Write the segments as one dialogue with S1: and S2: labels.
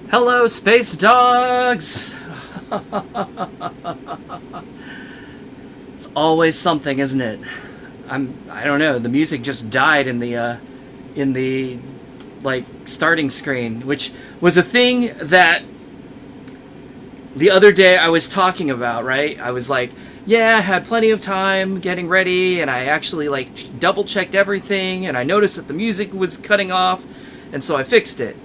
S1: Hello, space dogs! It's always something, isn't it? I don't know, the music just died in the like starting screen, which was a thing that the other day I was talking about, right? I was like, yeah, I had plenty of time getting ready, and I actually like double checked everything, and I noticed that the music was cutting off, and so I fixed it.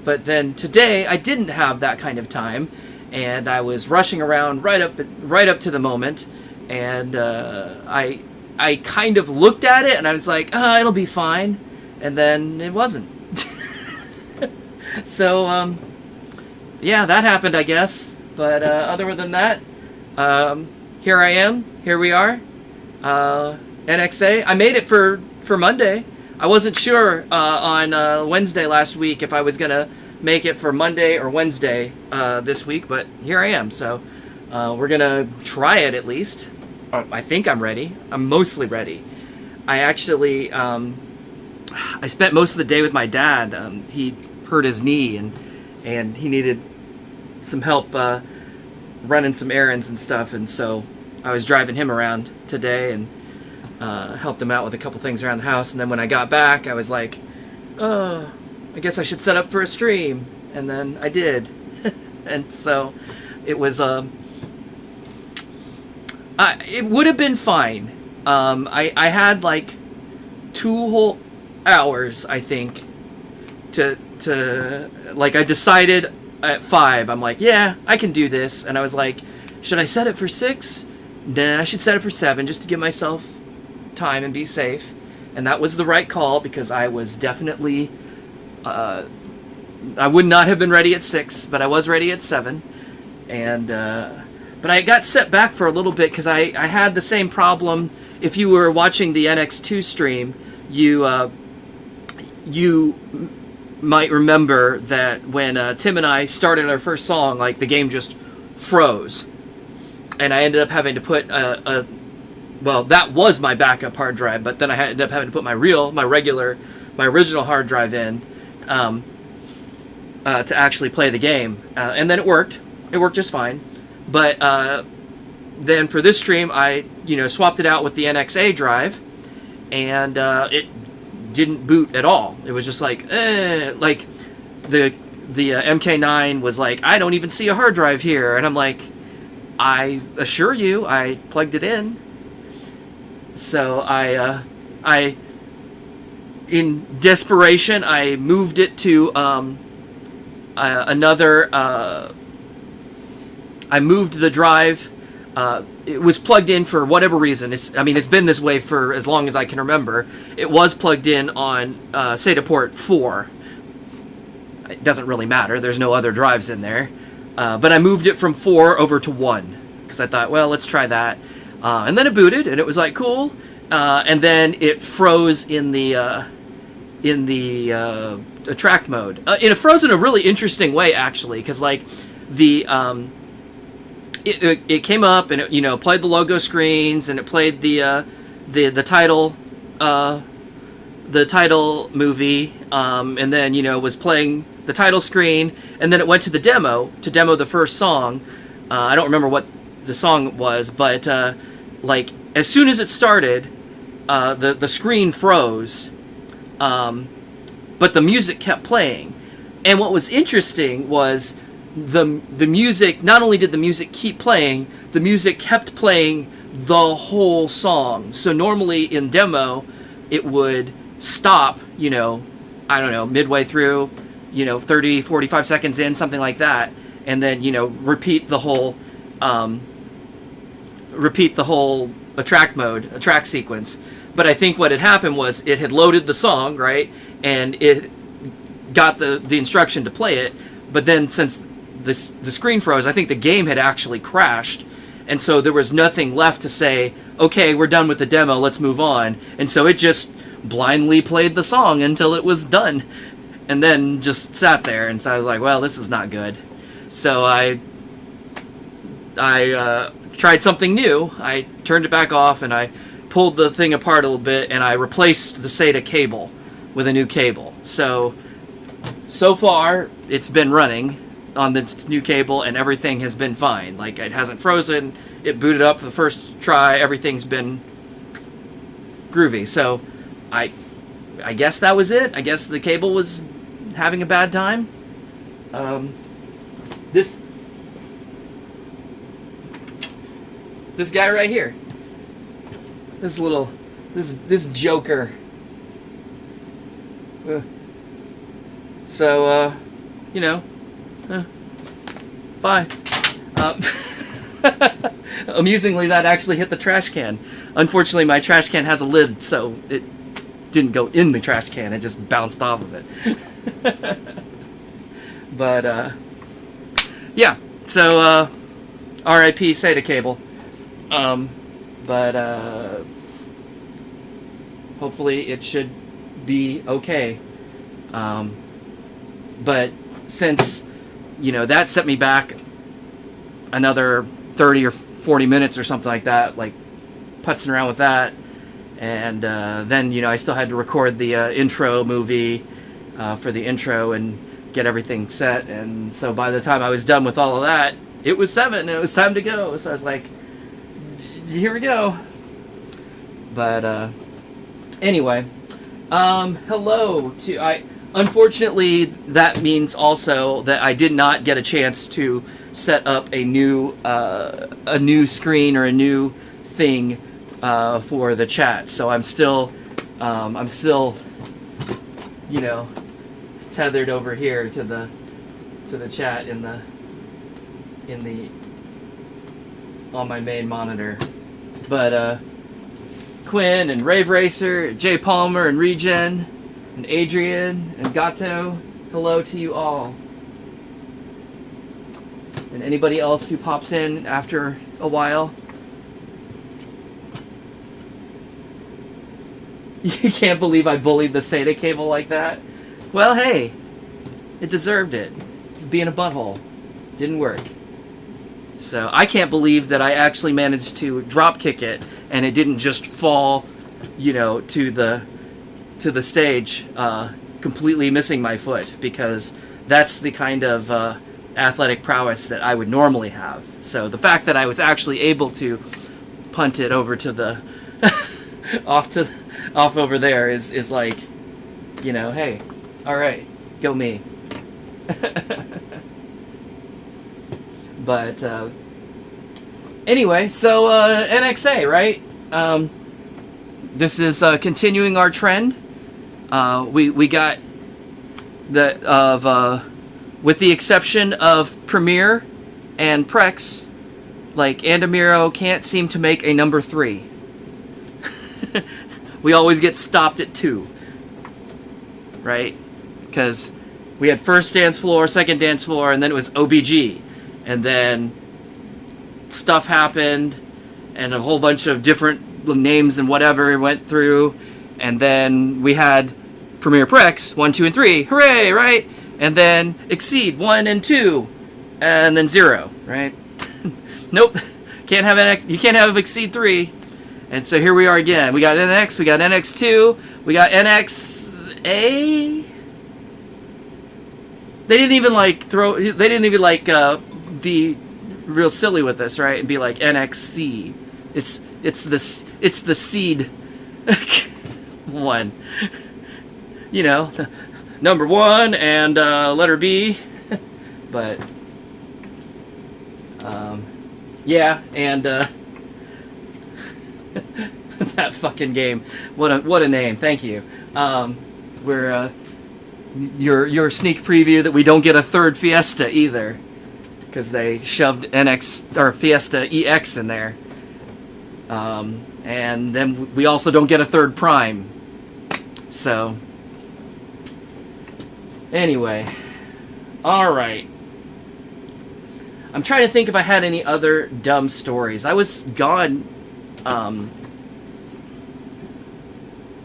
S1: But then today I didn't have that kind of time, and I was rushing around right up to the moment, and I kind of looked at it and I was like, it'll be fine, and then it wasn't. So yeah, that happened, I guess. But other than that, here I am. Here we are. NXA. I made it for Monday. I wasn't sure on Wednesday last week if I was going to make it for Monday or Wednesday this week, but here I am. So we're going to try it at least. I think I'm ready. I'm mostly ready. I actually, I spent most of the day with my dad. He hurt his knee and he needed some help running some errands and stuff, and so I was driving him around today and helped him out with a couple things around the house. And then when I got back, I was like, oh, I guess I should set up for a stream. And then I did. And so it was, it would have been fine. I had like 2 whole hours, I think, to like, I decided at 5, I'm like, yeah, I can do this. And I was like, should I set it for 6? Nah, I should set it for 7 just to give myself time and be safe. And that was the right call, because I was definitely I would not have been ready at 6, but I was ready at 7. And but I got set back for a little bit because I had the same problem. If you were watching the NX2 stream, you might remember that when Tim and I started our first song, like, the game just froze, and I ended up having to put well, that was my backup hard drive, but then I ended up having to put my original hard drive in to actually play the game, and then it worked just fine. But then for this stream, I swapped it out with the NXA drive, and it didn't boot at all. It was just like the MK9 was like, I don't even see a hard drive here, and I'm like, I assure you, I plugged it in. So I in desperation, I moved it to another. I moved the drive. It was plugged in for whatever reason. It's been this way for as long as I can remember. It was plugged in on SATA port 4. It doesn't really matter. There's no other drives in there. But I moved it from 4 over to 1 because I thought, well, let's try that. And then it booted, and it was like, cool. And then it froze in the attract mode. It froze in a really interesting way, actually, because like the it came up and it played the logo screens, and it played the title movie, and then was playing the title screen, and then it went to the demo to demo the first song. I don't remember what the song was, but like as soon as it started, the screen froze, but the music kept playing. And what was interesting was the music. Not only did the music keep playing, the music kept playing the whole song. So normally in demo, it would stop, I don't know, midway through, 30, 45 seconds in, something like that, and then repeat the whole attract sequence. But I think what had happened was it had loaded the song, right, and it got the instruction to play it, but then since the screen froze, I think the game had actually crashed, and so there was nothing left to say, okay, we're done with the demo, let's move on. And so it just blindly played the song until it was done, and then just sat there. And so I was like, well, this is not good. So I tried something new. I turned it back off, and I pulled the thing apart a little bit, and I replaced the SATA cable with a new cable. So so far, it's been running on this new cable, and everything has been fine. Like, it hasn't frozen. It booted up the first try. Everything's been groovy. So, I guess that was it. I guess the cable was having a bad time. This guy right here. This joker. So, you know, bye. Amusingly, that actually hit the trash can. Unfortunately, my trash can has a lid, so it didn't go in the trash can. It just bounced off of it. But, yeah. So, R.I.P. SATA cable. But, hopefully it should be okay. But since, you know, that set me back another 30 or 40 minutes or something like that, like putzing around with that, and then, you know, I still had to record the intro movie for the intro and get everything set, and so by the time I was done with all of that, it was 7 and it was time to go. So I was like, here we go. But anyway, hello to unfortunately, that means also that I did not get a chance to set up a new screen or a new thing for the chat. So I'm still, you know, tethered over here to the chat on my main monitor. But Quinn and Rave Racer, Jay Palmer and Regen, and Adrian and Gato, hello to you all. And anybody else who pops in after a while. You can't believe I bullied the SATA cable like that? Well, hey, it deserved it. It's being a butthole. Didn't work. So I can't believe that I actually managed to drop kick it and it didn't just fall, you know, to the stage, completely missing my foot, because that's the kind of athletic prowess that I would normally have. So the fact that I was actually able to punt it over to the off over there is like, you know, hey, all right, go me. But anyway, so NXA, right? This is continuing our trend. We got that of with the exception of Premiere and Prex, like Andamiro can't seem to make a number 3. We always get stopped at 2, right? Because we had first dance floor, second dance floor, and then it was OBG, and then stuff happened, and a whole bunch of different names and whatever went through, and then we had Premiere Prex 1, 2, and 3, hooray, right? And then Exceed 1 and 2, and then 0, right? Nope, can't have NX. You can't have Exceed 3, and so here we are again. We got NX, we got NX2, we got NXA. They didn't even be real silly with this, right? And be like NXC. It's the seed one. You know, number 1 and letter B. But yeah, and that fucking game. What a name. Thank you. We're your sneak preview that we don't get a third Fiesta either, because they shoved NX or Fiesta EX in there. And then we also don't get a third Prime. So anyway, all right. I'm trying to think if I had any other dumb stories. I was gone.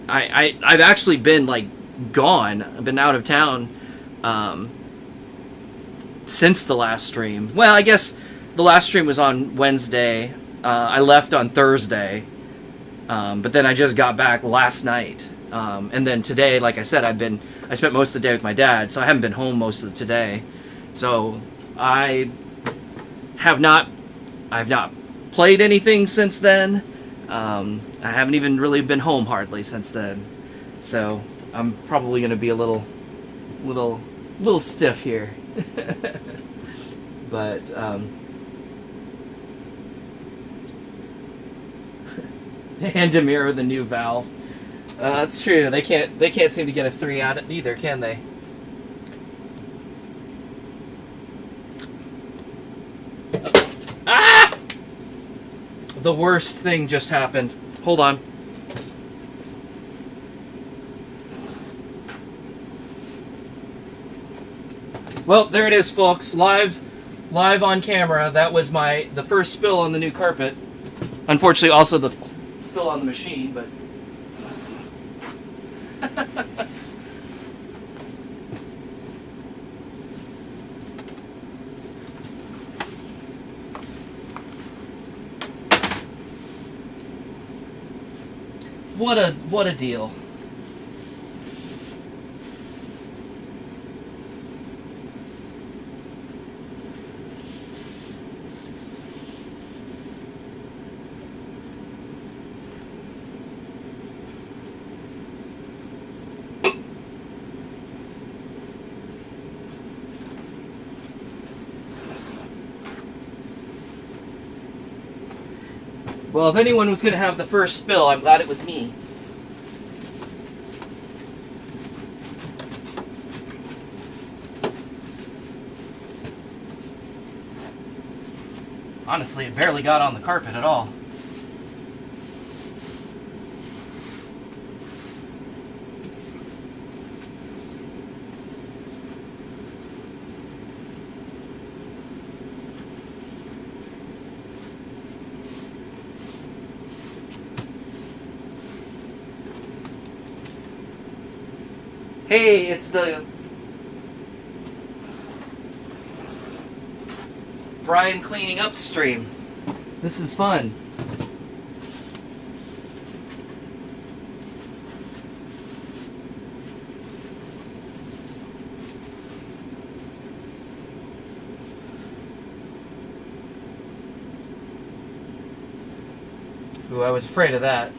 S1: I've actually been like gone. I've been out of town since the last stream. Well, I guess the last stream was on Wednesday. I left on Thursday, but then I just got back last night. And then today, like I said, I spent most of the day with my dad, so I haven't been home most of today. So I've not played anything since then. I haven't even really been home hardly since then. So I'm probably going to be a little stiff here. But and Demir with the new valve. That's true. They can't seem to get a 3 out of it either, can they? Ah! The worst thing just happened. Hold on. Well, there it is, folks. Live on camera. That was the first spill on the new carpet. Unfortunately, also the spill on the machine, but what a deal. Well, if anyone was going to have the first spill, I'm glad it was me. Honestly, it barely got on the carpet at all. Hey, it's the Brian cleaning up stream. This is fun. Ooh, I was afraid of that.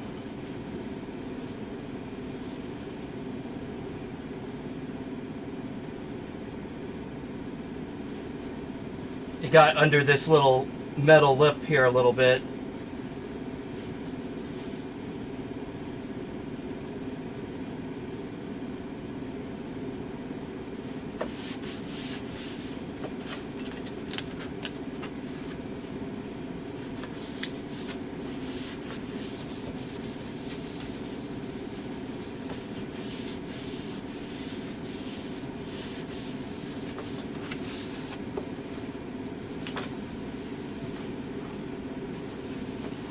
S1: It got under this little metal lip here a little bit.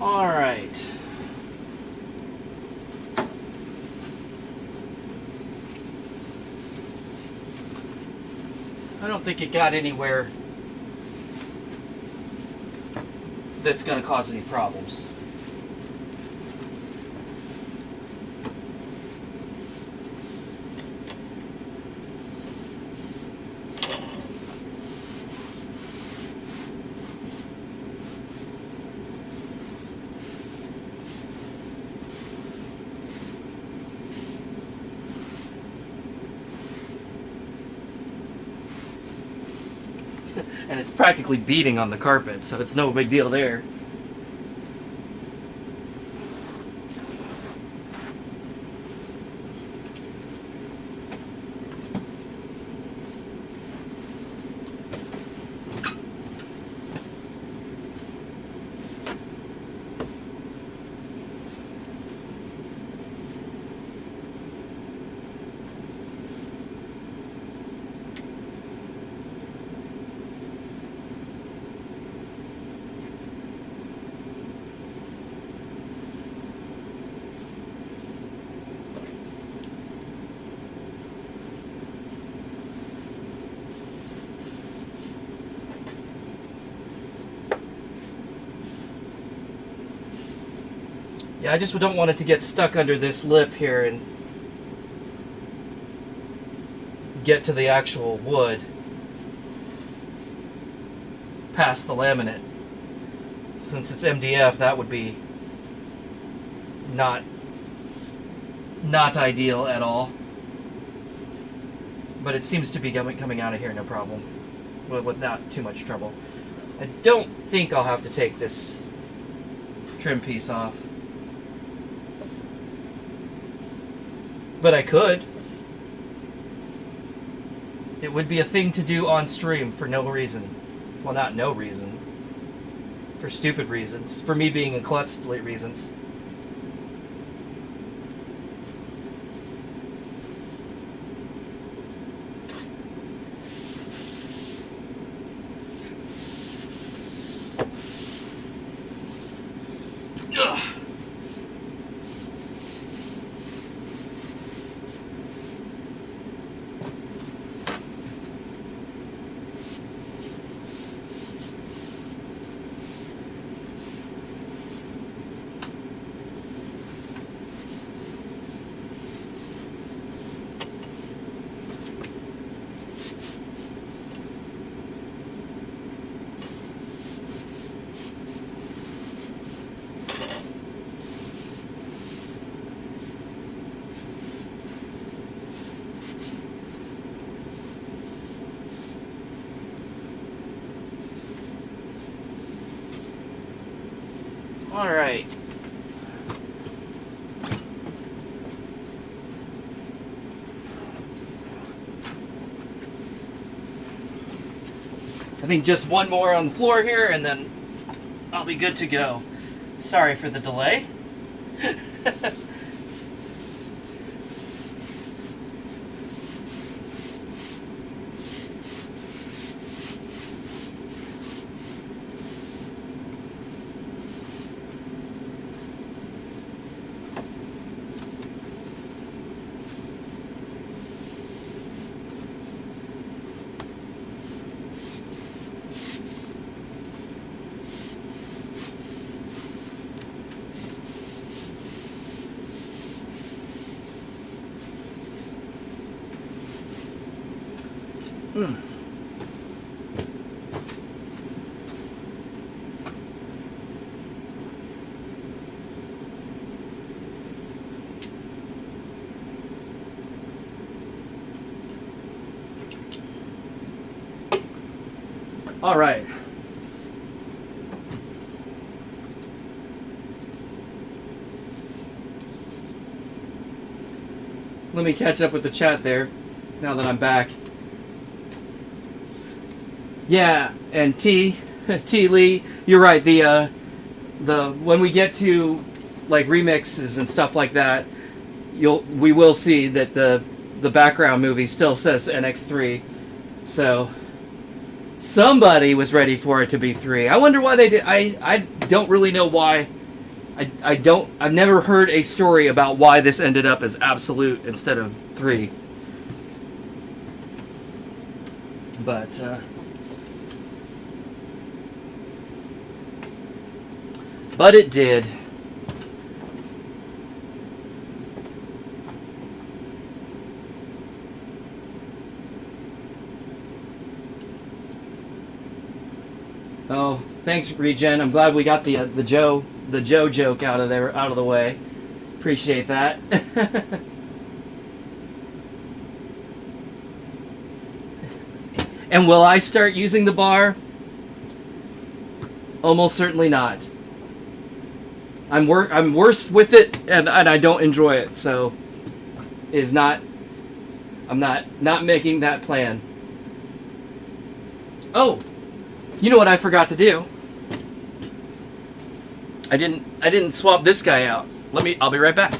S1: All right. I don't think it got anywhere that's going to cause any problems. And it's practically beating on the carpet, so it's no big deal there. Yeah, I just don't want it to get stuck under this lip here and get to the actual wood past the laminate. Since it's MDF, that would be not ideal at all. But it seems to be coming out of here no problem, without too much trouble. I don't think I'll have to take this trim piece off, but I could. It would be a thing to do on stream for no reason. Well, not no reason. For stupid reasons. For me being a klutz reasons. All right. I think just one more on the floor here, and then I'll be good to go. Sorry for the delay. All right. Let me catch up with the chat there, now that I'm back. Yeah, and T Lee, you're right. The when we get to like remixes and stuff like that, we will see that the background movie still says NX3. So somebody was ready for it to be 3. I wonder why they did. I don't really know why. I've never heard a story about why this ended up as absolute instead of 3. But it did. Oh, thanks, Regen. I'm glad we got the Joe joke out of the way. Appreciate that. And will I start using the bar? Almost certainly not. I'm worse with it, and I don't enjoy it. So, I'm not making that plan. Oh, you know what I forgot to do? I didn't swap this guy out. I'll be right back.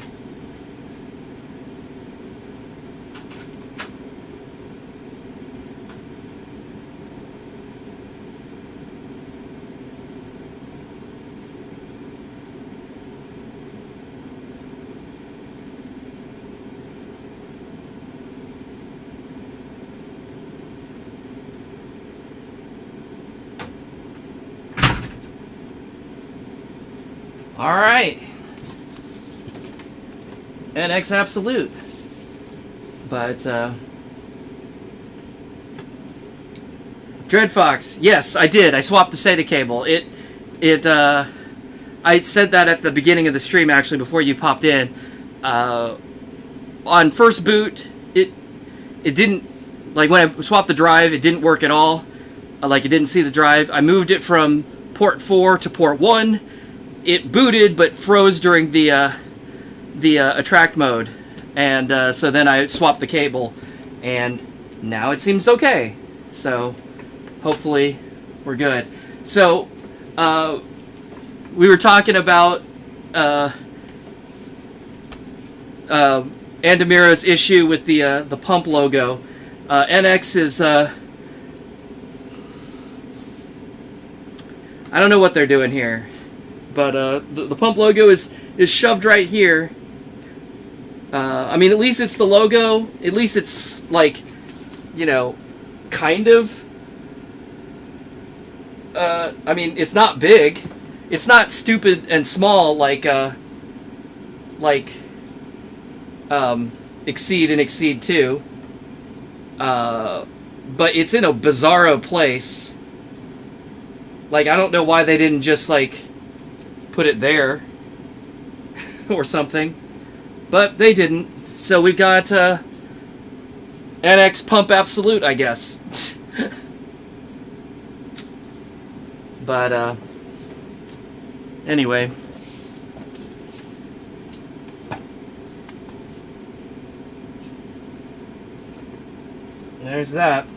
S1: All right, NX Absolute, but Dreadfox. Yes, I did. I swapped the SATA cable. I said that at the beginning of the stream, actually, before you popped in. On first boot, it didn't, like when I swapped the drive, it didn't work at all. Like it didn't see the drive. I moved it from port 4 to port 1. It booted, but froze during the attract mode. And so then I swapped the cable, and now it seems okay. So hopefully we're good. So we were talking about Andamira's issue with the pump logo. NX is I don't know what they're doing here, but the pump logo is shoved right here. I mean, at least it's the logo. At least it's like, you know, kind of. I mean, it's not big. It's not stupid and small like Exceed and Exceed 2. But it's in a bizarro place. Like, I don't know why they didn't just, like, put it there or something. But they didn't. So we've got NX Pump Absolute, I guess. But, anyway. There's that.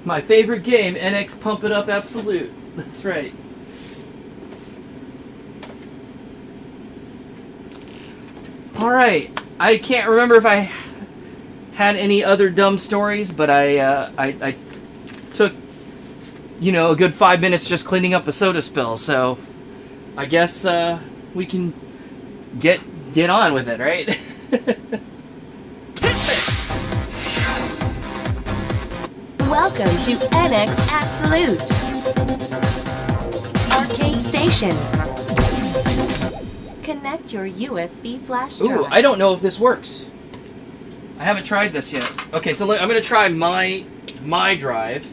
S1: My favorite game, NX Pump It Up Absolute. That's right. Alright. I can't remember if I had any other dumb stories, but I took, you know, a good 5 minutes just cleaning up a soda spill, so I guess we can get on with it, right?
S2: Welcome to NX Absolute Arcade Station. Connect your USB flash drive.
S1: Ooh, I don't know if this works. I haven't tried this yet. Okay, so I'm going to try my drive.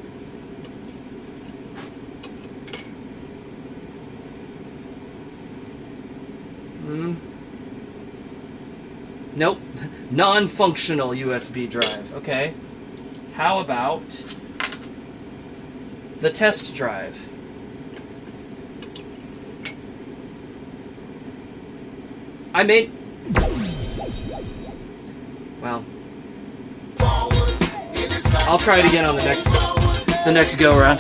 S1: Nope. Non-functional USB drive. Okay. How about the test drive? I made... Well... I'll try it again on the next go-around.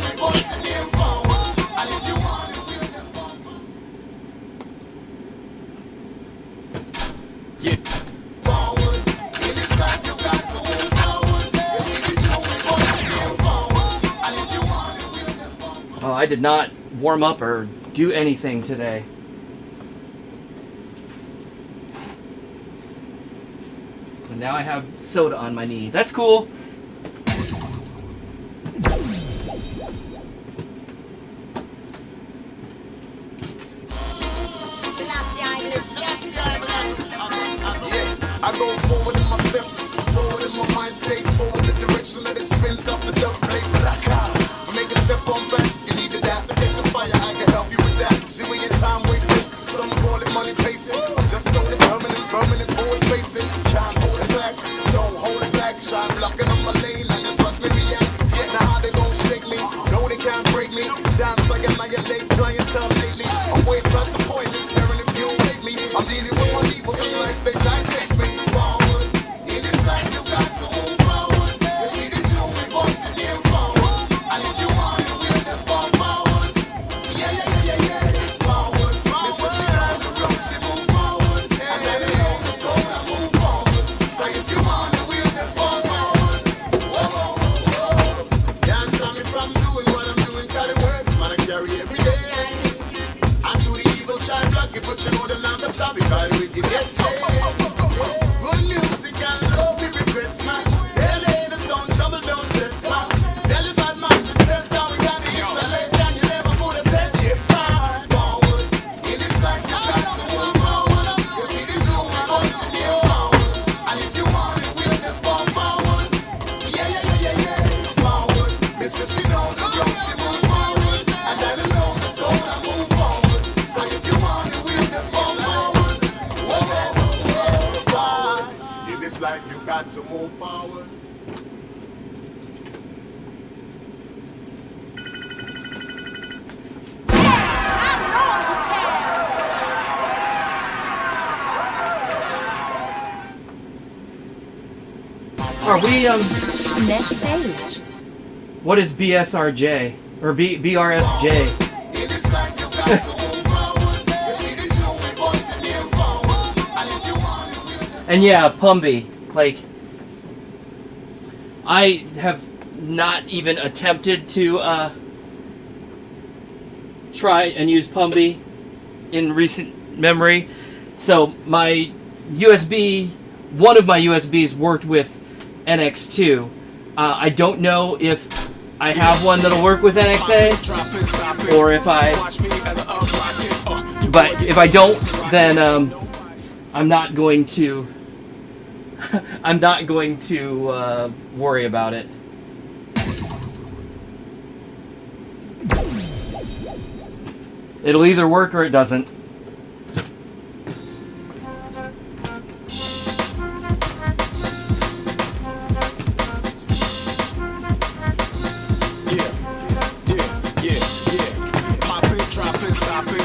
S1: Oh, I did not warm up or do anything today. And now I have soda on my knee. That's cool.
S3: I go forward in my steps, forward in my mind state, forward the direction that it spins off the dub plate. Make a step on back, you need to dance to catch a fire, I can help you with that. See where your time wasted, some call it money pacing. Just so determined, permanent, forward facing. Try and hold it back, don't hold it back. Try blocking on my lane and just watch me react. Yeah, now how they gon' shake me, no they can't break me. Dance like annihilate clientele lately. I'm way past the point, if caring if you hate me. I'm dealing with my evils in life, they try and chase me. Forward, in this life you got to move forward. You see the two we bossing here forward. And if you want to win this ball forward. Yeah. Forward, Mrs. She on the road, she move forward. And then they on the road, I move forward. So if you want to win this ball forward. Whoa. Can't stop me from doing what I'm doing, 'cause it works, man, I carry every day. I chew the evil shine block it, but you know them not gonna stop it, 'cause the wicked get saved. Good music and love we request, man. Tell haters don't trouble, don't test, man. Tell the bad man to step down, we got the intellect, and you never put a test. Yes, man. Forward, in this life you got to move got to move forward.
S1: Are we
S2: Next stage.
S1: what is BSRJ or BRSJ?
S3: In this life, you got to move forward. You see the two we busting them forward. And if you want it, we'll just
S1: And yeah, Pumby. Like, I have not even attempted to try and use Pumby in recent memory. So my USB, one of my USBs worked with NX2. I don't know if I have one that'll work with NXA, or if but if I don't, then I'm not going to. I'm not going to worry about it. It'll either work or it doesn't.
S3: Pop it, drop it, stop it.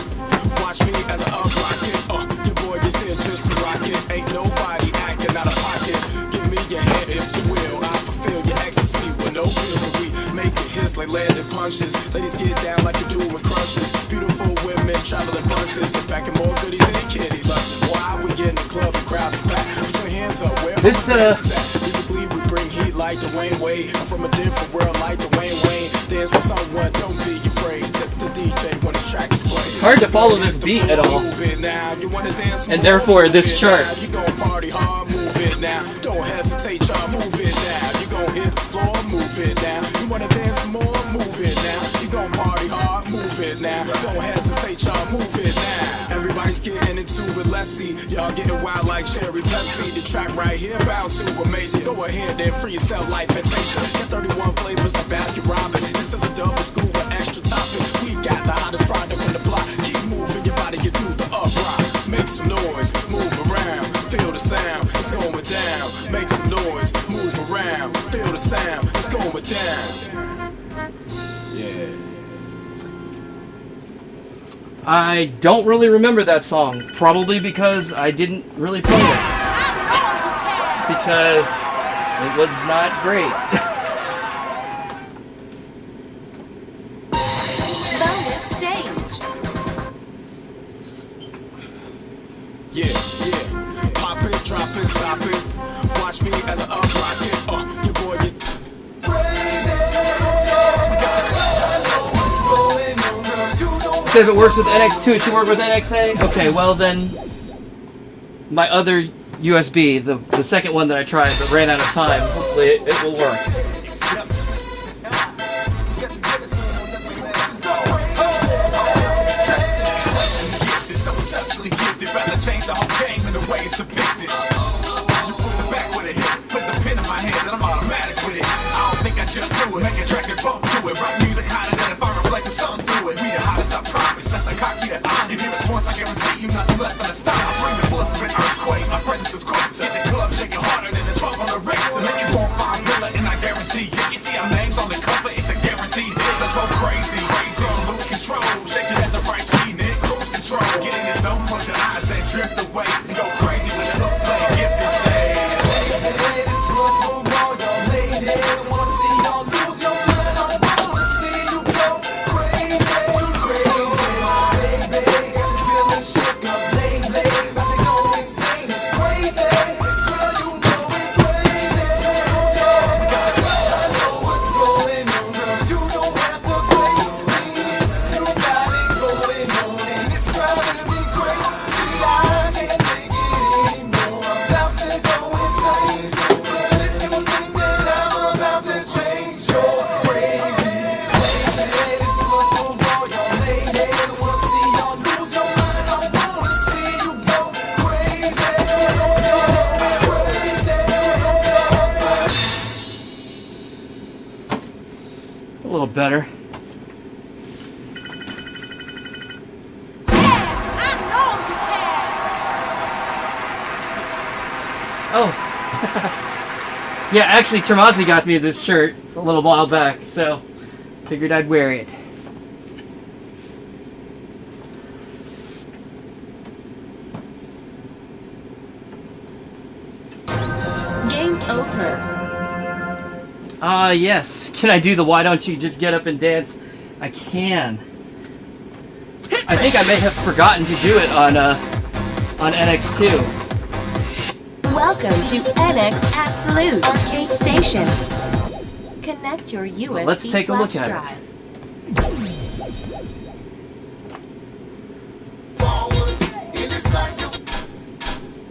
S3: Watch me as I unlock it. Your boy is here just to rock it. Ain't nobody acting out of pocket. Give me your hand if you will. I fulfill your ecstasy with no pills. And we make it hits like landing punches. Ladies get down like you do with crunches. Beautiful women traveling bunches. They're packing more goodies than kitty lunches. Why we get in the club, the crowd is packed. Put your hands up where
S1: This,
S3: my dance is at. Musically we bring heat like Dwayne Wade. I'm from a different world like Dwayne Wayne. Dance with someone, don't be afraid. Tip the DJ when this track is played.
S1: It's hard to follow this beat at all, and therefore this chart.
S3: You gon' party hard, move it now. Don't hesitate, y'all, move it now. You gon' hit the floor, move it now. You wanna dance more, move it now. You gon' party hard, move it now. Don't hesitate, y'all, move it now. Everybody's getting into it, let's see. Y'all getting wild like cherry Pepsi. The track right here bound to amaze you. Go ahead and free yourself like Fantasia. Got 31 flavors like Baskin Robbins. This is a double scoop with extra toppings. We got the hottest product on the block. Keep moving your body, you do the up rock. Make some noise, move around, feel the sound, it's going down. Make some noise, move around, feel the sound, it's going down. Yeah.
S1: I don't really remember that song, probably because I didn't really play it. Because it was not great.
S2: Bonus stage.
S3: Yeah. Pop it, drop it, stop it. Watch me as I unlock it. Your boy get
S1: So if it works with NX2, it should work with NXA? Okay, well then, my other USB, the second one that I tried but ran out of time, hopefully it will work.
S4: Change the whole game in the way it's depicted. You pull it back with a hit, put the pen in my hand, and I'm automatic with it. I don't think I just do it, make a track and bump to it. Rock music hotter than if I reflect the sun through it. We the hottest, I promise. That's the cocky, that's on. If you response, I guarantee you nothing less than a star. I bring the force of an earthquake. My presence is quick to hit the club, shaking harder than the 12 on the race. And then you won't find Miller, and I guarantee you. You see our names on the cover, it's a guarantee. This is go crazy, lose control, shaking at the right speed, Nick, cruise control. Get in the zone, close your eyes and drift away. And go crazy with the hook play, gift and shade.
S5: This one's for all y'all ladies. I wanna see y'all lose your mind. I wanna see you go crazy, my baby. Got you feeling shook up lately. About to go insane, it's crazy. Girl, you know it's crazy. I know what's going on, girl. You don't have to blame me. You got it going on, and it's driving me crazy. I can't take it anymore. I'm about to go insane. Cause if you think that I'm about to change, you're crazy. This one's for all y'all ladies. I wanna see y'all lose your mind. I wanna see you go crazy. It's crazy.
S1: A little better. Oh. Yeah, actually, Tremazzi got me this shirt a little while back, so figured I'd wear it.
S2: Game over.
S1: Yes. Can I do the why don't you just get up and dance? I can. I think I may have forgotten to do it on NX2.
S2: Welcome to NX Absolute Arcade Station. Connect your USB
S1: let's take a look
S2: flash
S1: at it.
S2: drive.
S3: Forward in this life, you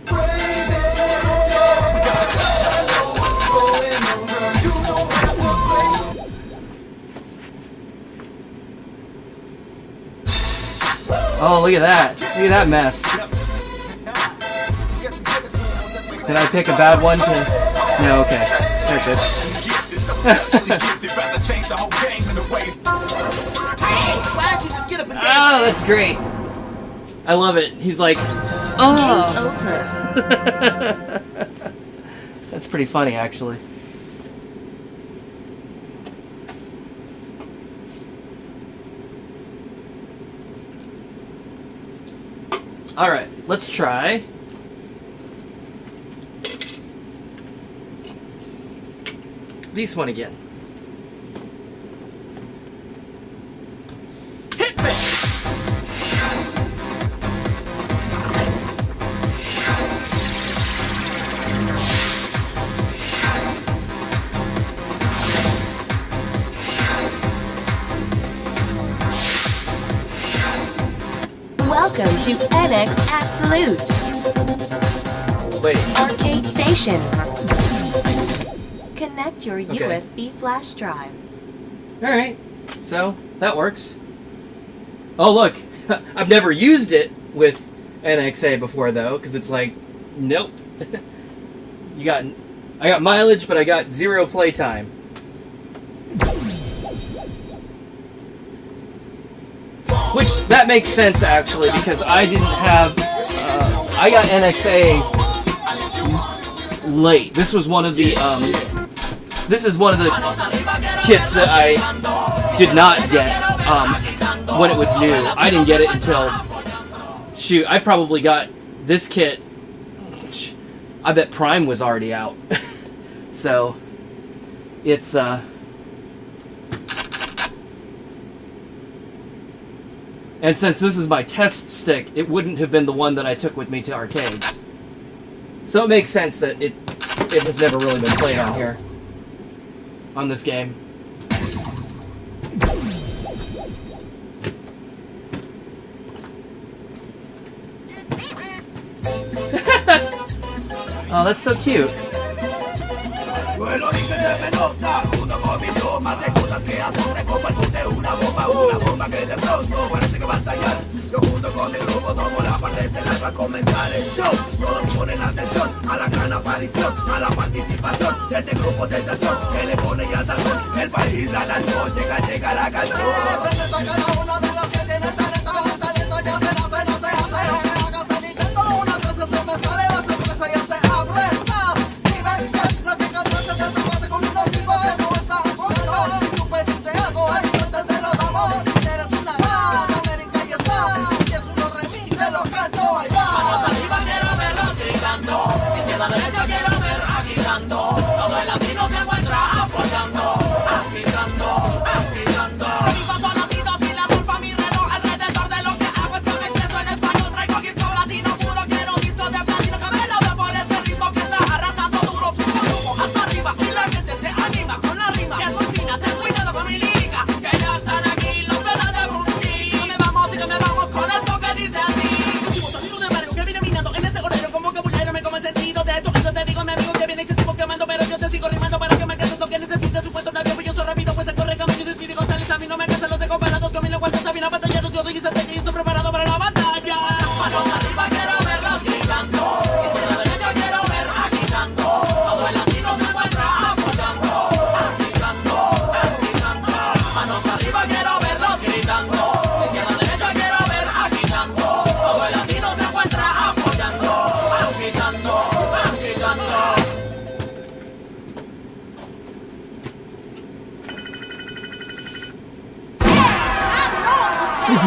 S5: Crazy, gotta know what's going on, girl. You know what
S1: Oh, look at that. Look at that mess. Did I pick a bad one to... No, okay. They're good. Oh, that's great. I love it. He's like,
S2: Game over.
S1: That's pretty funny, actually. Alright, let's try. This one again.
S2: Welcome to NX Absolute
S1: Wait.
S2: Arcade Station. Connect your USB flash drive.
S1: Alright, so that works. Oh, look. I've never used it with NXA before, though, because it's like, nope. I got mileage, but I got 0 playtime. Which, that makes sense, actually, because I didn't have... I got NXA late. This was one of the, This is one of the kits that I did not get, when it was new. I didn't get it until... Shoot, I probably got this kit... I bet Prime was already out. So, it's, And since this is my test stick, it wouldn't have been the one that I took with me to arcades. So it makes sense that it has never really been played on here. On this game. Oh, that's so cute.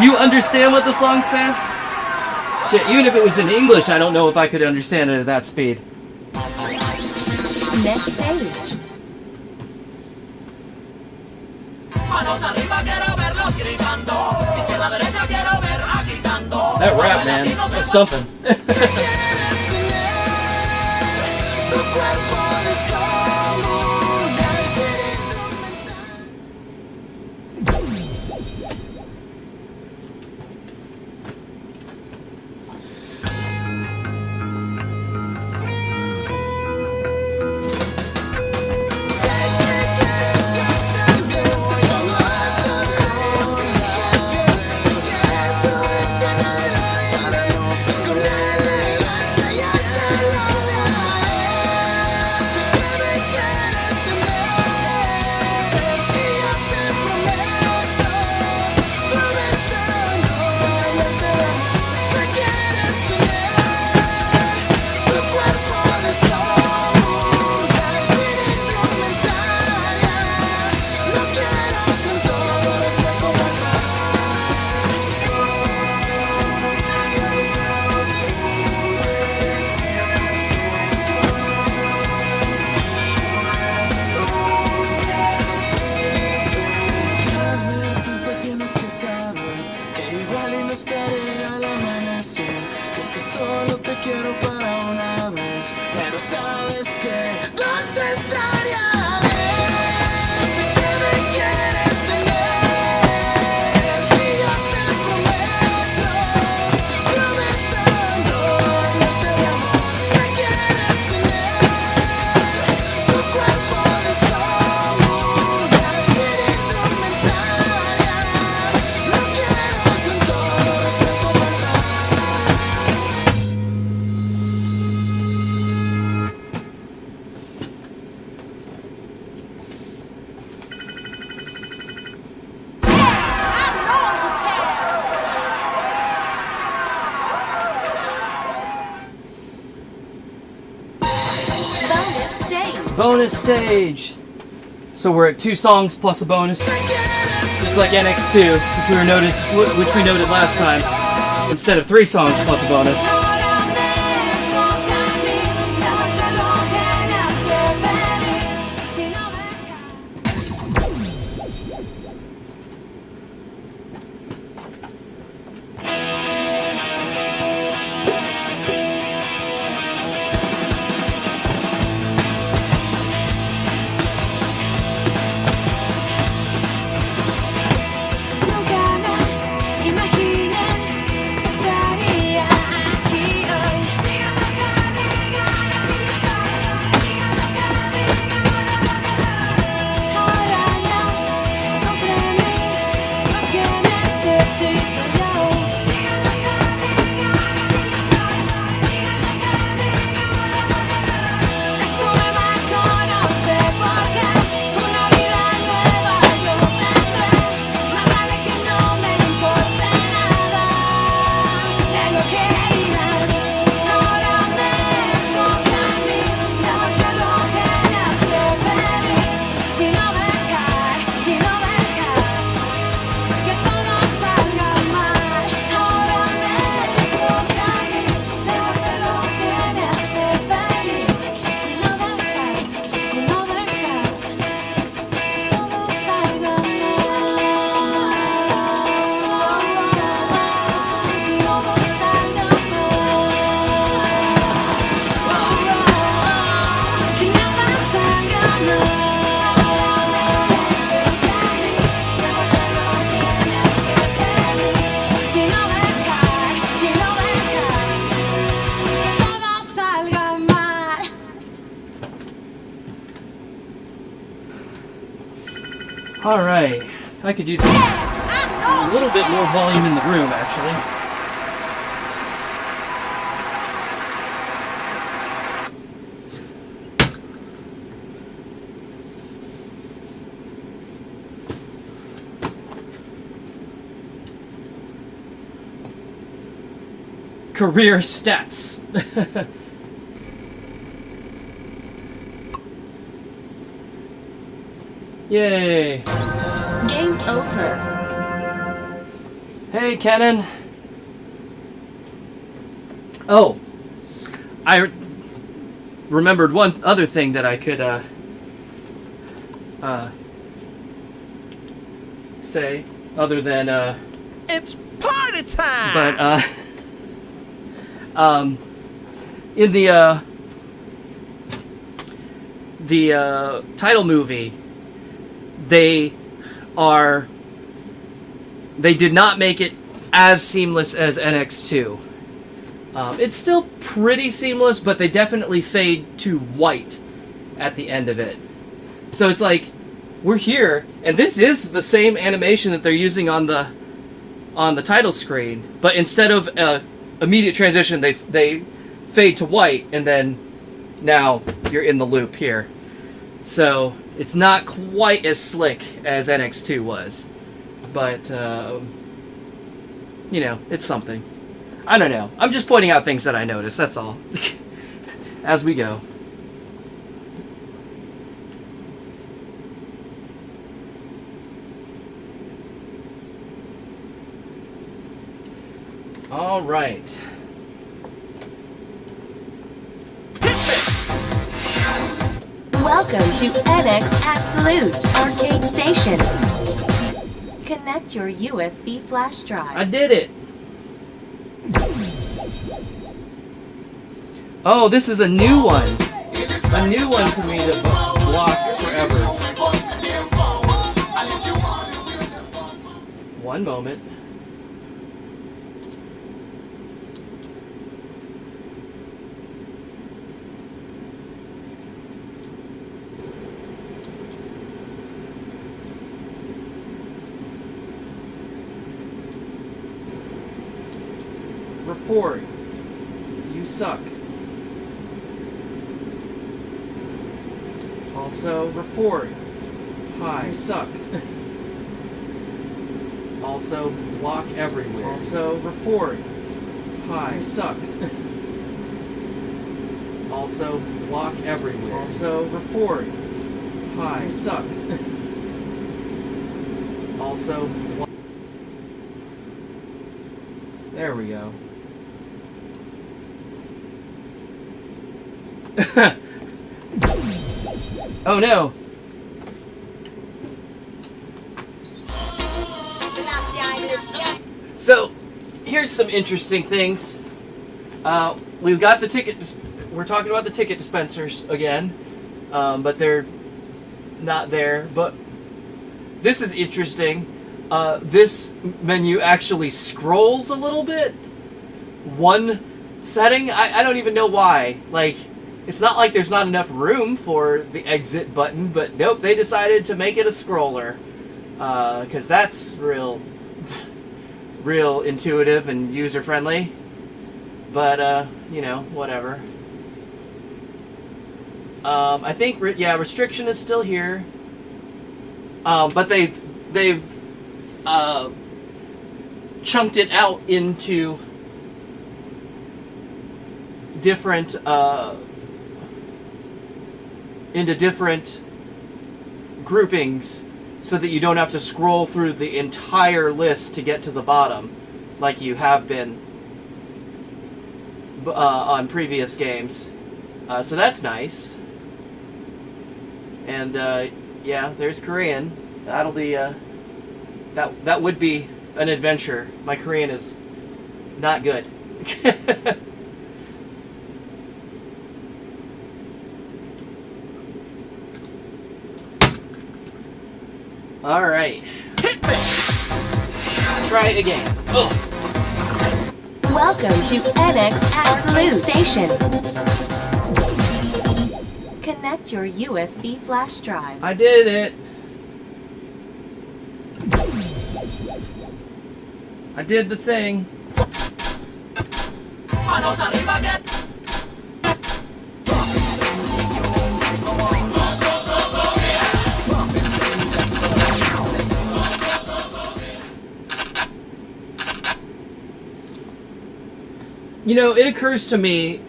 S1: You understand what the song says? Shit, even if it was in English, I don't know if I could understand it at that speed.
S2: Next stage.
S1: That rap, man, that's something.
S5: estaré al amanecer, que es que solo te quiero para una vez, pero sabes que dos estaría bien, si que me quieres tener, y yo te prometo, prometando hablarte de amor, me quieres tener, tu cuerpo desnuda, sin instrumentaria, lo quiero con todo respeto, ¿verdad?
S2: Bonus stage.
S1: Bonus stage. So we're at 2 songs plus a bonus, just like NX2, which we noted last time. Instead of 3 songs plus a bonus.
S6: Nunca me imaginé que estaría aquí hoy. Digan lo que digan, así yo soy. Digan lo que digan, ahora ya comprendí lo que necesito yo. Digan lo que digan, así yo soy. Digan lo que digan, esto me va a conocer porque una vida nueva yo tendré. Más vale que no me importe nada de lo que dirán. Ahora me toca a mí, debo hacer lo que me hace feliz y no dejar que todo salga mal. Ahora me toca a mí, debo hacer lo que me hace feliz y no dejar que todo salga mal. Todo salga mal. Que nada salga mal. Debo hacer lo que me hace feliz y no dejar que todo salga mal.
S1: Alright, I could use a little bit more volume in the room, actually. Career stats. Yay.
S2: Game over.
S1: Hey, Kenan. Oh, I remembered one other thing that I could say, other than
S5: It's party time!
S1: but in the title movie, they did not make it as seamless as NX2. It's still pretty seamless, but they definitely fade to white at the end of it. So it's like, we're here, and this is the same animation that they're using on the title screen, but instead of immediate transition, they fade to white, and then now you're in the loop here. So it's not quite as slick as NX2 was, but you know, it's something. I don't know. I'm just pointing out things that I noticed, that's all. As we go. All right.
S2: Welcome to NX Absolute Arcade Station. Connect your USB flash drive.
S1: I did it. Oh, this is a new one. A new one for me to block forever. One moment. Report. You suck. Also, report. Hi, you suck. Also, block everywhere. Also, report. Hi, you suck. Also, block everywhere. Also, report. Hi, you suck. Also, block. There we go. Oh no! So, here's some interesting things. We've got the ticket. We're talking about the ticket dispensers again, but they're not there. But this is interesting. This menu actually scrolls a little bit. One setting. I don't even know why. Like, it's not like there's not enough room for the exit button, but nope, they decided to make it a scroller. Because that's real intuitive and user-friendly. But, you know, whatever. I think, restriction is still here. But they've chunked it out into different groupings so that you don't have to scroll through the entire list to get to the bottom like you have been on previous games. So that's nice. And yeah, there's Korean. That'll be that would be an adventure. My Korean is not good. All right. Try it again. Oh.
S2: Welcome to NX Absolute Station. Connect your USB flash drive.
S1: I did it. I did the thing. You know, it occurs to me,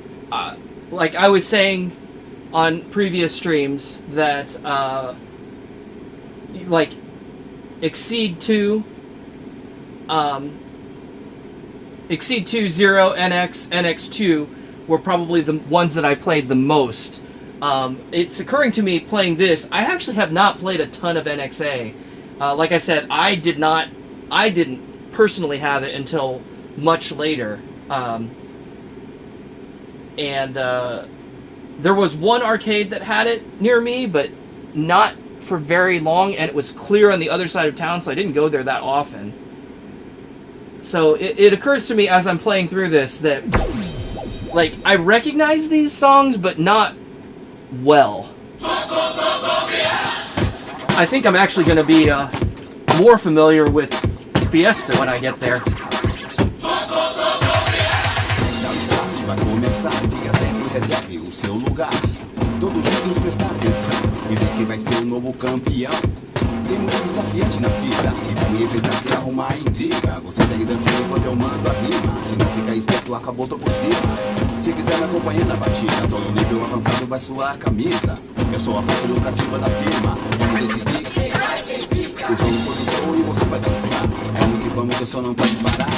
S1: like I was saying on previous streams, that, like, Exceed 2 Exceed 2, 0, NX, NX2 were probably the ones that I played the most. It's occurring to me playing this, I actually have not played a ton of NXA. Like I said, I didn't personally have it until much later. There was one arcade that had it near me, but not for very long, and it was clear on the other side of town, so I didn't go there that often. So it occurs to me as I'm playing through this that, like, I recognize these songs, but not well. I think I'm actually going to be more familiar with Fiesta when I get there.
S7: Vai começar, fique atento e reserve o seu lugar. Todos juntos prestar atenção e ver quem vai ser o novo campeão. Tem muito desafiante na fila e vai enfrentar se arrumar intriga. Você segue dançando enquanto eu mando a rima. Se não ficar esperto, acabou, tô por cima. Se quiser me acompanhar na batida, todo nível avançado vai suar a camisa. Eu sou a parte lucrativa da firma. Vamos decidir. O jogo começou e você vai dançar. Vamos que vamos, eu só não pode parar.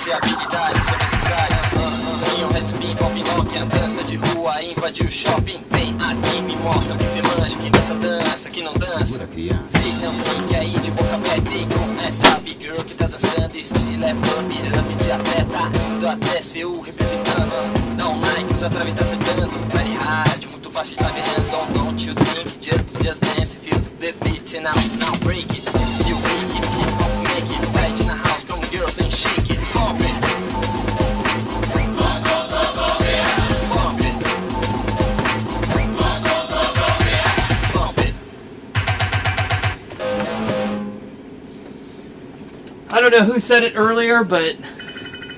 S8: Habilidades são necessárias. Neon, Red Spin, Pop Rock, a dança de rua invadiu o shopping. Vem aqui, me mostra que cê manja, que dança, que não dança.
S7: Segura, criança.
S8: Sei, não fique aí de boca aberta e com essa big girl que tá dançando. Estilo é pump it up de atleta, indo até Seul representando. Dá um like, usa trave tá sentando. Very hard, muito fácil tá vendo. Don't you think, just dance, feel the beat and now break it. You think it, hip hop make it. Right in the house, come girls and shake it. Pump it.
S1: I don't know who said it earlier, but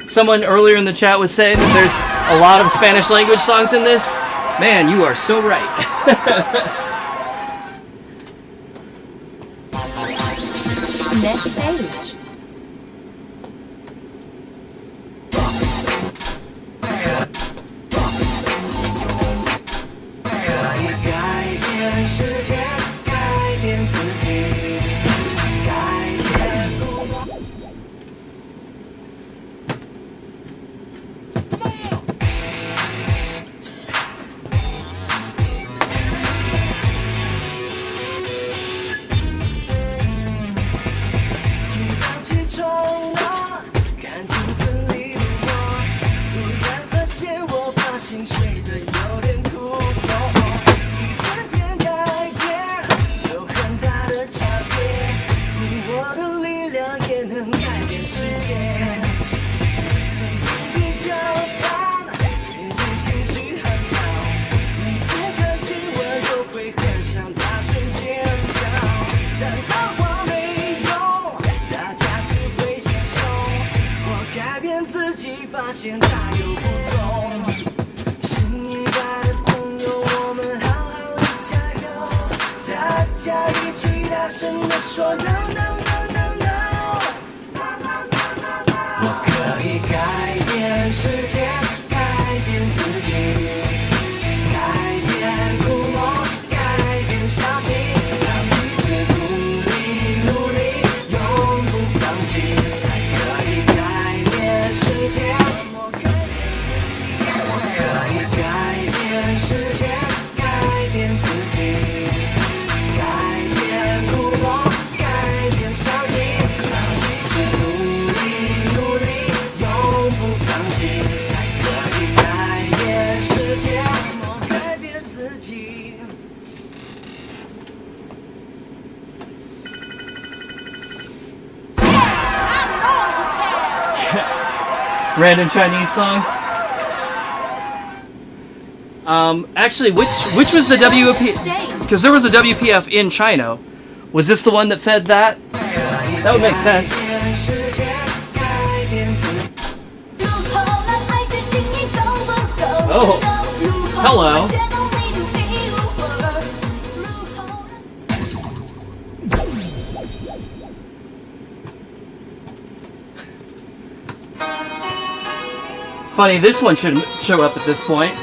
S1: someone earlier in the chat was saying that there's a lot of Spanish language songs in this. Man, you are so right.
S2: Next stage.
S1: Random Chinese songs. Actually, which was the WP? Because there was a WPF in China. Was this the one that fed that? That would make sense. Oh, hello. Funny, this one should show up at this point.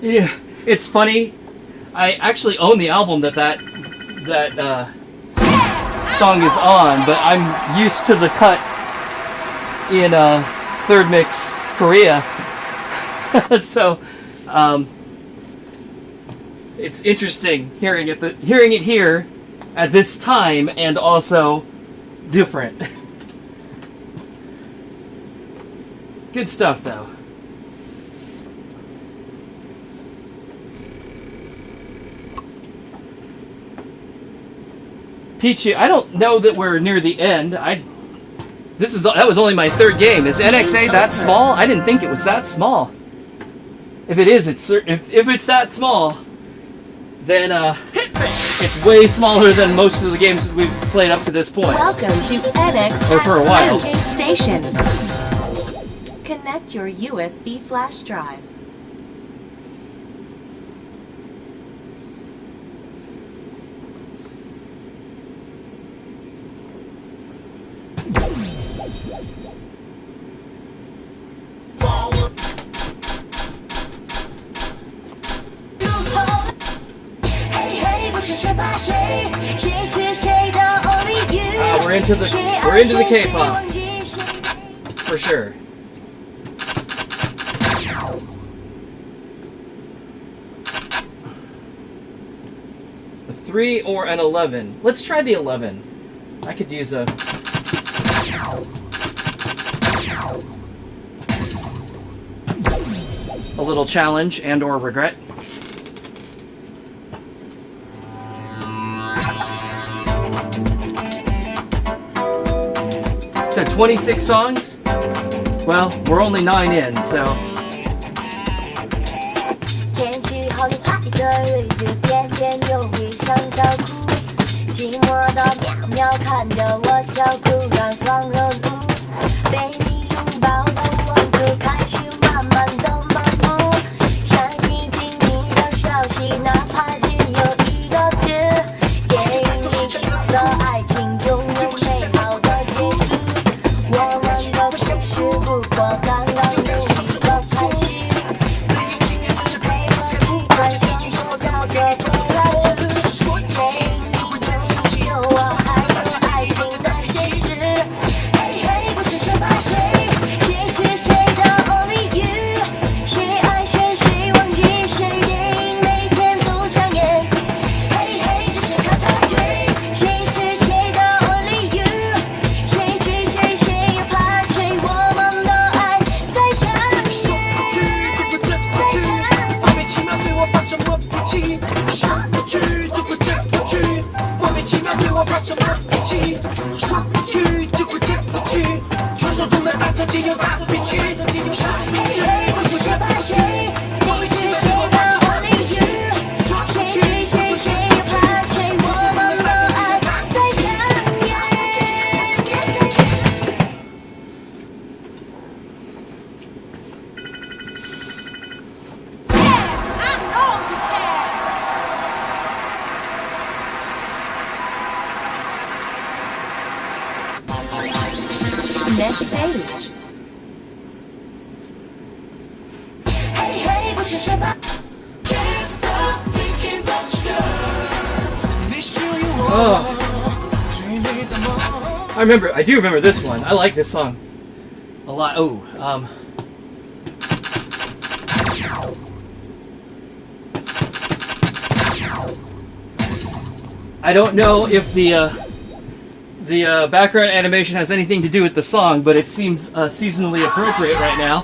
S1: Yeah, it's funny. I actually own the album that song is on, but I'm used to the cut in Third Mix Korea. So it's interesting hearing it here at this time, and also different. Good stuff, though. Pichu, I don't know that we're near the end. That was only my third game. Is NXA that small? I didn't think it was that small. If it is, if it's that small, then it's way smaller than most of the games we've played up to this point.
S2: Welcome to NXA
S1: Or for a while.
S2: Arcade Station. Connect your USB flash drive.
S1: We're into the K-pop for sure. A 3 or an 11. Let's try the 11. I could use a little challenge and or regret. So 26 songs? Well, we're only 9 in, so...
S6: 天气好的快的日子，偏偏又会想到哭。寂寞的喵喵看着我跳独软双人舞，被你拥抱的温度开始慢慢的麻木。想听听你的消息，哪怕只有一个字，给你说的爱情永远美好的结束。我们的故事不过刚刚有一个开始。
S5: 我
S2: next stage.
S6: 嘿嘿，不是什么。Can't stop thinking about you.
S1: Oh. I do remember this one. I like this song a lot. Oh, I don't know if the background animation has anything to do with the song, but it seems seasonally appropriate right now.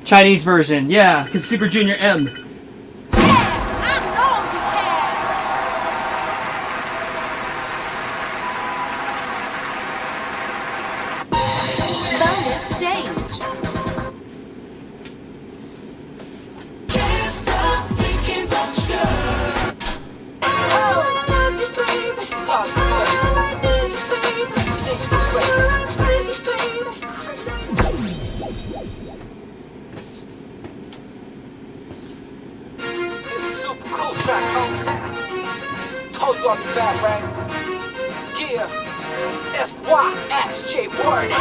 S1: Chinese version, yeah, because Super Junior M.
S2: Bonus stage.
S6: Can't stop thinking about you.
S5: Super cool track, told you I'll be back, right? Yeah, SYSJ word.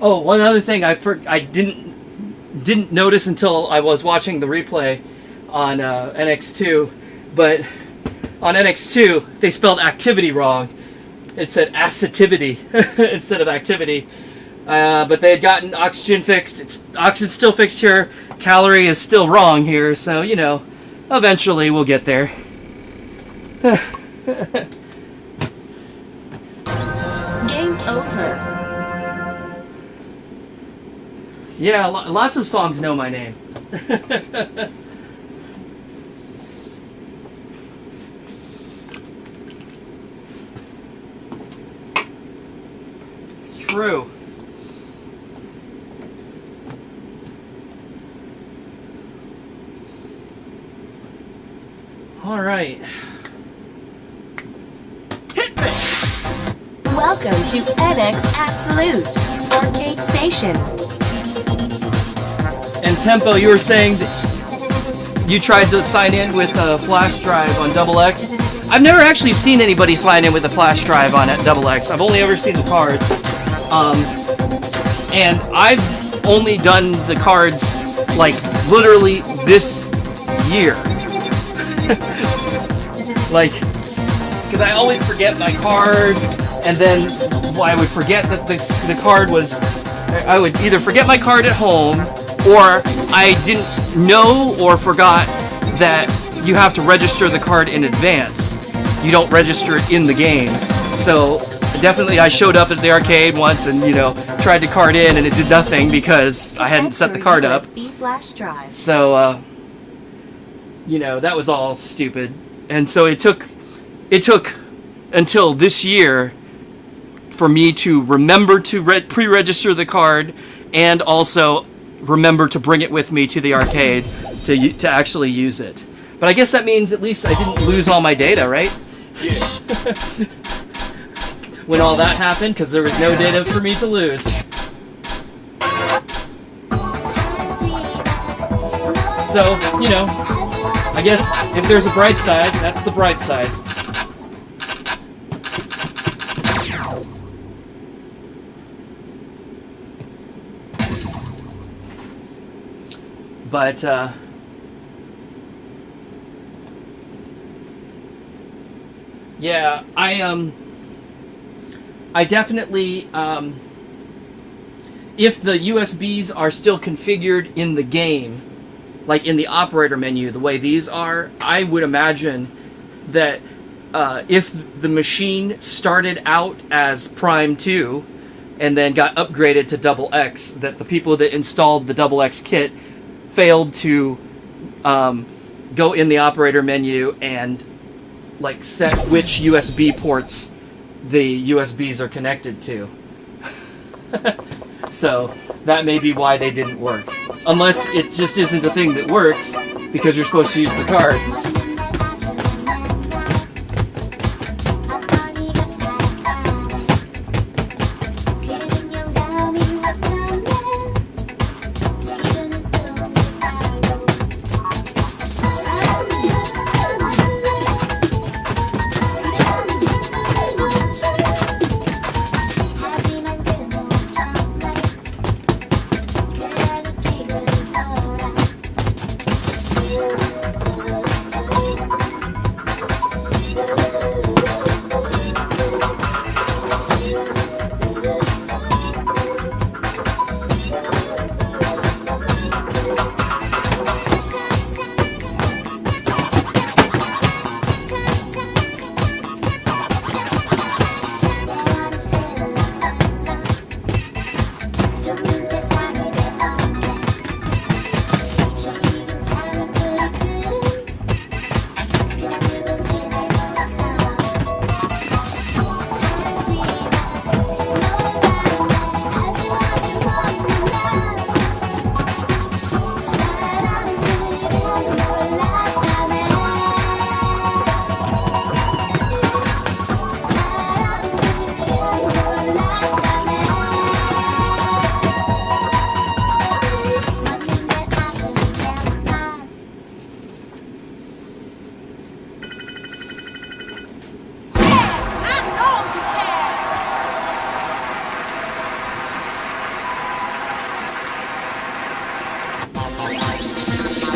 S1: Oh, one other thing I didn't notice until I was watching the replay on NX2, but on NX2 they spelled activity wrong. It said activity instead of activity. But they had gotten oxygen fixed. Oxygen's still fixed here. Calorie is still wrong here. So eventually we'll get there.
S2: Game over.
S1: Yeah, lots of songs know my name. It's true. All right.
S2: Welcome to NX Absolute Arcade Station.
S1: And Tempo, you were saying that you tried to sign in with a flash drive on XX. I've never actually seen anybody sign in with a flash drive on XX. I've only ever seen the cards. And I've only done the cards like literally this year. Like, because I always forget my card, and then I would forget that the card was, I would either forget my card at home, or I didn't know or forgot that you have to register the card in advance. You don't register it in the game. So definitely I showed up at the arcade once and, you know, tried to card in, and it did nothing because I hadn't set the card up.
S2: USB flash drive.
S1: So, you know, that was all stupid. And so it took until this year for me to remember to pre-register the card, and also remember to bring it with me to the arcade to actually use it. But I guess that means at least I didn't lose all my data, right?
S3: Yeah.
S1: When all that happened, because there was no data for me to lose. So, you know, I guess if there's a bright side, that's the bright side. But, yeah, I definitely, if the USBs are still configured in the game, like in the operator menu, the way these are, I would imagine that if the machine started out as Prime 2 and then got upgraded to XX, that the people that installed the XX kit failed to go in the operator menu and like set which USB ports the USBs are connected to. So that may be why they didn't work. Unless it just isn't a thing that works because you're supposed to use the card.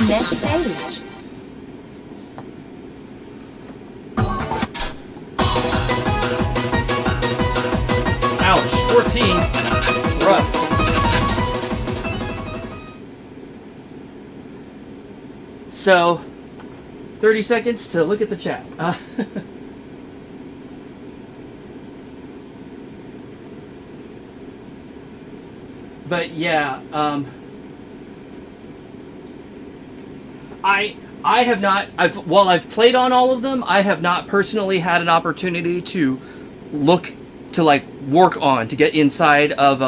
S2: Next stage.
S1: Ouch, 14. Rough. So, 30 seconds to look at the chat. But yeah, I have not. While I've played on all of them, I have not personally had an opportunity to look to like work on to get inside of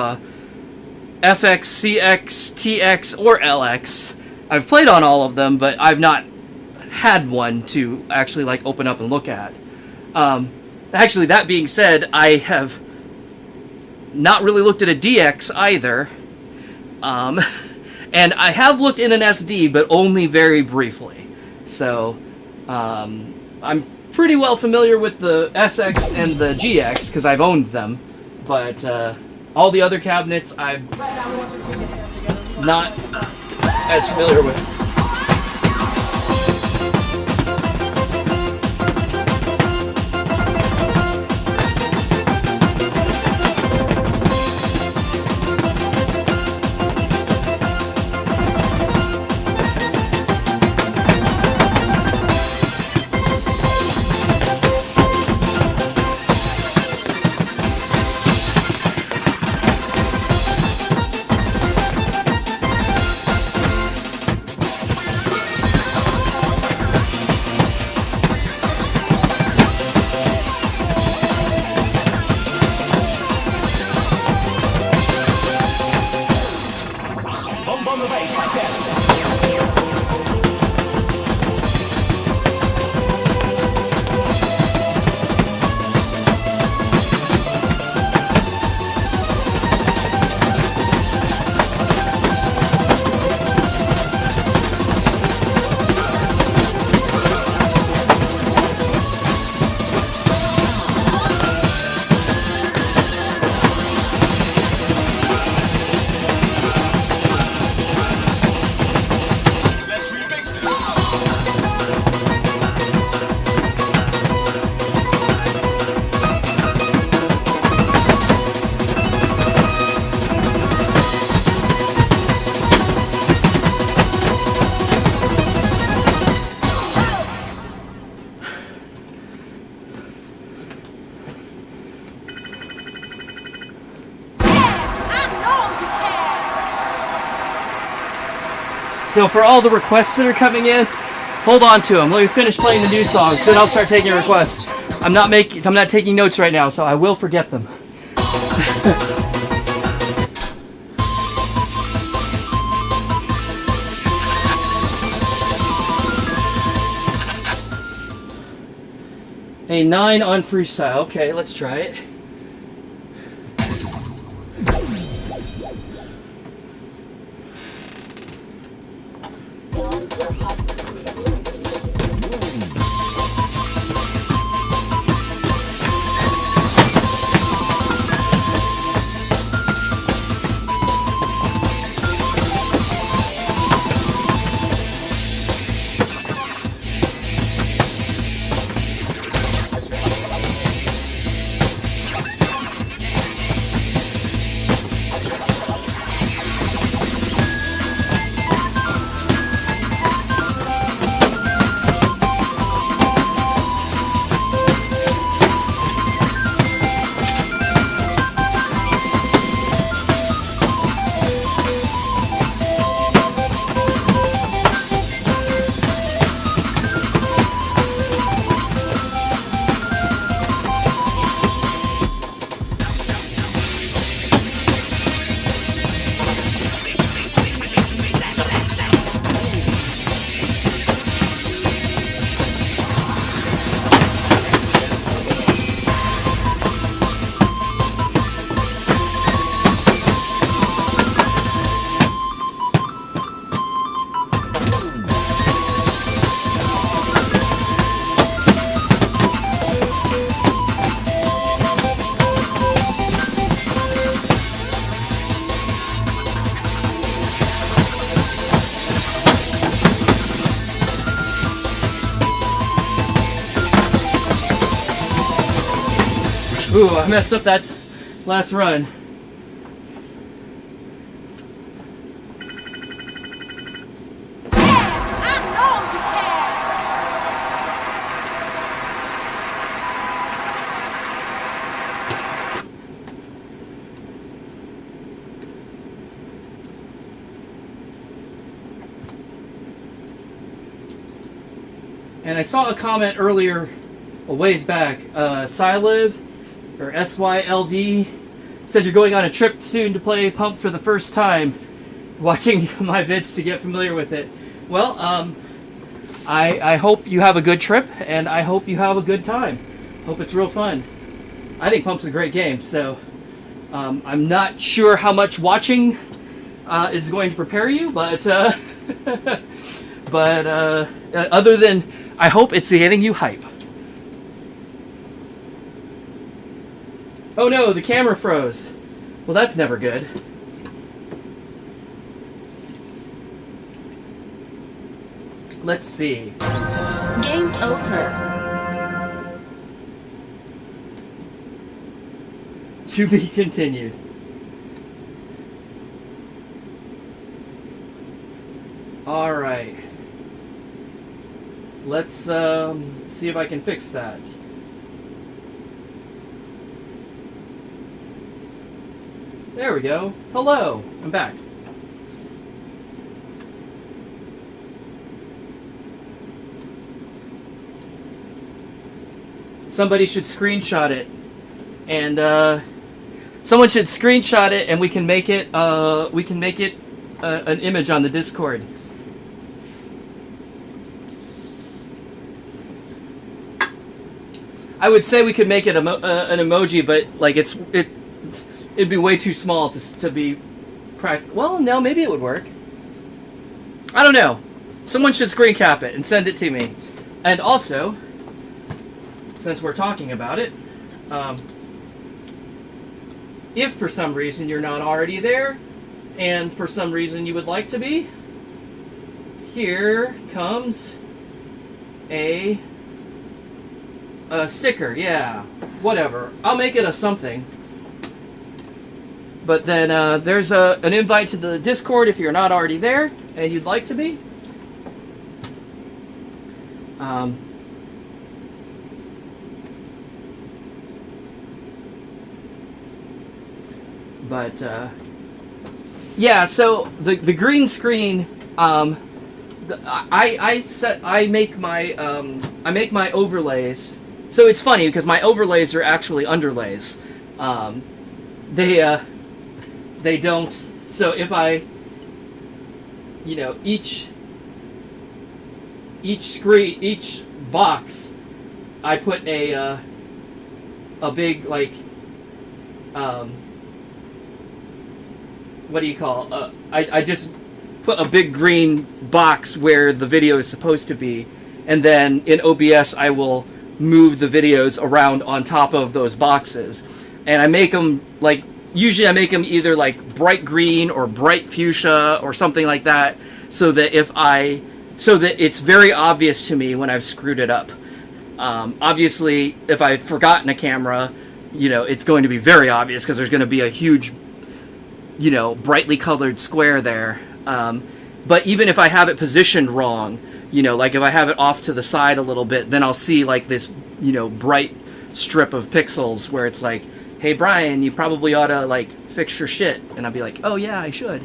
S1: FX, CX, TX, or LX. I've played on all of them, but I've not had one to actually like open up and look at. Actually, that being said, I have not really looked at a DX either. And I have looked in an SD, but only very briefly. So, I'm pretty well familiar with the SX and the GX, because I've owned them. But, all the other cabinets, I'm not as familiar with. So for all the requests that are coming in, hold on to them. Let me finish playing the new songs, then I'll start taking requests. I'm not taking notes right now, so I will forget them. A 9 on freestyle. Okay, let's try it. Ooh, I messed up that last run. And I saw a comment earlier, a ways back, Syliv, or SYLV, said you're going on a trip soon to play Pump for the first time, watching my vids to get familiar with it. Well, I hope you have a good trip, and I hope you have a good time. Hope it's real fun. I think Pump's a great game, so I'm not sure how much watching is going to prepare you, but other than I hope it's getting you hype. Oh no, the camera froze. Well, that's never good. Let's see.
S2: Game over.
S1: To be continued. All right. Let's see if I can fix that. There we go. Hello. I'm back. Somebody should screenshot it, and someone should screenshot it, and we can make it an image on the Discord. I would say we could make it an emoji, but like it'd be way too small to be practical. Well, no, maybe it would work. I don't know. Someone should screen cap it and send it to me. And also, since we're talking about it, if for some reason you're not already there, and for some reason you would like to be, here comes a sticker. Yeah, whatever. I'll make it a something. But then there's an invite to the Discord if you're not already there and you'd like to be. Yeah, so the green screen, I make my overlays. So it's funny because my overlays are actually underlays. They don't. So if I, each box, I put a big like, what do you call? I just put a big green box where the video is supposed to be, and then in OBS I will move the videos around on top of those boxes, and I make them like. Usually I make them either like bright green or bright fuchsia or something like that, so that it's very obvious to me when I've screwed it up. Obviously, if I've forgotten a camera, it's going to be very obvious because there's going to be a huge, brightly colored square there. But even if I have it positioned wrong, like if I have it off to the side a little bit, then I'll see like this, bright strip of pixels where it's like, hey Brian, you probably ought to like fix your shit, and I'll be like, oh yeah, I should.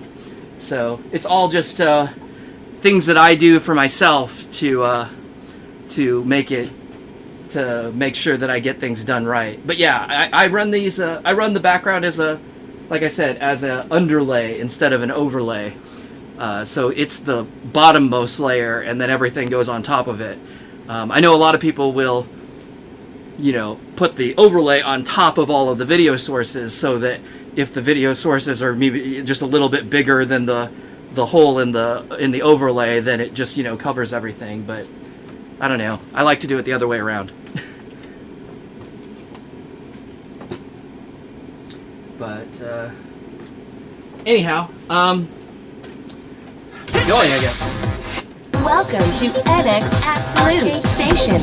S1: So it's all just things that I do for myself to make sure that I get things done right. But yeah, I run these. I run the background as like I said, as an underlay instead of an overlay. So it's the bottommost layer, and then everything goes on top of it. I know a lot of people will, put the overlay on top of all of the video sources, so that if the video sources are maybe just a little bit bigger than the hole in the overlay, then it just covers everything. But I don't know. I like to do it the other way around. But anyhow, keep going, I guess.
S2: Welcome to NX Absolute Station.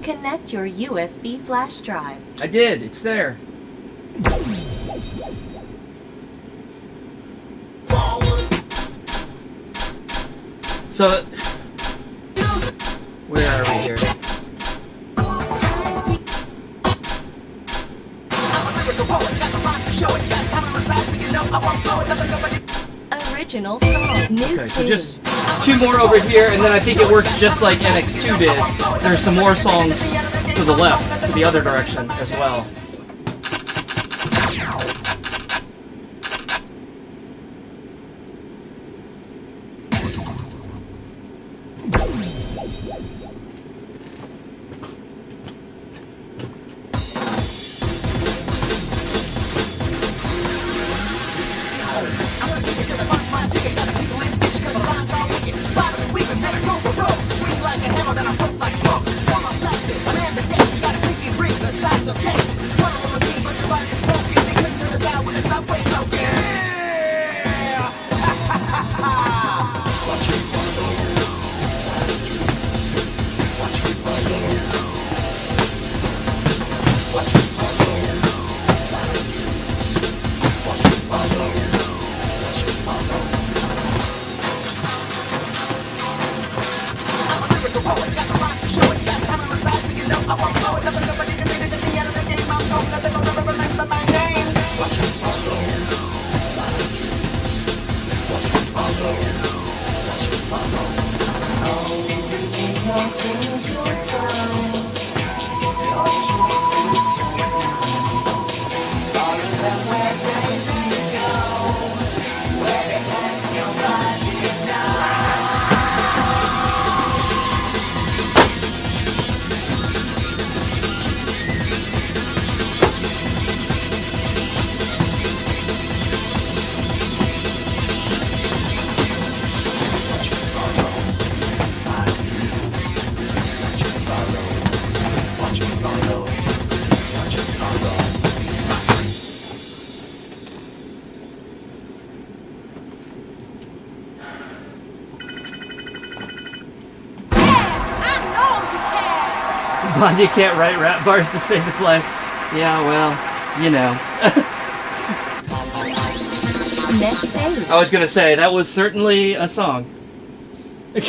S2: Connect your USB flash drive.
S1: I did. It's there. So, where are we here?
S2: Original song. New
S1: Okay, so
S2: tune.
S1: just 2 more over here, and then I think it works just like NX2 did. There's some more songs to the left, to the other direction as well. Blondie can't write rap bars to save his life. Yeah, well, you know.
S2: Next stage.
S1: I was gonna say, that was certainly a song. 14.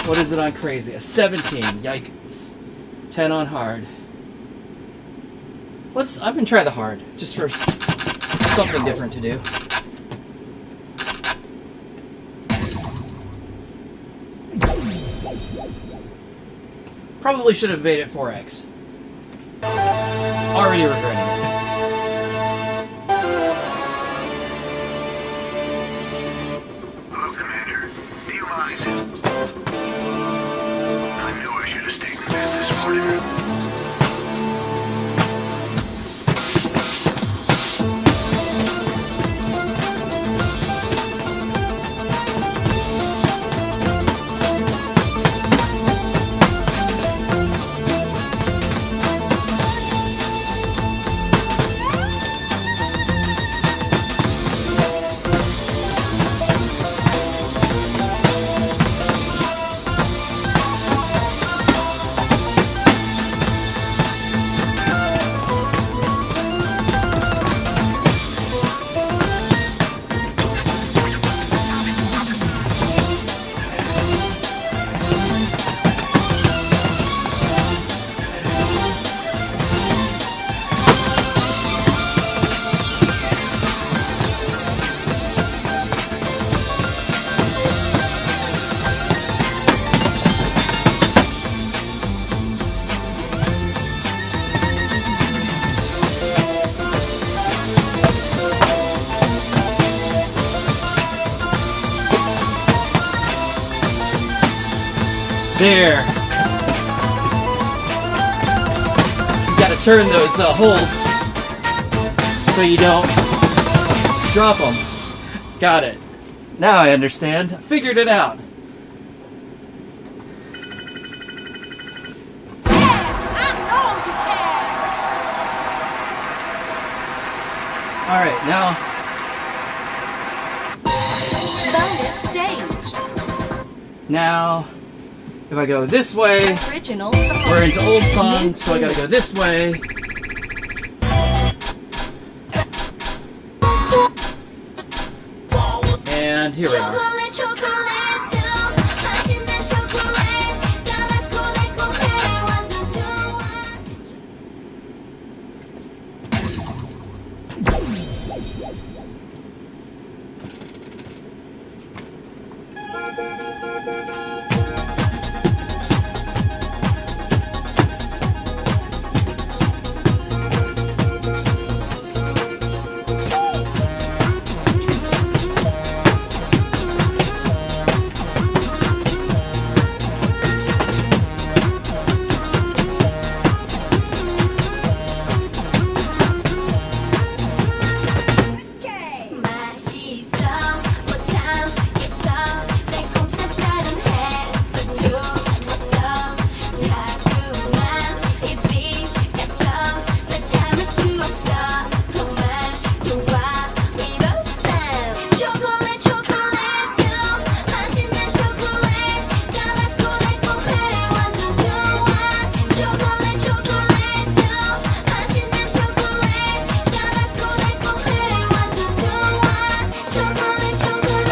S1: What is it on crazy? A 17. Yikes. 10 on hard. I've been trying the hard, just for something different to do. Probably should have made it 4x. Already regretting it.
S9: Hello, Commander. Do you mind? I knew I should have stayed in bed this morning.
S1: There. You gotta turn those holds so you don't drop them. Got it. Now I understand. I figured it out. Alright, now
S2: Bonus stage.
S1: Now, if I go this way,
S2: Original song.
S1: we're into old songs, so I gotta go this way. And here we are.
S6: 맛있어 못 참겠어 달콤 쌉싸름 했어 좋았어 자꾸만 입이 갔어 나 참을 수 없어 정말 좋아 이럴 땐 초콜릿 초콜릿 맛있는 초콜릿 까맣고 달콤해 완전 좋아 초콜릿 초콜릿 맛있는 초콜릿 까맣고 달콤해 완전 좋아 초콜릿 초콜릿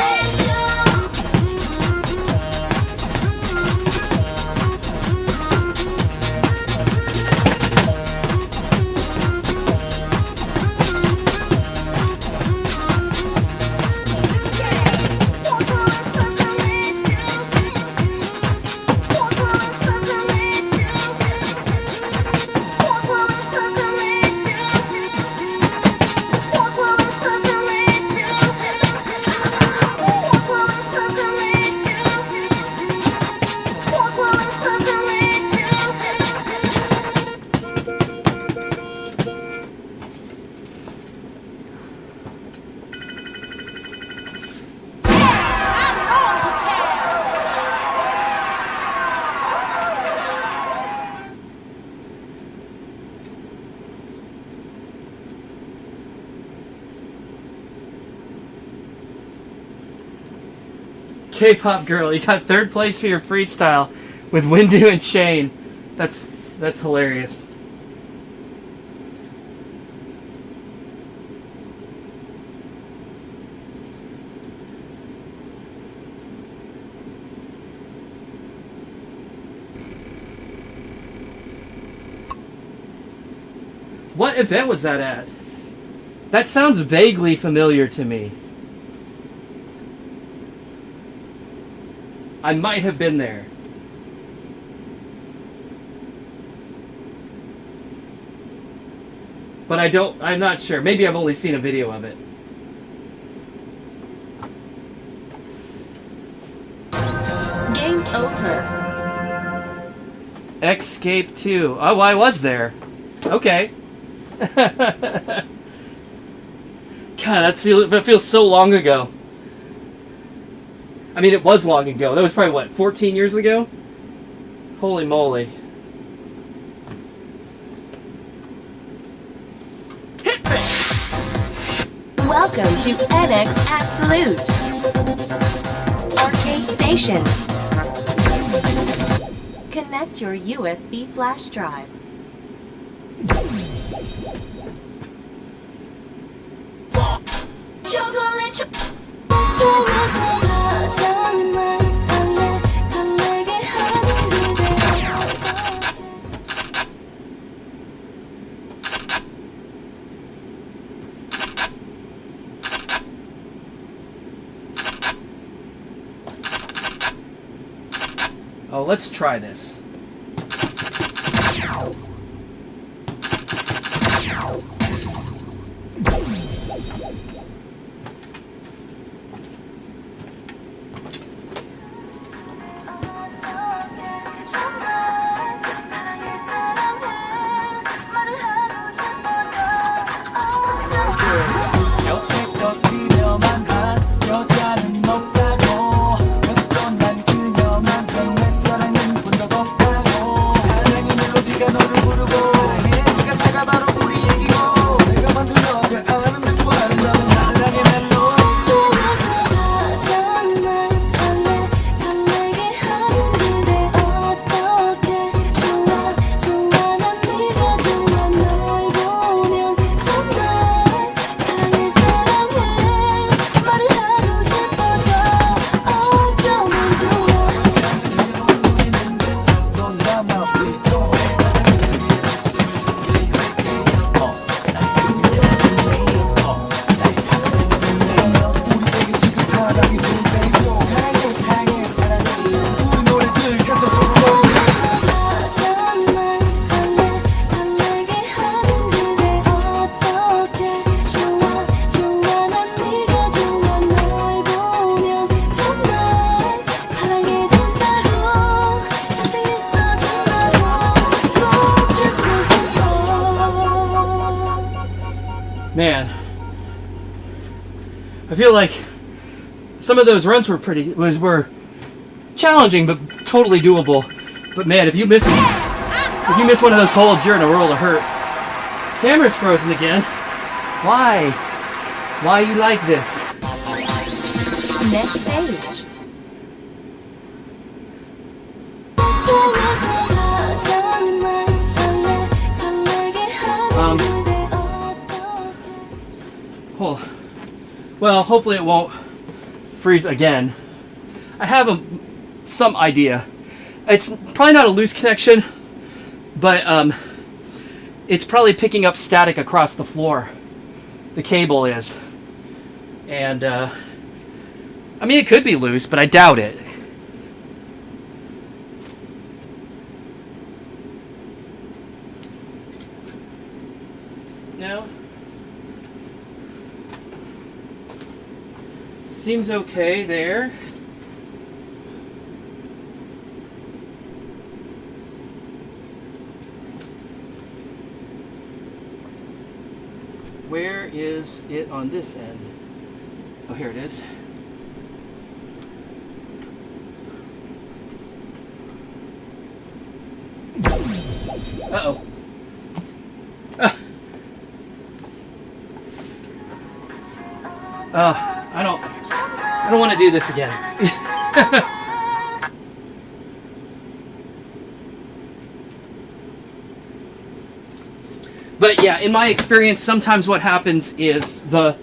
S1: K-pop girl, you got third place for your freestyle with Windu and Shane. That's hilarious. What event was that at? That sounds vaguely familiar to me. I might have been there. But I'm not sure. Maybe I've only seen a video of it.
S2: Game over.
S1: Escape 2. Oh, well, I was there. Okay. God, that feels so long ago. I mean, it was long ago. That was probably, what, 14 years ago? Holy moly.
S2: Welcome to NX Absolute. Arcade Station. Connect your USB flash drive.
S6: 초콜릿 초
S1: Oh, let's try this.
S5: 여태껏 그려만 한 여자는 없다고 몇 번 난 그녀만큼 내 사랑은 본 적 없다
S1: man, I feel like some of those runs were were challenging, but totally doable. But man, if you miss one of those holds, you're in a world of hurt. Camera's frozen again. Why? Why you like this?
S2: Next stage.
S1: Well, hopefully it won't freeze again. I have some idea. It's probably not a loose connection, but it's probably picking up static across the floor. The cable is. And, I mean, it could be loose, but I doubt it. No? Seems okay there. Where is it on this end? Oh, here it is. Uh-oh. I don't want to do this again. But yeah, in my experience, sometimes what happens is the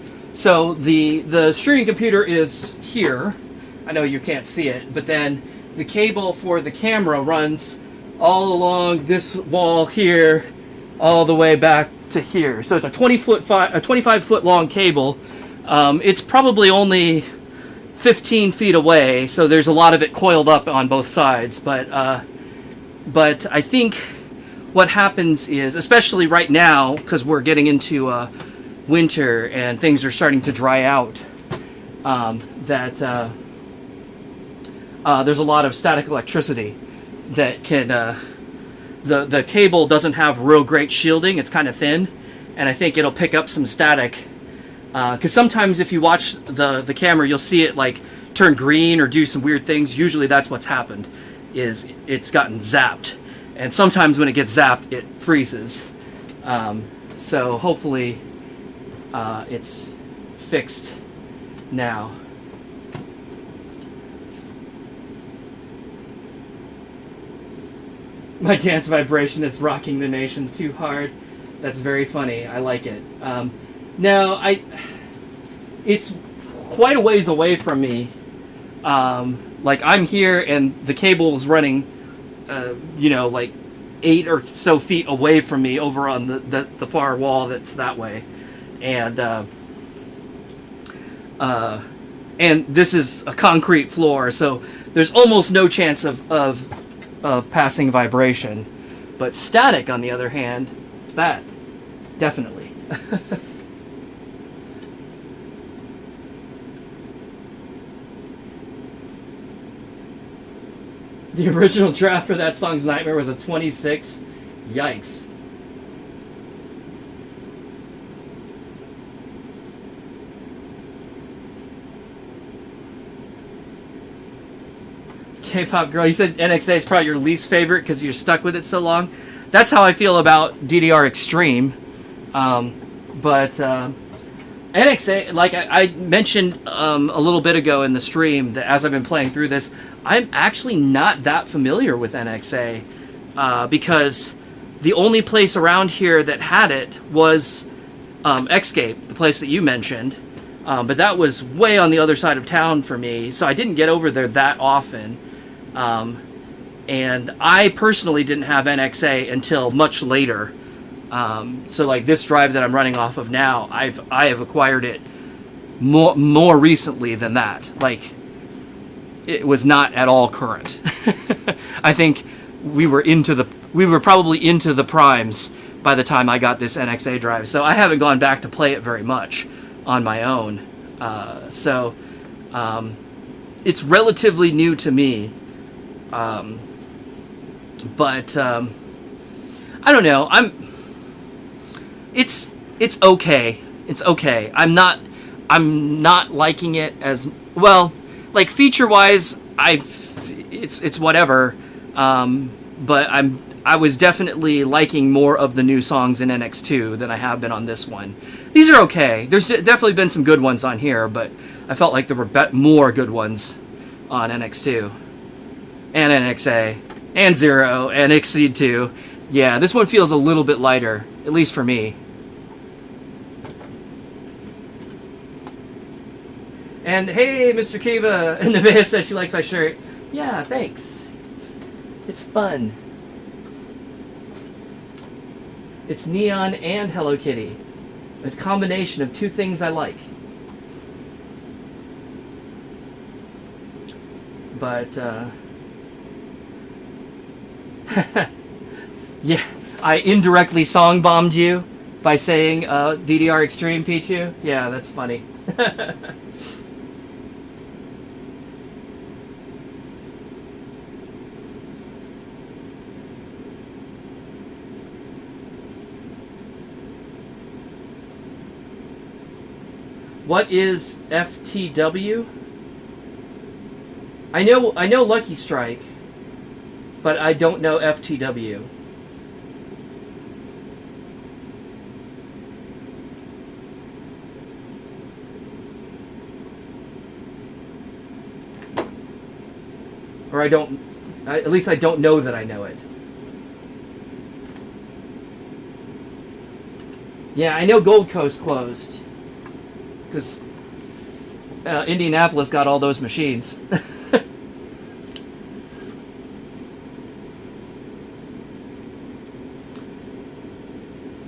S1: streaming computer is here. I know you can't see it, but then the cable for the camera runs all along this wall here, all the way back to here. So it's a 25 foot long cable. It's probably only 15 feet away, so there's a lot of it coiled up on both sides. But I think what happens is, especially right now, because we're getting into winter and things are starting to dry out, that there's a lot of static electricity that can... the cable doesn't have real great shielding. It's kind of thin, and I think it'll pick up some static. Because sometimes if you watch the camera, you'll see it like turn green or do some weird things. Usually that's what's happened, is it's gotten zapped. And sometimes when it gets zapped, it freezes. So hopefully it's fixed now. My dance vibration is rocking the nation too hard. That's very funny. I like it. No, it's quite a ways away from me. Like I'm here and the cable is running, like 8 or so feet away from me over on the far wall that's that way. And this is a concrete floor, so there's almost no chance of passing vibration. But static, on the other hand, that definitely. The original draft for that song's Nightmare was a 26. Yikes. K-pop girl, you said NXA is probably your least favorite because you're stuck with it so long. That's how I feel about DDR Extreme. But NXA, like I mentioned a little bit ago in the stream, that as I've been playing through this, I'm actually not that familiar with NXA because the only place around here that had it was Xscape, the place that you mentioned. But that was way on the other side of town for me, so I didn't get over there that often. And I personally didn't have NXA until much later. So like this drive that I'm running off of now, I have acquired it more recently than that. Like it was not at all current. I think we were probably into the primes by the time I got this NXA drive. So I haven't gone back to play it very much on my own. It's relatively new to me. But I don't know. It's okay. It's okay. I'm not liking it as well. Like feature wise, it's whatever. But I was definitely liking more of the new songs in NX2 than I have been on this one. These are okay. There's definitely been some good ones on here, but I felt like there were more good ones on NX2 and NXA and Zero and Exceed 2. Yeah, this one feels a little bit lighter, at least for me. And hey, Mr. Kiva, and Nevaeh says she likes my shirt. Yeah, thanks. It's fun. It's neon and Hello Kitty. It's a combination of two things I like. But, yeah, I indirectly song bombed you by saying DDR Extreme, Pichu. Yeah, that's funny. What is FTW? I know Lucky Strike, but I don't know FTW. Or at least I don't know that I know it. Yeah, I know Gold Coast closed. Because Indianapolis got all those machines.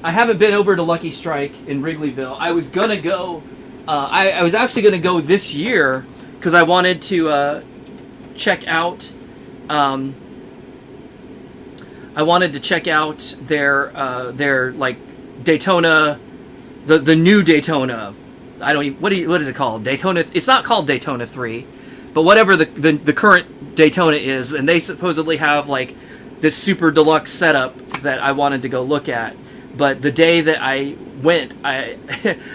S1: I haven't been over to Lucky Strike in Wrigleyville. I was gonna go. I was actually gonna go this year because I wanted to check out. I wanted to check out their like Daytona, the new Daytona. I don't even, what is it called? Daytona. It's not called Daytona 3, but whatever the current Daytona is, and they supposedly have like this super deluxe setup that I wanted to go look at. But the day that I went,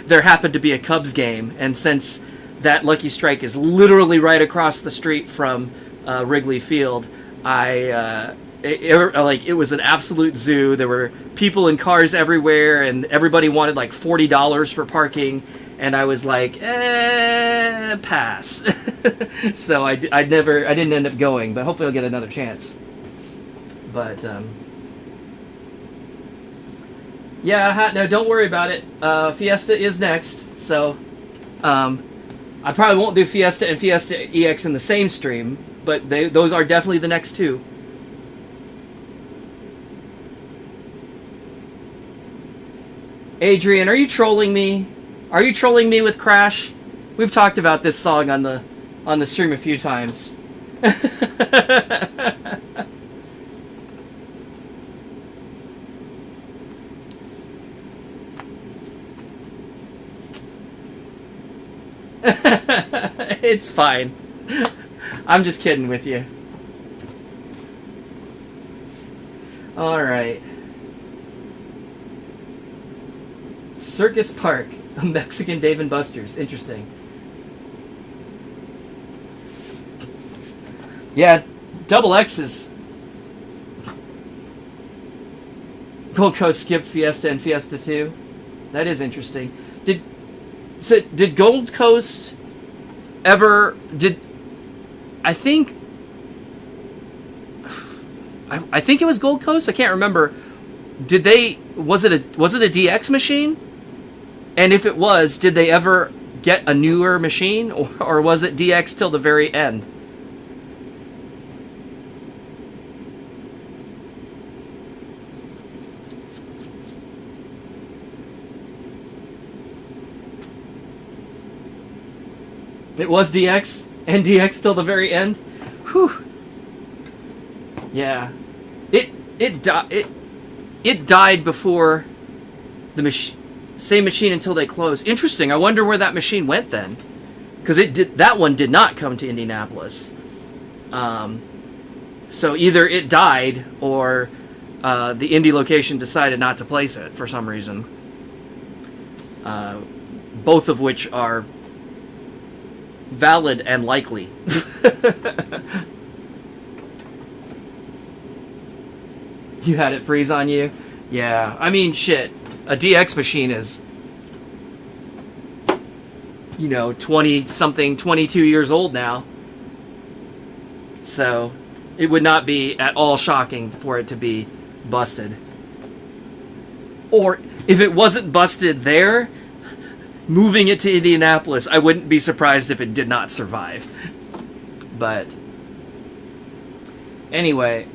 S1: there happened to be a Cubs game, and since that Lucky Strike is literally right across the street from Wrigley Field, it was an absolute zoo. There were people and cars everywhere, and everybody wanted like $40 for parking. And I was like, pass. So I didn't end up going, but hopefully I'll get another chance. But, yeah, no, don't worry about it. Fiesta is next, so, I probably won't do Fiesta and Fiesta EX in the same stream, but those are definitely the next two. Adrian, are you trolling me? Are you trolling me with Crash? We've talked about this song on the stream a few times. It's fine. I'm just kidding with you. All right. Circus Park. A Mexican Dave & Buster's. Interesting. Yeah, Double X is... Gold Coast skipped Fiesta and Fiesta 2. That is interesting. Did Gold Coast ever... I think it was Gold Coast. I can't remember. Was it a DX machine? And if it was, did they ever get a newer machine, or was it DX till the very end? It was DX and DX till the very end. Whew. Yeah, it died before the same machine until they closed. Interesting. I wonder where that machine went then, because that one did not come to Indianapolis. So either it died or the Indy location decided not to place it for some reason. both of which are valid and likely. You had it freeze on you? Yeah, I mean, shit. A DX machine is, 20-something, 22 years old now. So, it would not be at all shocking for it to be busted. Or, if it wasn't busted there, moving it to Indianapolis, I wouldn't be surprised if it did not survive. But, anyway,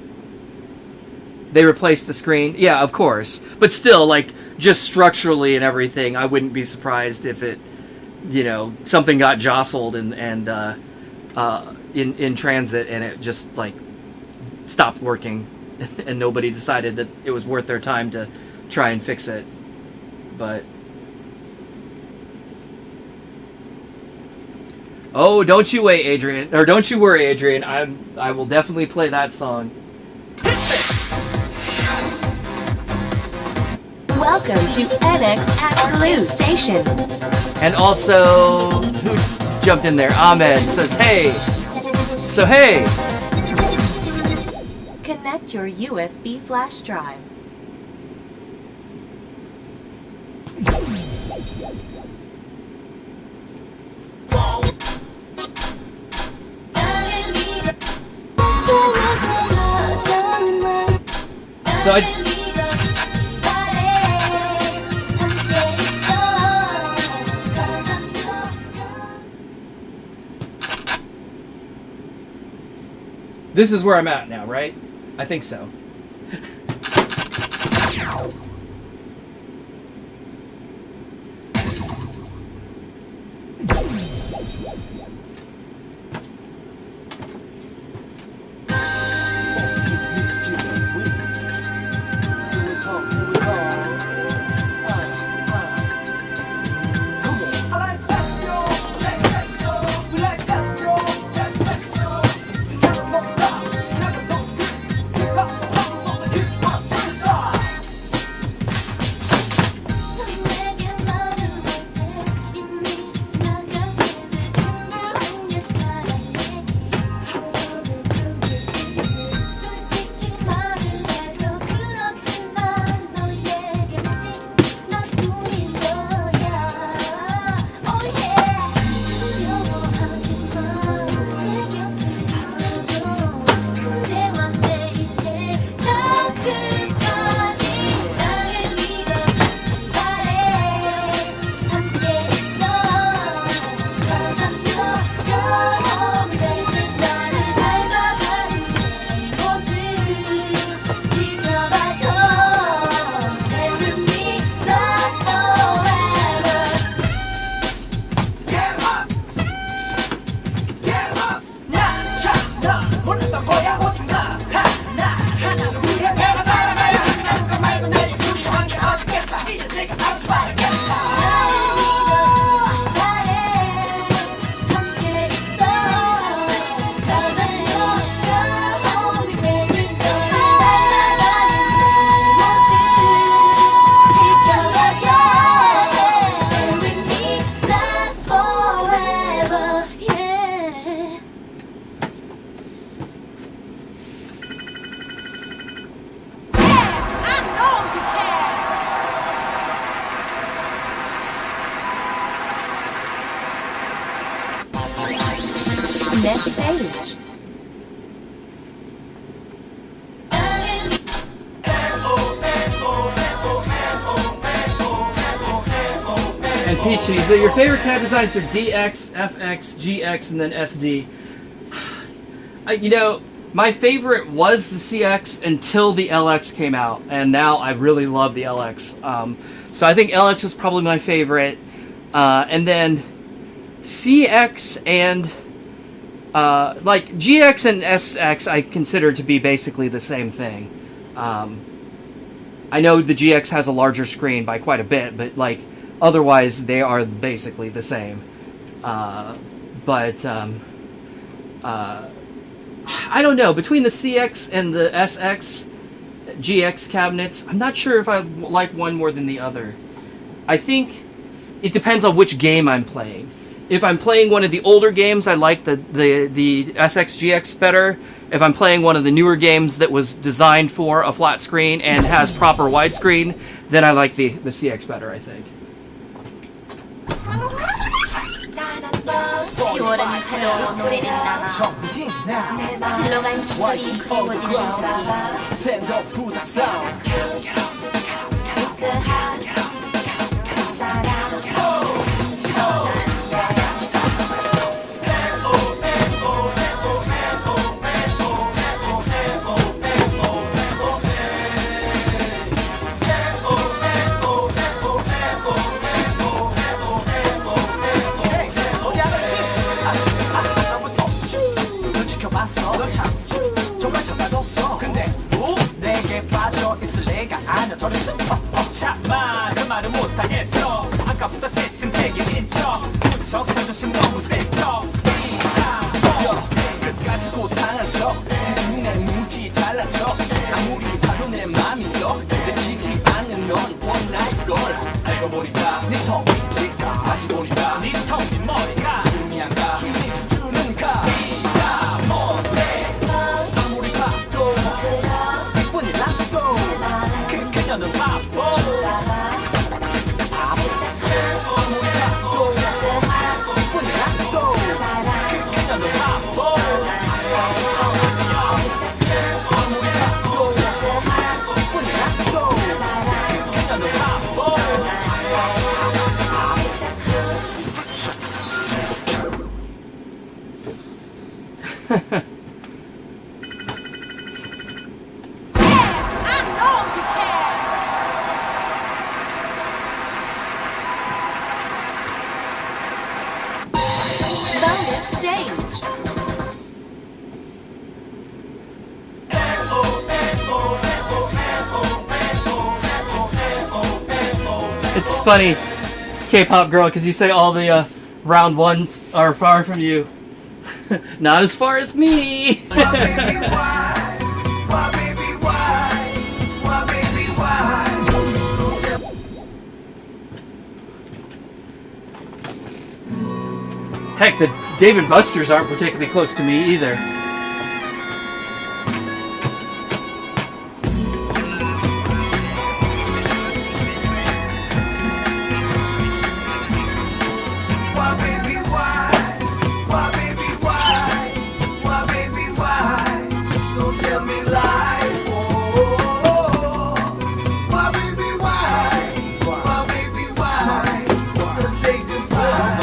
S1: they replaced the screen. Yeah, of course. But still, like, just structurally and everything, I wouldn't be surprised if it, something got jostled and in transit and it just, like, stopped working. And nobody decided that it was worth their time to try and fix it. But... oh, don't you wait, Adrian. Or don't you worry, Adrian. I will definitely play that song.
S2: Welcome to NX Absolute Station.
S1: And also, who jumped in there? Ahmed says, hey. So, hey.
S2: Connect your USB flash drive.
S1: So this is where I'm at now, right? I think so.
S2: Next stage.
S1: And Peachy, so your favorite cab designs are DX, FX, GX, and then SD. My favorite was the CX until the LX came out, and now I really love the LX. So I think LX is probably my favorite, and then CX and like GX and SX I consider to be basically the same thing. I know the GX has a larger screen by quite a bit, but like otherwise they are basically the same. But I don't know, between the CX and the SX GX cabinets, I'm not sure if I like one more than the other. I think it depends on which game I'm playing. If I'm playing one of the older games, I like the SXGX better. If I'm playing one of the newer games that was designed for a flat screen and has proper widescreen, then I like the CX better, I think.
S2: 세월은 흘러 노래는 남아 흘러간 시절이 그리워지는 가
S5: Stand up to the sound.
S2: 그 사람
S5: 널 지켜봤어. 널 참 정말 잡아뒀어. 근데 내게 빠져 있을 내가 아냐 저랬어.
S4: 참아 그 말은 못하겠어. 아까부터 세친 되긴 인척 무척 자존심 너무 센척
S5: 끝까지 고상한 척 중에 무지 잘난 척 아무리 봐도 내 맘이 써 내키지 않는 넌 원나잇 걸 알고 보니까 네턱 위치가 다시 보니까
S4: 네텅빈 머리가
S5: 숨이 안가 네 수준은 가 네가 뭔데 아무리 봐도 이뿐이라도
S4: 그녀는 바보
S5: 아무리 봐도 이뿐이라도
S4: 그녀는 바보 그녀는 바보
S2: bonus stage.
S1: It's funny, K-pop girl, because you say all the round ones are far from you. Not as far as me.
S5: Why baby why baby why
S1: Heck, the David Busters aren't particularly close to me either.
S5: Why baby why baby why baby why don't tell me lie why baby why baby why to say goodbye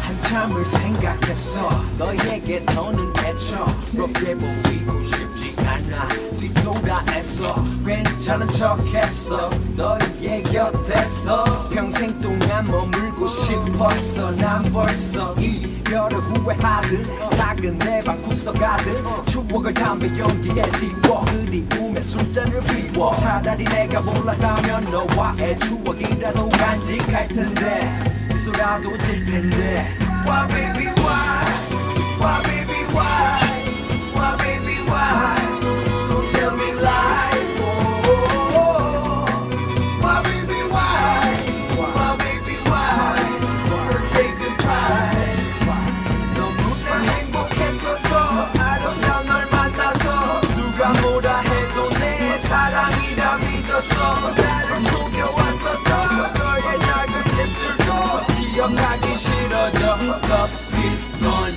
S5: 한참을 생각했어 너에게 더는 애쳐 높게 보이고 싶지 않아 뒤돌아 애써 괜찮은 척했어 너의 곁에서 평생 동안 머물고 싶었어 난 벌써 이별을 후회하듯 작은 내 방 구석가듯 추억을 담배 연기에 지워 그리움에 술잔을 비워 차라리 내가 몰랐다면 너와의 추억이라도 간직할 텐데 미소라도 질 텐데 Why baby why baby why baby why don't tell me lie why baby why to say goodbye 너무나 행복했었어 아름다운 널 만나서 누가 뭐라 해도 내 사랑이라 믿었어 나를 속여왔었던 너의 작은 입술도 기억나기 싫어져 Love is gone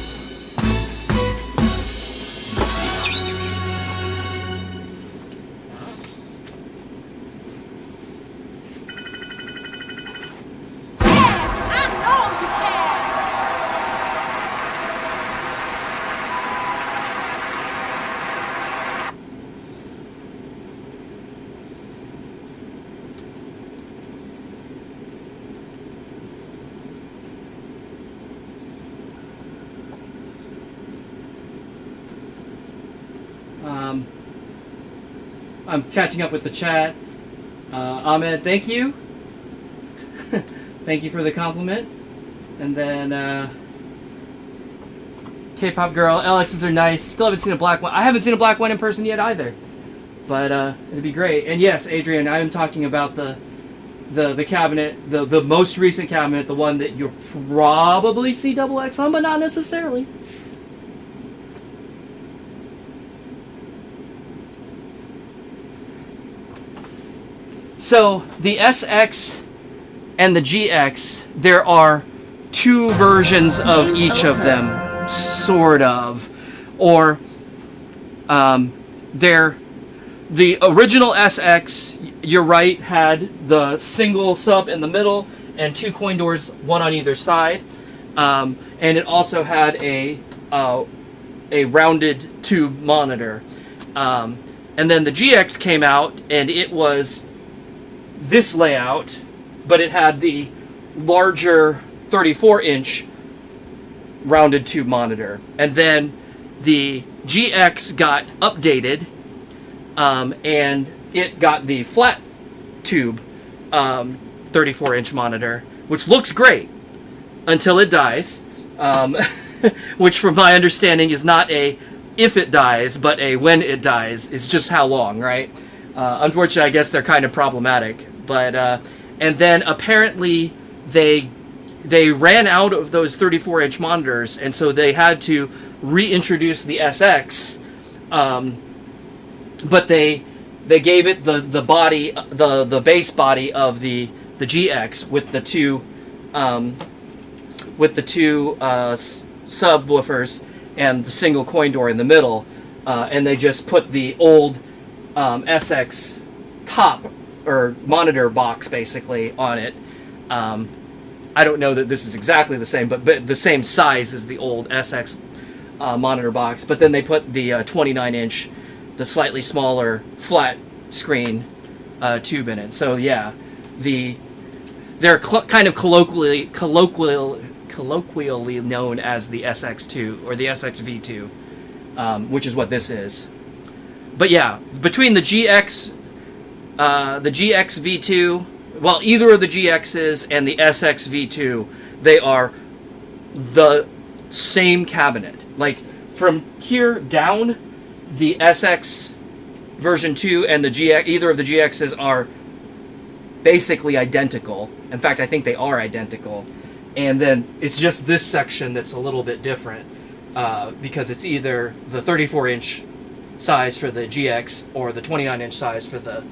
S1: I'm catching up with the chat. Ahmed, thank you. Thank you for the compliment. And then K-pop girl, Alex's are nice. Still haven't seen a black one. I haven't seen a black one in person yet either. But it'd be great. And yes, Adrian, I am talking about the the cabinet, the most recent cabinet, the one that you'll probably see double X on, but not necessarily. So the SX and the GX, there are two versions of each of them, sort of, or they're the original SX. You're right, had the single sub in the middle and two coin doors, one on either side, and it also had a rounded tube monitor. And then the GX came out, and it was this layout, but it had the larger 34-inch rounded tube monitor. And then the GX got updated, and it got the flat tube 34-inch monitor, which looks great until it dies, which from my understanding is not a if it dies, but a when it dies. Is just how long, right? Unfortunately, I guess they're kind of problematic. But and then apparently they ran out of those 34-inch monitors, and so they had to reintroduce the SX. But they gave it the body, the base body of the GX with the two subwoofers and the single coin door in the middle, and they just put the old SX top or monitor box basically on it. I don't know that this is exactly the same, but the same size as the old SX monitor box. But then they put the 29-inch, the slightly smaller flat screen tube in it. So yeah, they're kind of colloquially known as the SX2 or the SXV2, which is what this is. But yeah, between the GX V2, well, either of the GXs and the SX V2, they are the same cabinet. Like from here down, the SX version 2 and the GX, either of the GXs are basically identical. In fact, I think they are identical. And then it's just this section that's a little bit different because it's either the 34-inch size for the GX or the 29-inch size for the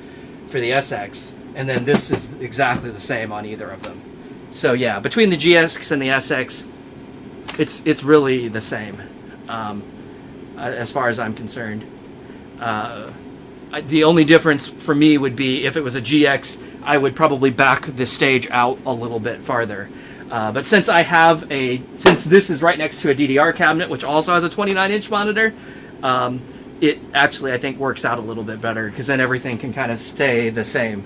S1: SX. And then this is exactly the same on either of them. So yeah, between the GX and the SX, it's really the same as far as I'm concerned. The only difference for me would be if it was a GX, I would probably back the stage out a little bit farther. But since this is right next to a DDR cabinet, which also has a 29-inch monitor, it actually, I think, works out a little bit better because then everything can kind of stay the same.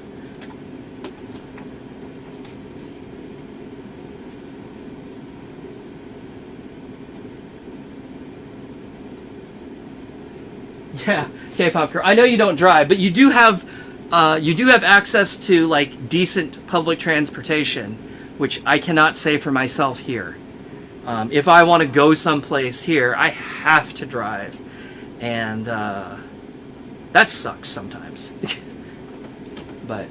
S1: Yeah, K-pop girl. I know you don't drive, but you do have access to like decent public transportation, which I cannot say for myself here. If I want to go someplace here, I have to drive, and that sucks sometimes. But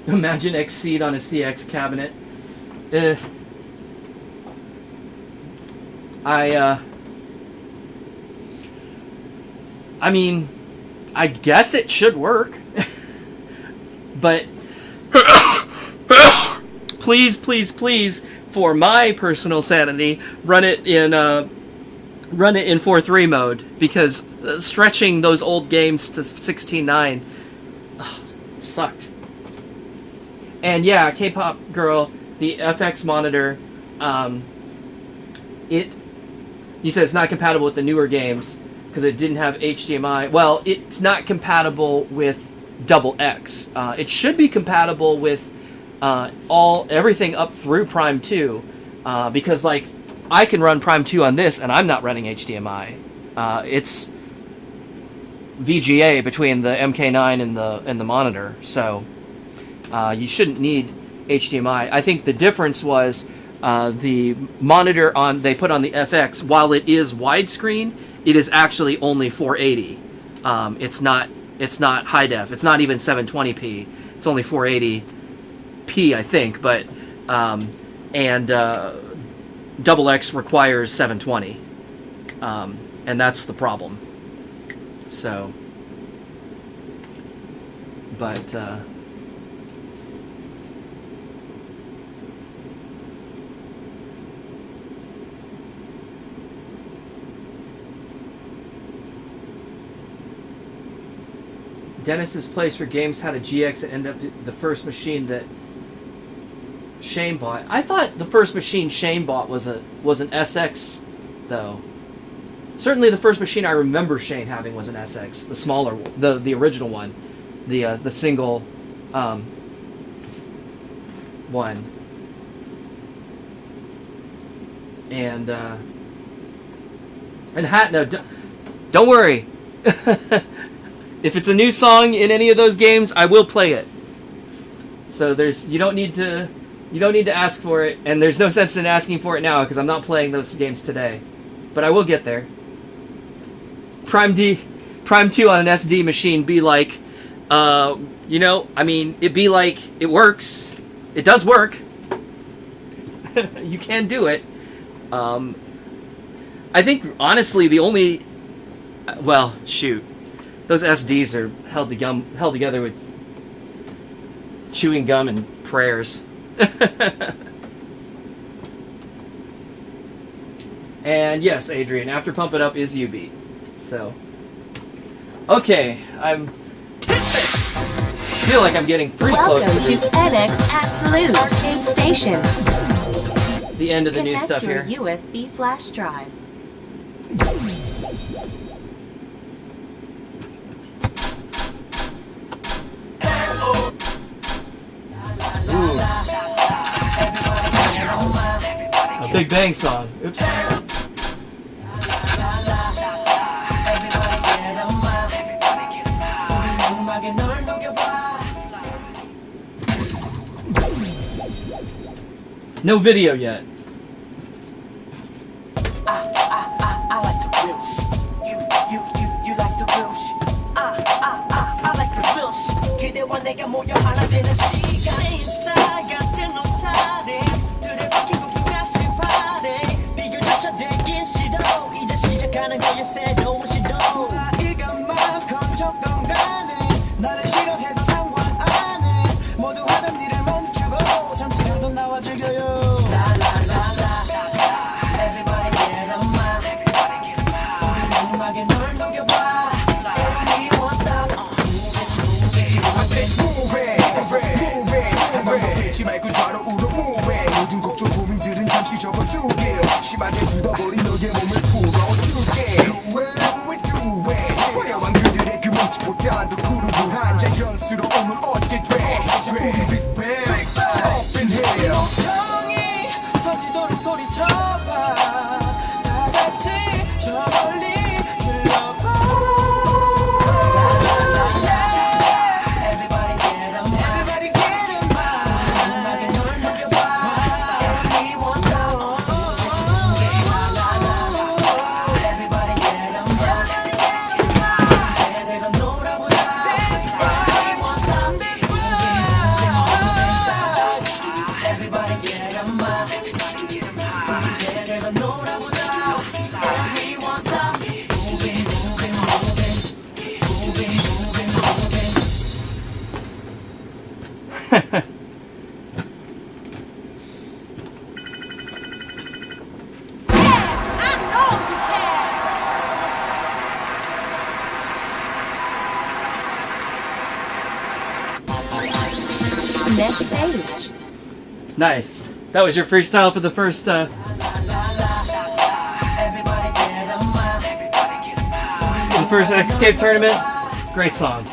S1: imagine Exceed on a CX cabinet. I mean, I guess it should work. But please, for my personal sanity, run it in 4.3 mode, because stretching those old games to 16.9 sucked. And yeah, K-pop girl, the FX monitor, you said it's not compatible with the newer games because it didn't have HDMI. Well, it's not compatible with double X. It should be compatible with everything up through Prime 2, because like I can run Prime 2 on this and I'm not running HDMI. It's VGA between the MK9 and the monitor, so you shouldn't need HDMI. I think the difference was the monitor they put on the FX, while it is widescreen, it is actually only 480. It's not high def. It's not even 720p. It's only 480p, I think. But Double X requires 720, and that's the problem. So, but. Dennis's place for games had a GX that ended up the first machine that Shane bought. I thought the first machine Shane bought was an SX, though. Certainly, the first machine I remember Shane having was an SX, the smaller, the original one, the single one. And no, don't worry. If it's a new song in any of those games, I will play it. So you don't need to ask for it, and there's no sense in asking for it now because I'm not playing those games today. But I will get there. Prime 2 on an SD machine be like, it'd be like it works. It does work. You can do it. I think honestly the only, those SDs are held together with chewing gum and prayers. And yes, Adrian, After Pump It Up is U-Beat. So, okay, I feel like I'm getting pretty close
S2: Welcome to NX Absolute Arcade Station.
S1: the end of the new
S2: Connect
S1: stuff
S2: your
S1: here.
S2: USB flash drive.
S1: A Big Bang song. Oops. No video yet.
S5: I like the real shit. You like the real shit. I like the real shit. 그대와 내가 모여 하나 되는 시간. 인스타 같은 옷차림. 둘의 바뀐 궁금한 신발에 비교조차 되긴 싫어. 이제 시작하는 거야 새로운 시도. 나이가 많건 적건 간에 나를 싫어해도 상관 안 해. 모두 하던 일을 멈추고 잠시라도 나와 즐겨요. 말고 좌로 우로 move 모든 걱정 고민들은 잠시 접어두게 심하게 굳어버린 너의 몸을 풀어줄게 Do it 화려한 그들의 그 뭉치보다도 구르부한 자연스러운 오늘 얻게 돼 작품이 빅뱅 Up in here 정이 터지도록 소리쳐봐 다같이 저 멀리 질러봐
S2: Next stage.
S1: Nice. That was your freestyle for the first Escape tournament. Great song.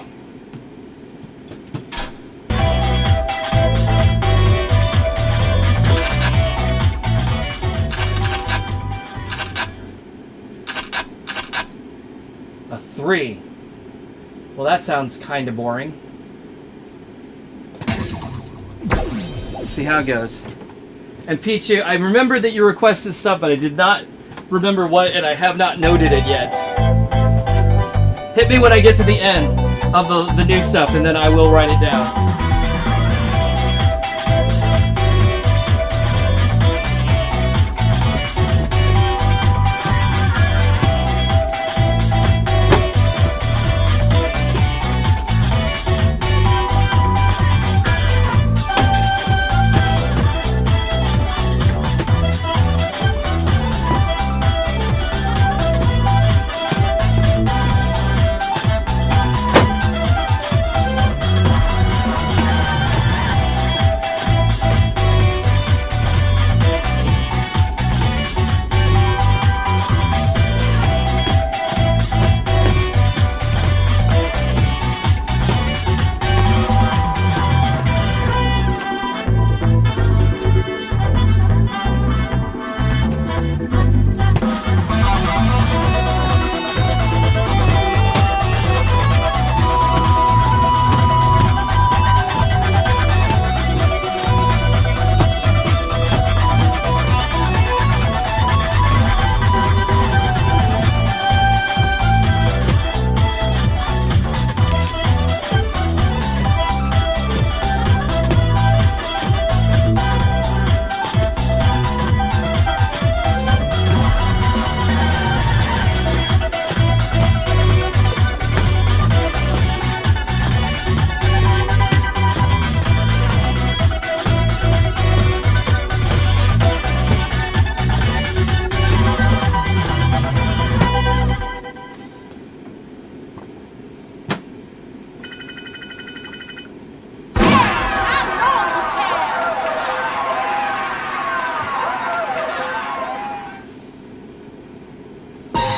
S1: A 3. Well, that sounds kind of boring. Let's see how it goes. And Pichu, I remember that you requested stuff, but I did not remember what, and I have not noted it yet. Hit me when I get to the end of the new stuff, and then I will write it down.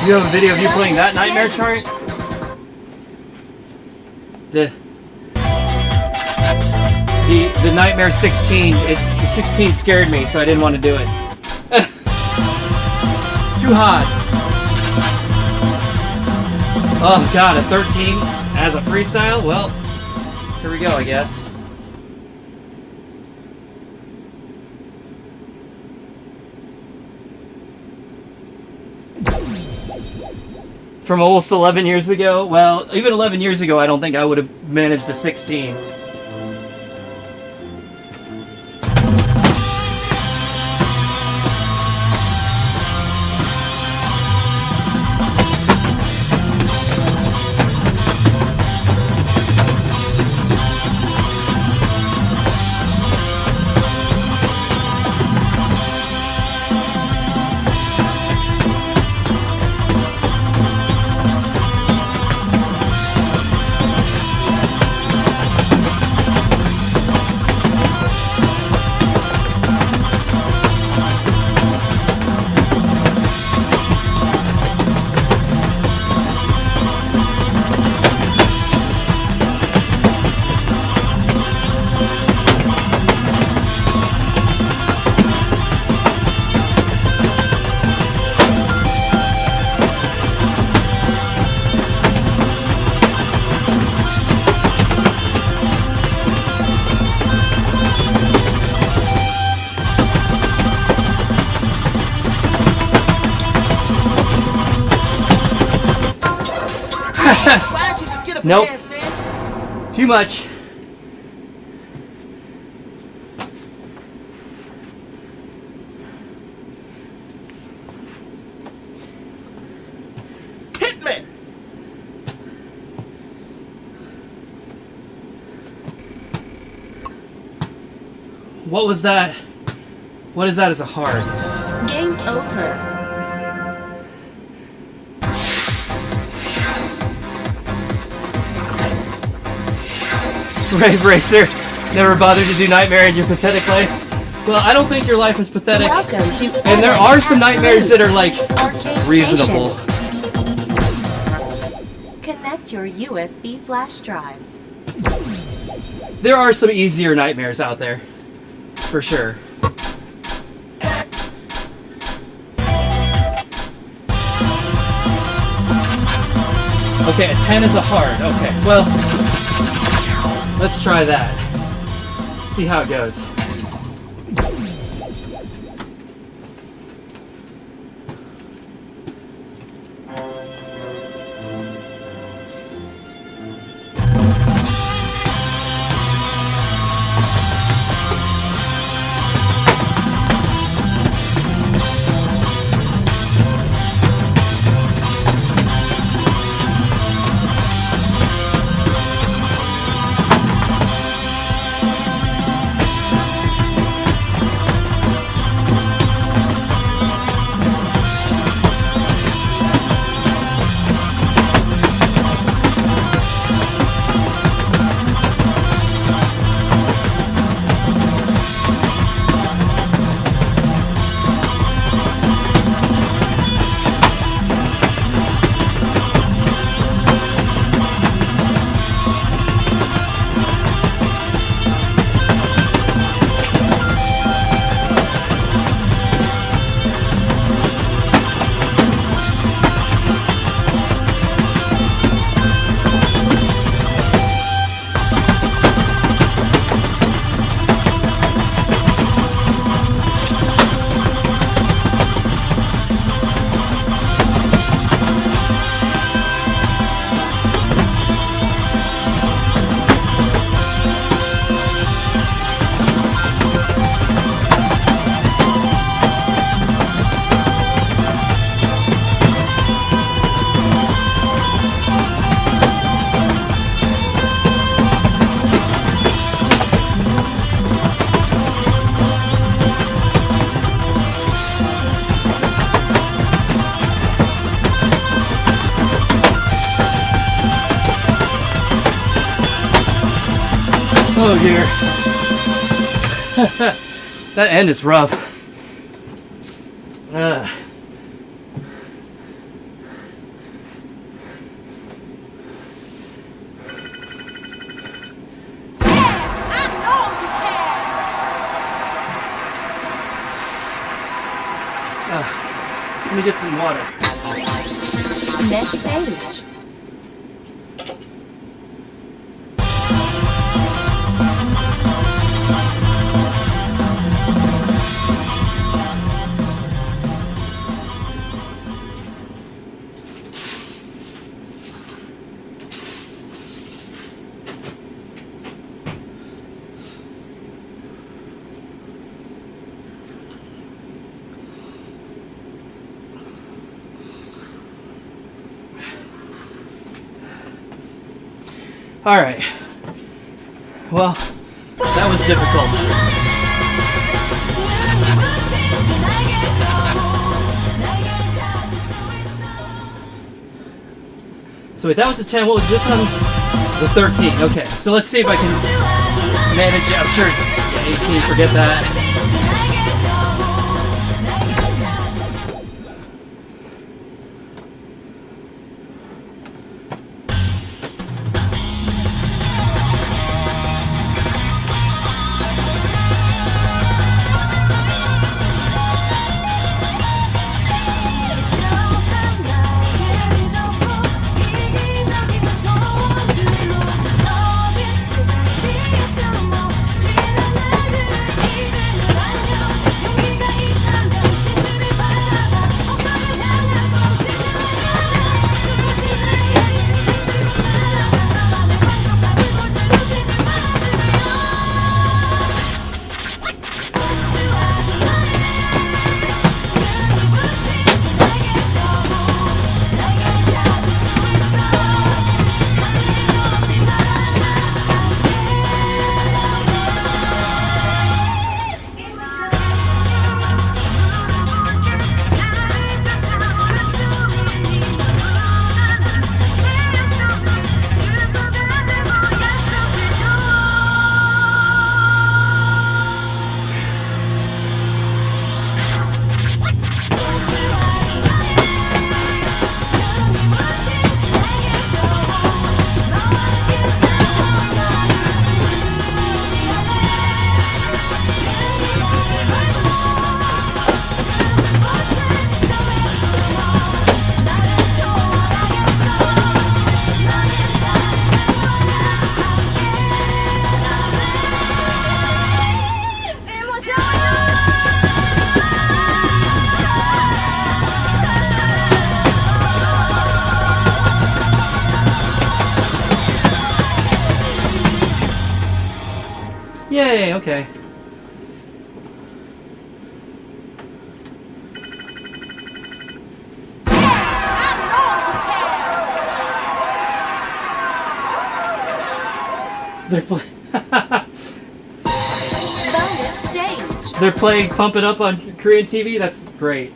S1: You have a video of you playing that nightmare chart? The Nightmare 16. The 16 scared me, so I didn't want to do it. Too hot. Oh god, a 13 as a freestyle? Well, here we go, I guess. From almost 11 years ago? Well, even 11 years ago, I don't think I would have managed a 16. Nope. Too much.
S5: Hit me!
S1: What was that? What is that as a hard?
S2: Game over.
S1: Rave Racer, never bothered to do Nightmare in your pathetic life. Well, I don't think your life is pathetic.
S2: Welcome to
S1: And there are some nightmares that are like
S2: Arcade
S1: reasonable.
S2: Station. Connect your USB flash drive.
S1: There are some easier nightmares out there, for sure. Okay, a 10 is a hard. Okay, well, let's try that. See how it goes. Oh dear. That end is rough. Let me get some water.
S2: Next stage.
S1: All right. Well, that was difficult. So wait, that was the 10. What was this one? The 13. Okay, so let's see if I can manage it. I'm sure it's 18. Forget that. Okay. They're
S2: Bonus stage.
S1: they're playing Pump It Up on Korean TV. That's great.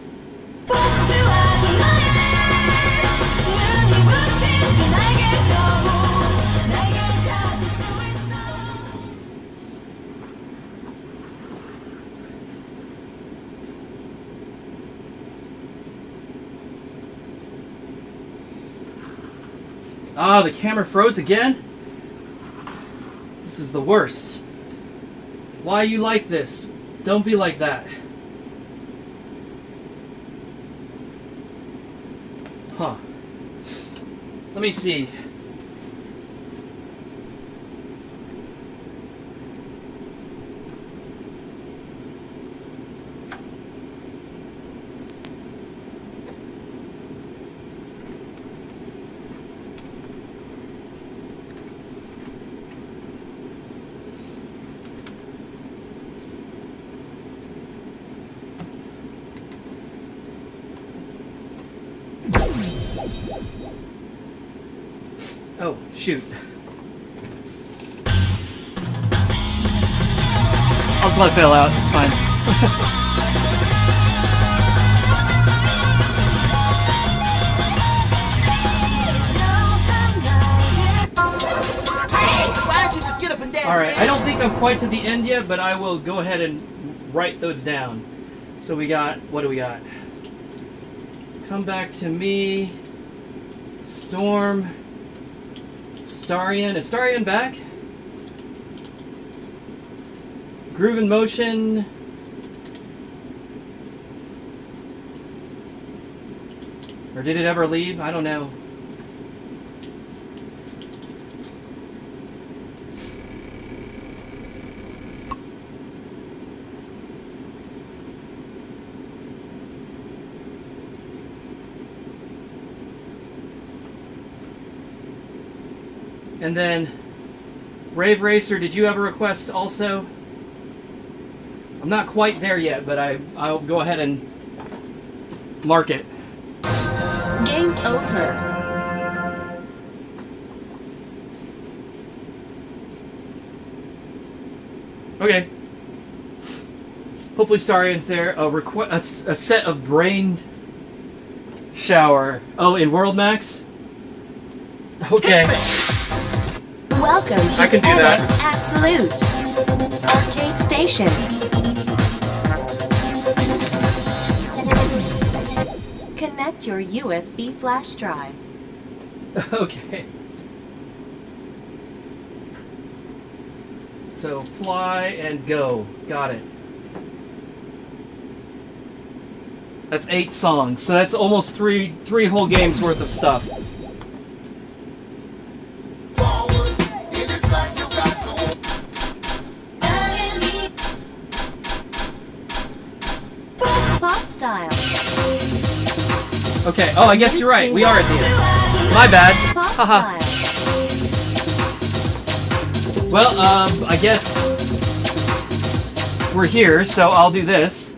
S1: Ah, the camera froze again? This is the worst. Why you like this? Don't be like that. Huh. Let me see. Oh, shoot. I'll just let it fail out. It's fine.
S8: Why don't you just get up and dance?
S1: Alright, I don't think I'm quite to the end yet, but I will go ahead and write those down. So we got, what do we got? Come Back to Me, Storm, Starion. Is Starion back? Groove in Motion. Or did it ever leave? I don't know. And then, Rave Racer, did you have a request also? I'm not quite there yet, but I'll go ahead and mark it.
S2: Game over.
S1: Okay. Hopefully Starion's there. A set of Brain Shower. Oh, in World Max? Okay.
S2: Welcome to
S1: I can do that.
S2: NX Absolute Arcade Station. Connect your USB flash drive.
S1: Okay. So fly and go. Got it. That's 8 songs. So that's almost three whole games worth of stuff.
S2: Pop style.
S1: Okay. Oh, I guess you're right. We are at the end. My bad.
S2: Pop
S1: Haha.
S2: style.
S1: Well, I guess we're here, so I'll do this.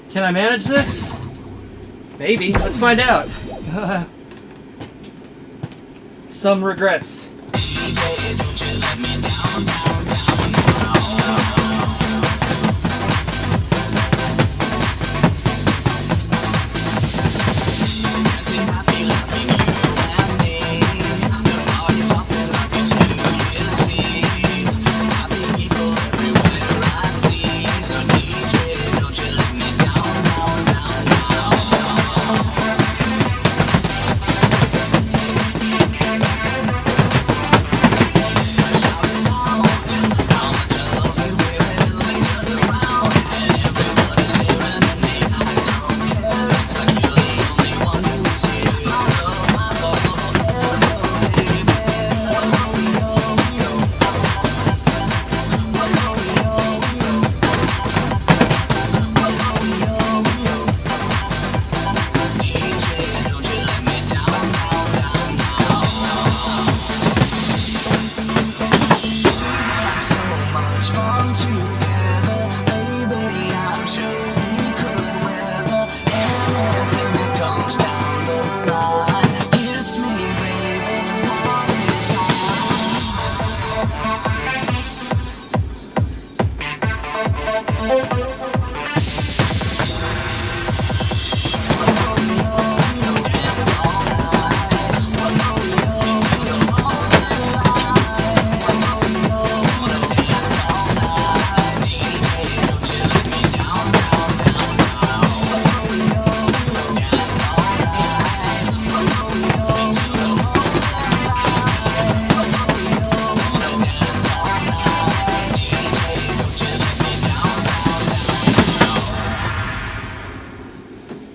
S1: Can I manage this? Maybe. Let's find out. Some regrets.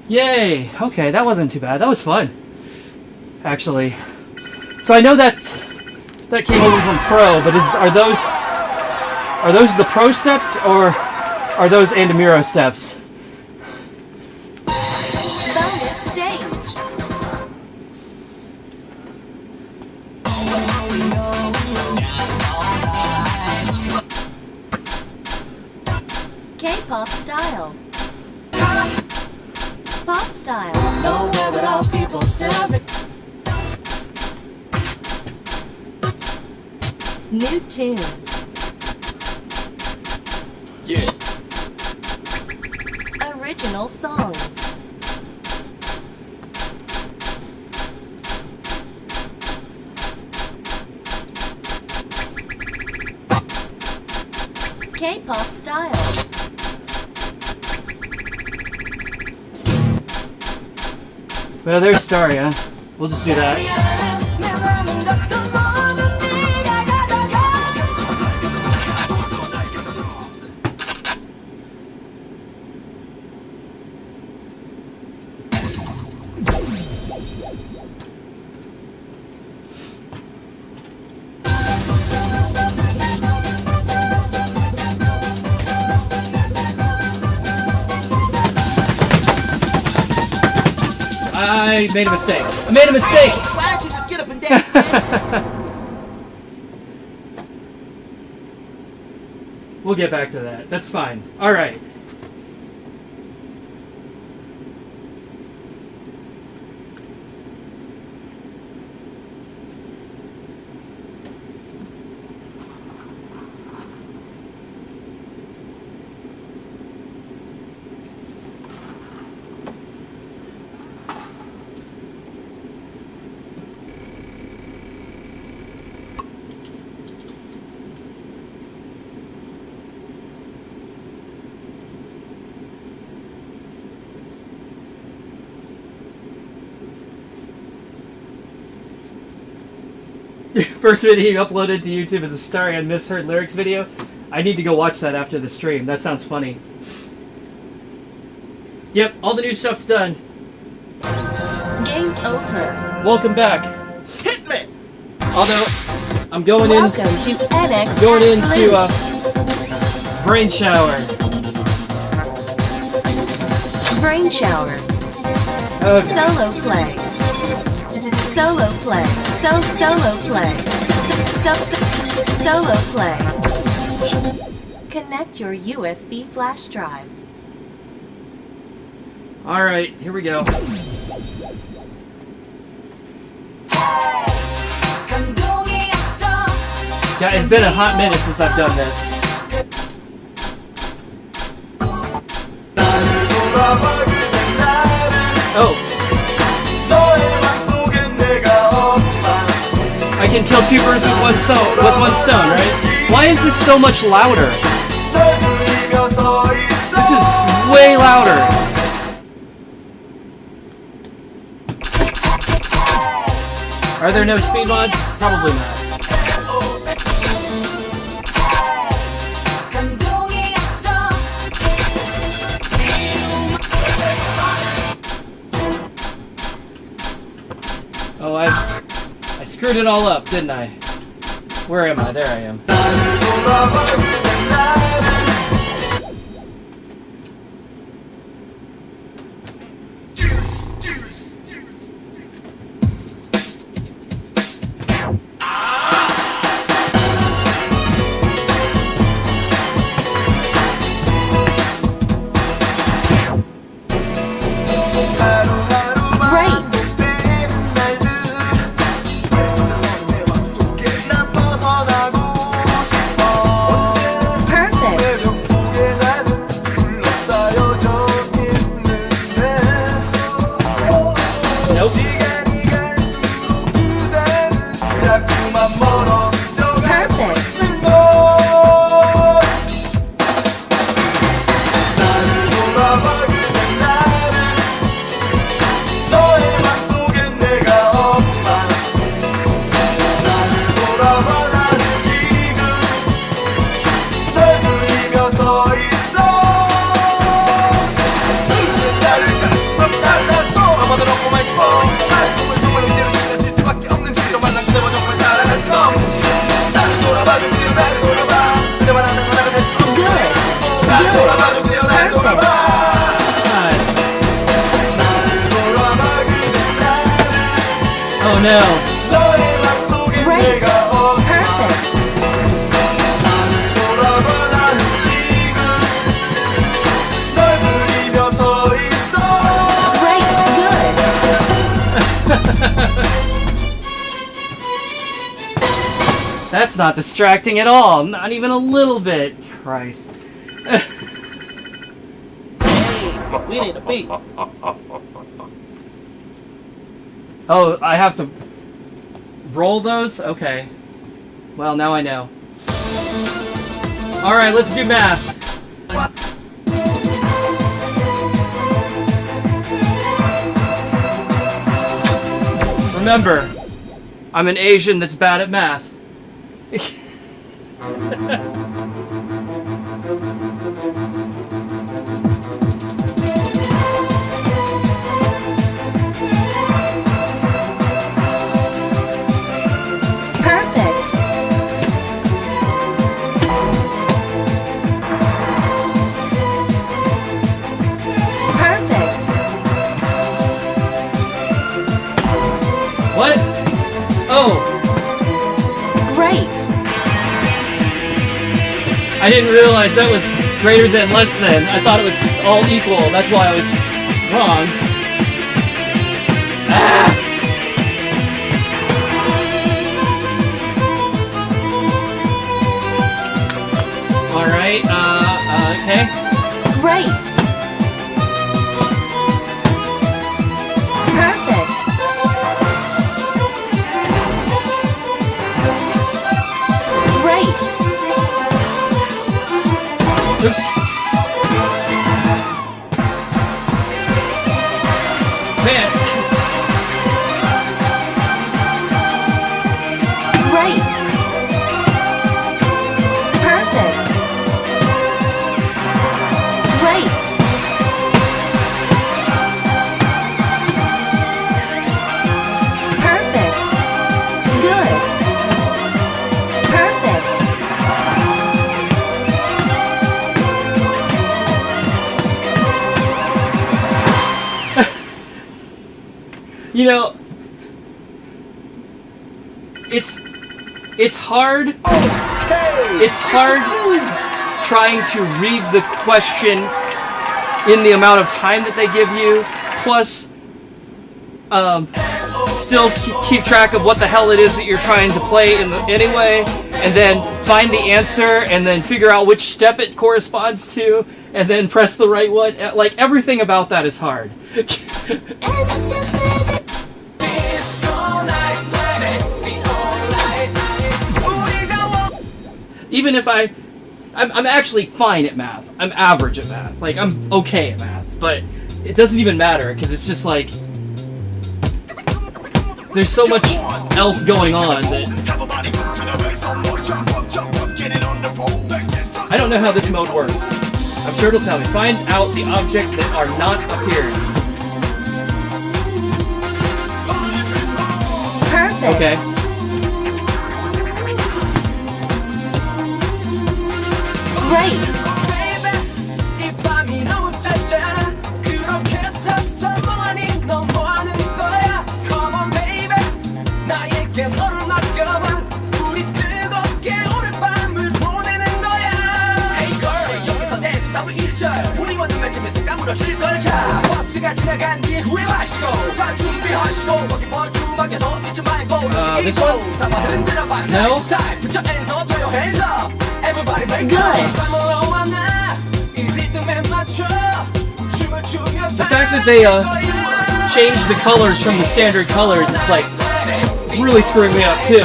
S1: Yay! Okay, that wasn't too bad. That was fun, actually. So I know that came over from Pro, but are those the Pro steps or are those Andamiro steps?
S2: Bonus stage. K-pop style. Pop style.
S5: Nowhere without people staring.
S2: New tunes.
S8: Yeah.
S2: Original songs. K-pop style.
S1: Well, there's Staria. We'll just do that. I made a mistake. I made a mistake!
S5: Why don't you just get up and dance, man?
S1: We'll get back to that. That's fine. Alright. First video you uploaded to YouTube is a Starry and Misheard Lyrics video. I need to go watch that after the stream. That sounds funny. Yep, all the new stuff's done.
S2: Game over.
S1: Welcome back.
S5: Hit me!
S1: Although, I'm going
S2: Welcome to NX
S1: going
S2: Absolute.
S1: into Brain Shower.
S2: Brain shower.
S1: Okay.
S2: Solo play. Solo play. Solo play. Solo play. Connect your USB flash drive.
S1: All right, here we go. Yeah, it's been a hot minute since I've done this. Oh. I can kill two birds with one stone, right? Why is this so much louder? This is way louder. Are there no speed mods? Probably not. Oh, I screwed it all up, didn't I? Where am I? There I am. No. Great. Perfect. That's not distracting at all. Not even a little bit. Christ.
S10: We need a beat.
S1: Oh, I have to roll those? Okay. Well, now I know. Alright, let's do math. Remember, I'm an Asian that's bad at math. I didn't realize that was greater than less than. I thought it was all equal. That's why I was wrong. Ah! All right. Okay. Great. Perfect. Great. Oops. Man. Great. Perfect. Great. Perfect. Good. Perfect. You know, it's hard. Okay. It's hard trying to read the question in the amount of time that they give you, plus still keep track of what the hell it is that you're trying to play anyway, and then find the answer, and then figure out which step it corresponds to, and then press the right one. Like, everything about that is hard. Even if I'm actually fine at math. I'm average at math. Like, I'm okay at math. But it doesn't even matter, because it's just like, there's so much else going on that I don't know how this mode works. I'm sure it'll tell me. Find out the objects that are not appearing.
S2: Perfect.
S1: Okay.
S2: Great.
S1: This one? No?
S2: Good.
S1: The fact that they changed the colors from the standard colors is like really screwing me up too.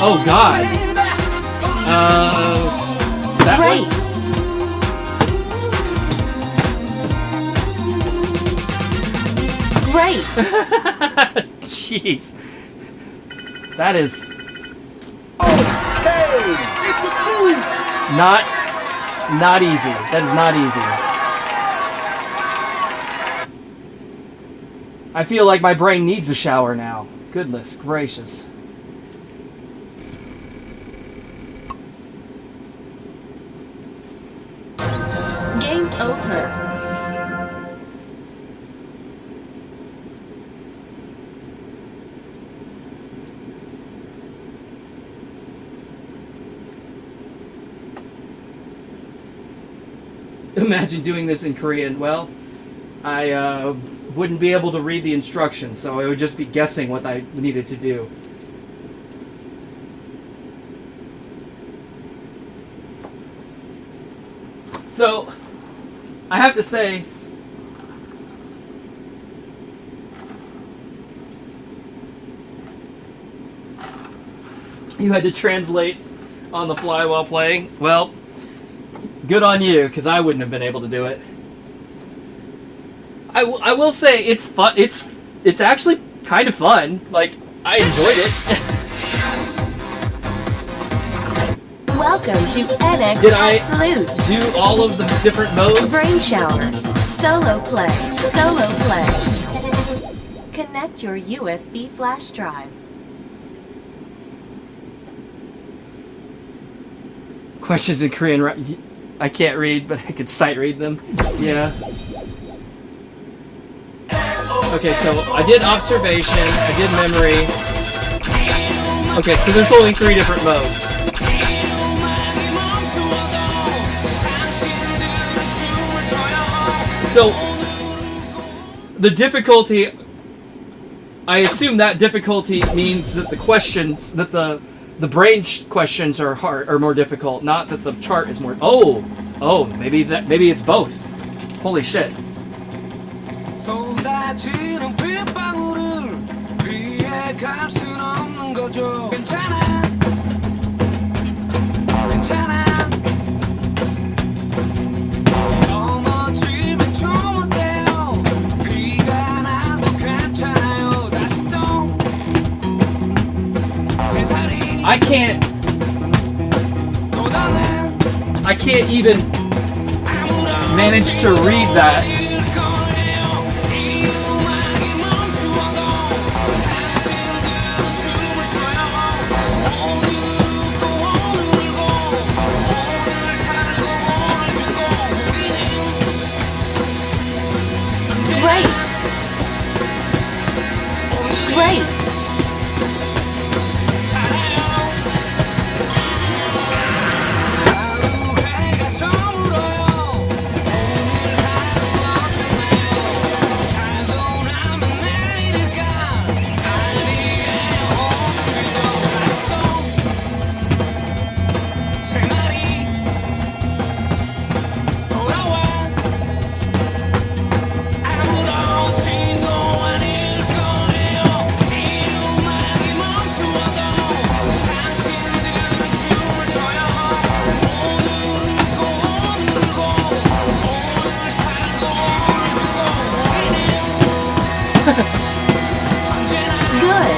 S1: Oh God. That
S2: Great.
S1: one?
S2: Great.
S1: Jeez. That is
S3: Okay, it's a groove.
S1: not easy. That is not easy. I feel like my brain needs a shower now. Goodness gracious.
S2: Game over.
S1: Imagine doing this in Korean. Well, I wouldn't be able to read the instructions, so I would just be guessing what I needed to do. So, I have to say, you had to translate on the fly while playing. Well, good on you, because I wouldn't have been able to do it. I will say it's fun. It's actually kind of fun. Like, I enjoyed it.
S2: Welcome to NX
S1: Did I
S2: Absolute.
S1: do all of the different modes?
S2: Brain shower. Solo play. Solo play. Connect your USB flash drive.
S1: Questions in Korean. I can't read, but I could sight read them. Yeah. Okay, so I did observation, I did memory. Okay, so there's only 3 different modes. So, the difficulty, I assume that difficulty means that the questions, that the brain questions are hard, are more difficult, not that the chart is more. Oh, maybe it's both. Holy shit.
S5: 쏟아지는 빗방울을 피해갈 순 없는 거죠. 괜찮아, 괜찮아. 넘어지면 좀 어때요? 비가 나도 괜찮아요. 다시 또 세살이
S1: I can't even manage to read that.
S2: Great.
S6: 해가 저물어요. 오늘 하루 어떠나요? 잘도 나면 내일일까? 아니에요. 오늘이죠. 다시 또 생활이 돌아와. 아무렇지도 않을 거예요. 이 음악이 멈추어도 당신들은 춤을 춰요. 오늘 울고 오늘 울고 오늘 살고 오늘 죽고 우리는 언제나
S2: Good.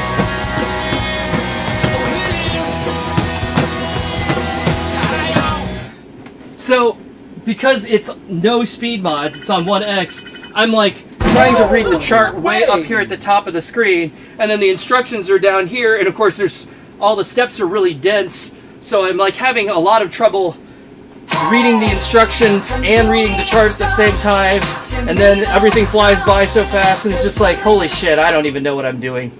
S6: 살아요.
S1: So, because it's no speed mods, it's on 1X, I'm like trying to read the chart way up here at the top of the screen, and then the instructions are down here, and of course there's all the steps are really dense, so I'm like having a lot of trouble reading the instructions and reading the chart at the same time, and then everything flies by so fast, and it's just like, holy shit, I don't even know what I'm doing.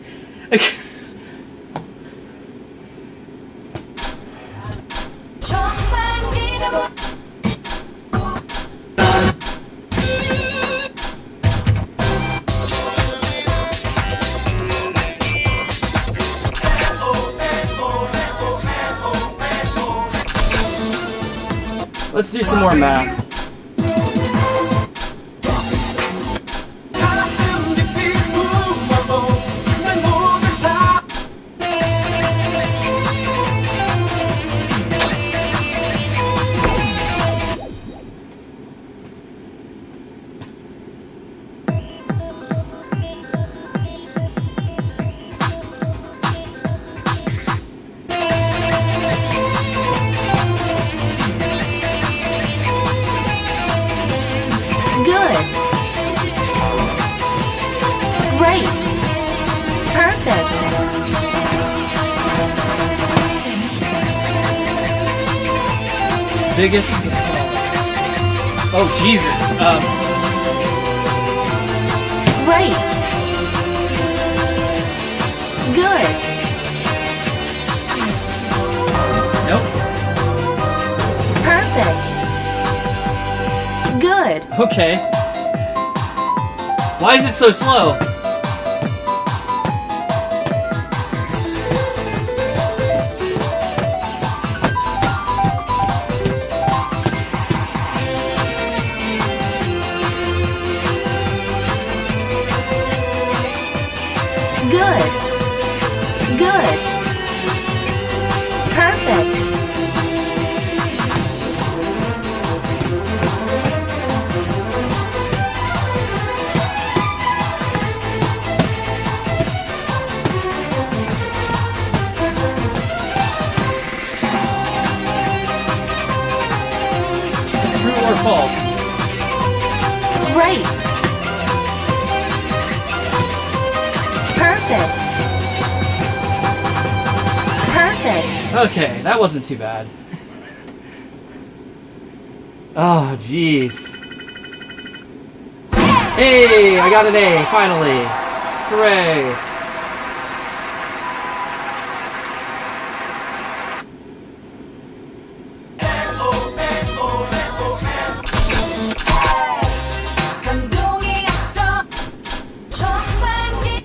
S6: 정말 믿어보
S1: Let's do some more math.
S5: 가슴 깊이 품어도 난 모든 사
S2: Good. Great. Perfect.
S1: Biggest and smallest. Oh, Jesus.
S2: Great. Good.
S1: Nope.
S2: Perfect. Good.
S1: Okay. Why is it so slow?
S2: Good. Good. Perfect.
S1: True or false?
S2: Great. Perfect. Perfect.
S1: Okay, that wasn't too bad. Oh, jeez. Hey, I got an A, finally. Hooray.
S6: 감동이 없어 정말 믿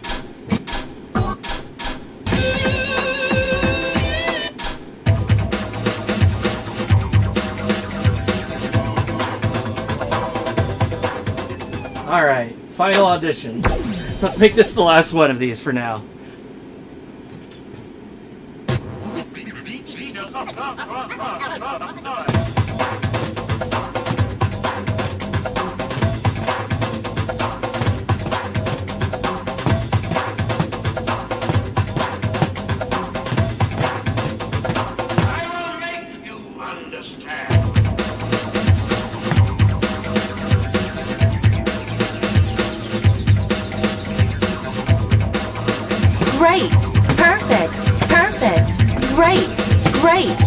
S1: Alright, final audition. Let's make this the last one of these for now.
S9: I will make you understand.
S2: Great. Perfect. Perfect. Great. Great.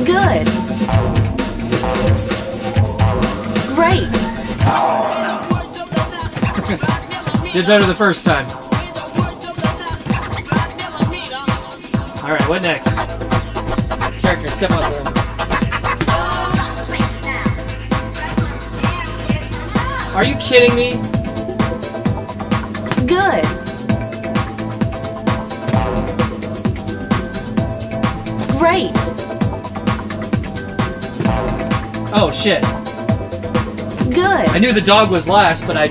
S2: Good.
S1: Did better the first time. Alright, what next? Character, step out there. Are you kidding me?
S2: Good. Great.
S1: Oh shit.
S2: Good.
S1: I knew the dog was last, but I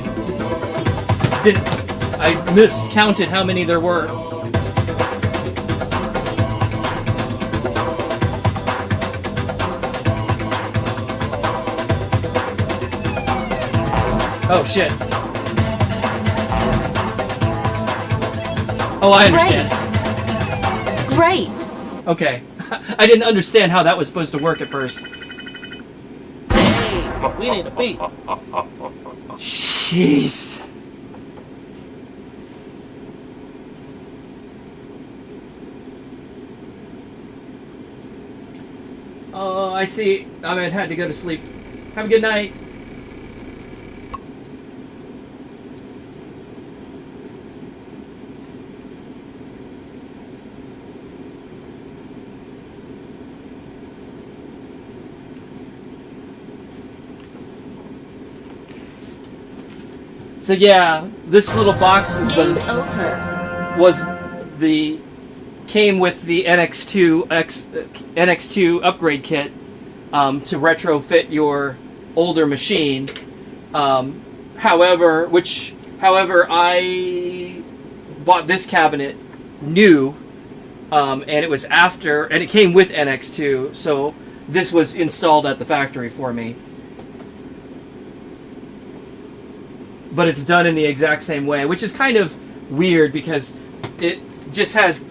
S1: miscounted how many there were. Oh shit. Oh, I understand.
S2: Great.
S1: Okay. I didn't understand how that was supposed to work at first.
S10: Hey, we need a beat.
S1: Jeez. Oh, I see. I had to go to sleep. Have a good night. So yeah, this little box is
S2: Game over.
S1: came with the NX2 upgrade kit to retrofit your older machine. However, I bought this cabinet new, and it was after, and it came with NX2, so this was installed at the factory for me. But it's done in the exact same way, which is kind of weird because it just has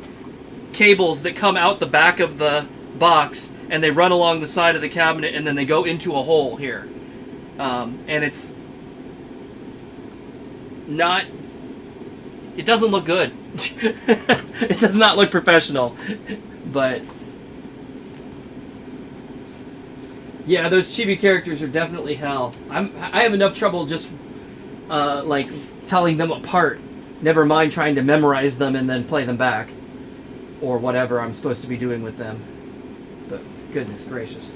S1: cables that come out the back of the box and they run along the side of the cabinet and then they go into a hole here. And it's not... It doesn't look good. It does not look professional. But... yeah, those chibi characters are definitely hell. I have enough trouble just... like telling them apart, never mind trying to memorize them and then play them back, or whatever I'm supposed to be doing with them. But goodness gracious.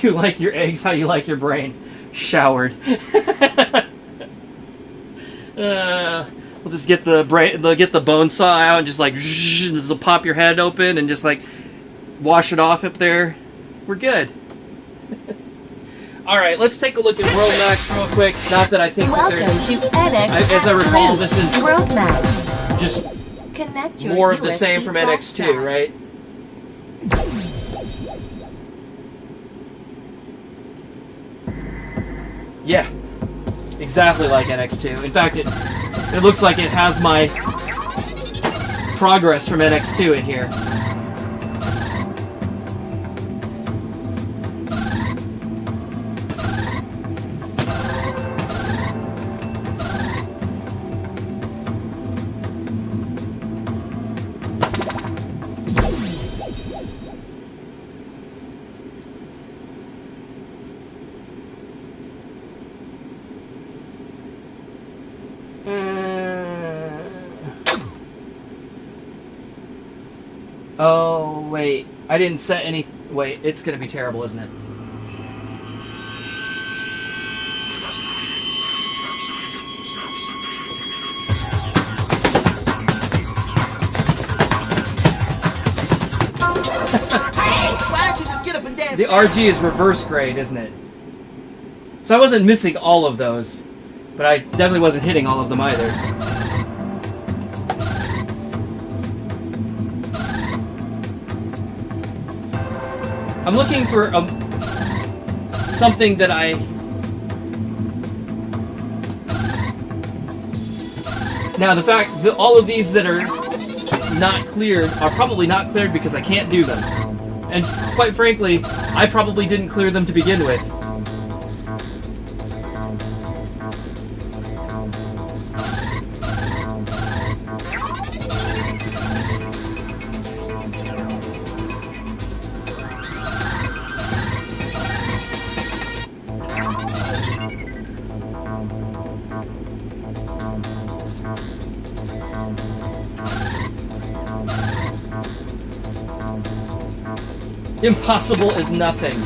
S1: You like your eggs how you like your brain. Showered. We'll just get the bone saw out and just like this will pop your head open and just like wash it off up there. We're good. Alright, let's take a look at World Max real quick. Not that I think that
S2: Welcome
S1: there's...
S2: to NX.
S1: As I recall, this is
S2: World Max.
S1: just
S2: Connect your
S1: more of the
S2: USB
S1: same from
S2: flash
S1: NX2,
S2: drive.
S1: right? Yeah. Exactly like NX2. In fact, it looks like it has my progress from NX2 in here. Oh, wait. I didn't set any... Wait, it's gonna be terrible, isn't it?
S10: Why don't you just get up and dance?
S1: The RG is reverse grade, isn't it? So I wasn't missing all of those, but I definitely wasn't hitting all of them either. I'm looking for something that I... Now, the fact that all of these that are not cleared are probably not cleared because I can't do them. And quite frankly, I probably didn't clear them to begin with. Impossible is nothing.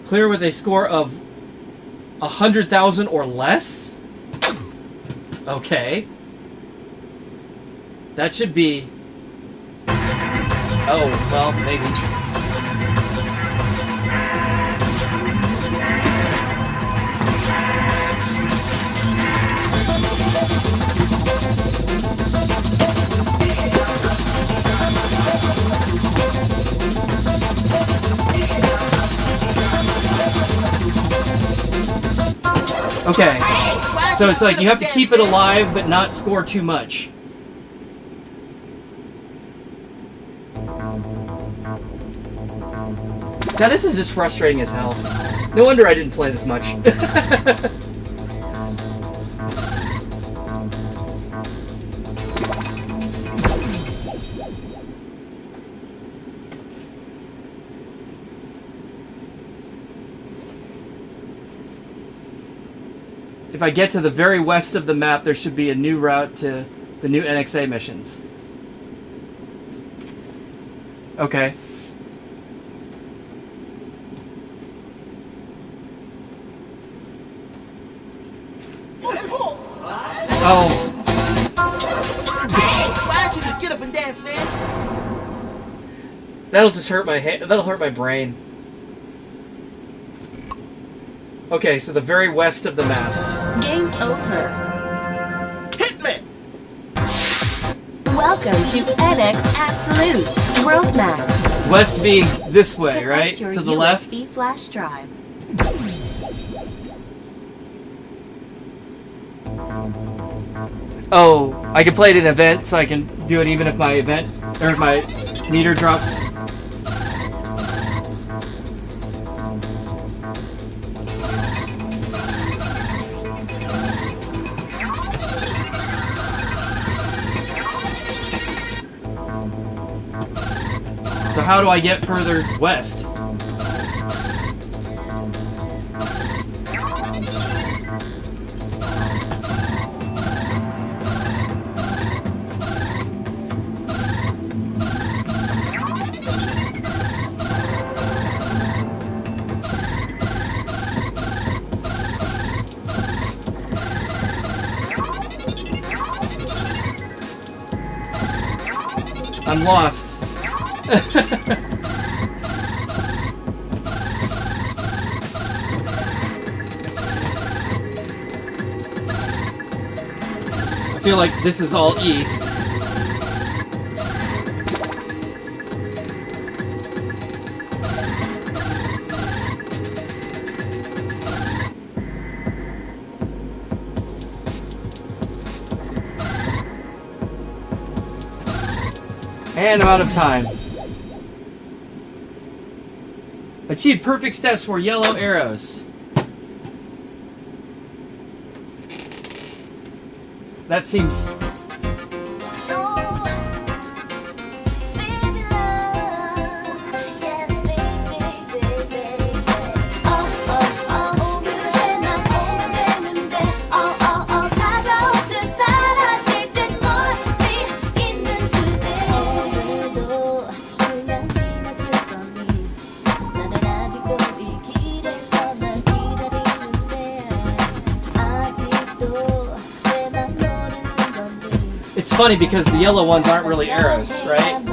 S1: Clear with a score of 100,000 or less? Okay. That should be... Oh, well, maybe. Okay, so it's like you have to keep it alive but not score too much. Now this is just frustrating as hell. No wonder I didn't play this much. If I get to the very west of the map, there should be a new route to the new NXA missions. Okay. Oh.
S10: Why don't you just get up and dance, man?
S1: That'll just hurt my head. That'll hurt my brain. Okay, so the very west of the map.
S2: Game over.
S10: Hit me!
S2: Welcome to NX Absolute World Map.
S1: West being this way, right?
S2: Connect your
S1: To the left?
S2: USB flash drive.
S1: Oh, I can play it in an event, so I can do it even if my event, or if my meter drops. So how do I get further west? I'm lost. I feel like this is all east. And I'm out of time. Achieve perfect steps for yellow arrows. That seems... It's funny because the yellow ones aren't really arrows, right?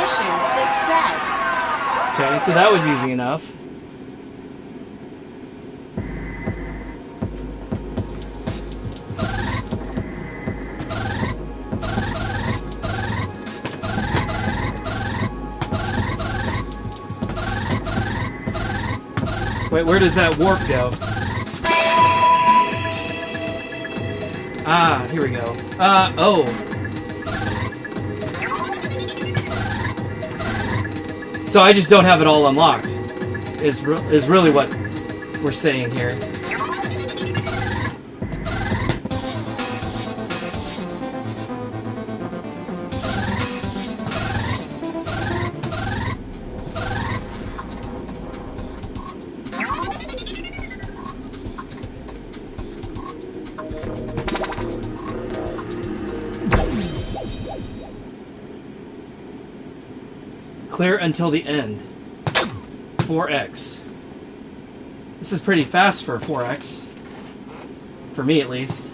S2: Mission success.
S1: Okay, so that was easy enough. Wait, where does that warp go? Ah, here we go. Oh. So I just don't have it all unlocked, is really what we're saying here. Clear until the end. 4x. This is pretty fast for 4x. For me, at least.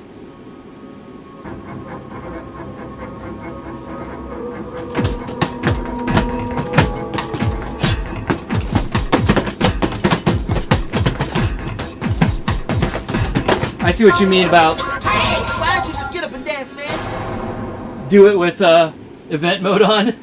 S1: I see what you mean about
S10: Hey, why don't you just get up and dance, man?
S1: do it with event mode on.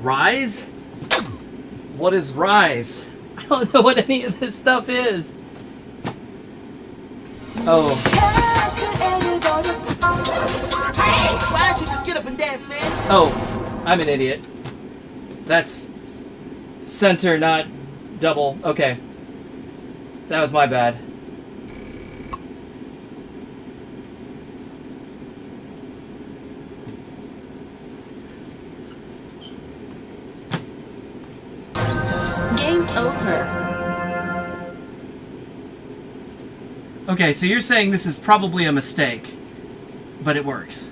S1: Rise? What is rise? I don't know what any of this stuff is. Oh.
S10: Hey, why don't you just get up and dance, man?
S1: Oh, I'm an idiot. That's center, not double. Okay. That was my bad.
S2: Game over.
S1: Okay, so you're saying this is probably a mistake, but it works.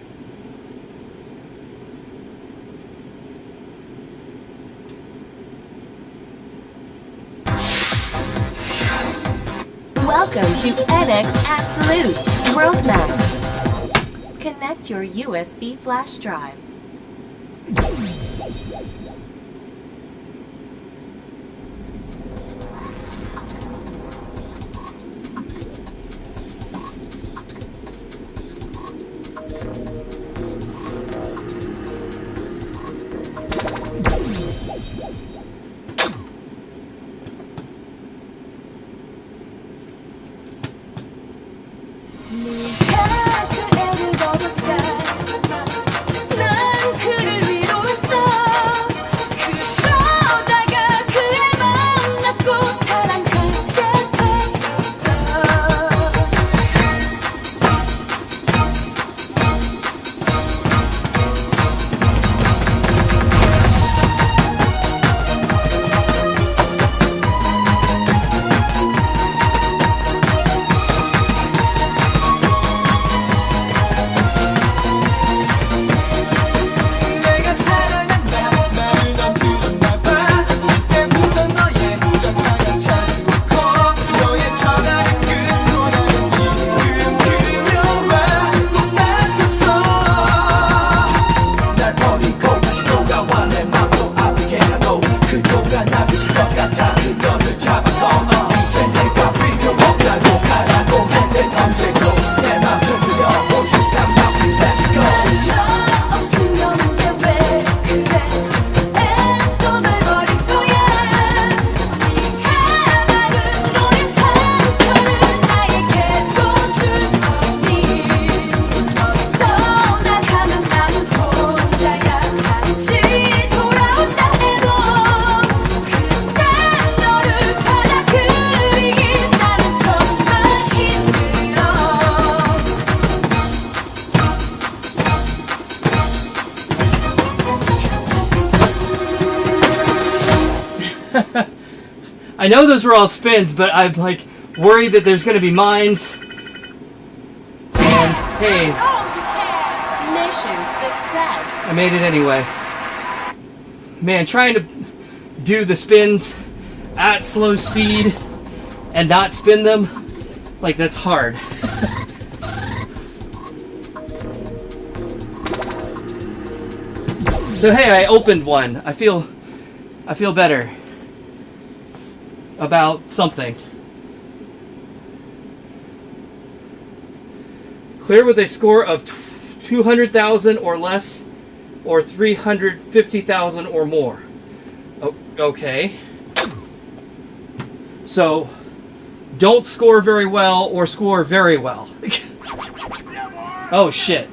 S2: Welcome to NX Absolute World Map. Connect your USB flash drive.
S1: I know those were all spins, but I'm like worried that there's going to be mines. And hey,
S2: Mission success.
S1: I made it anyway. Man, trying to do the spins at slow speed and not spin them, like that's hard. So hey, I opened one. I feel better about something. Clear with a score of 200,000 or less, or 350,000 or more. Okay. So, don't score very well or score very well. Oh shit.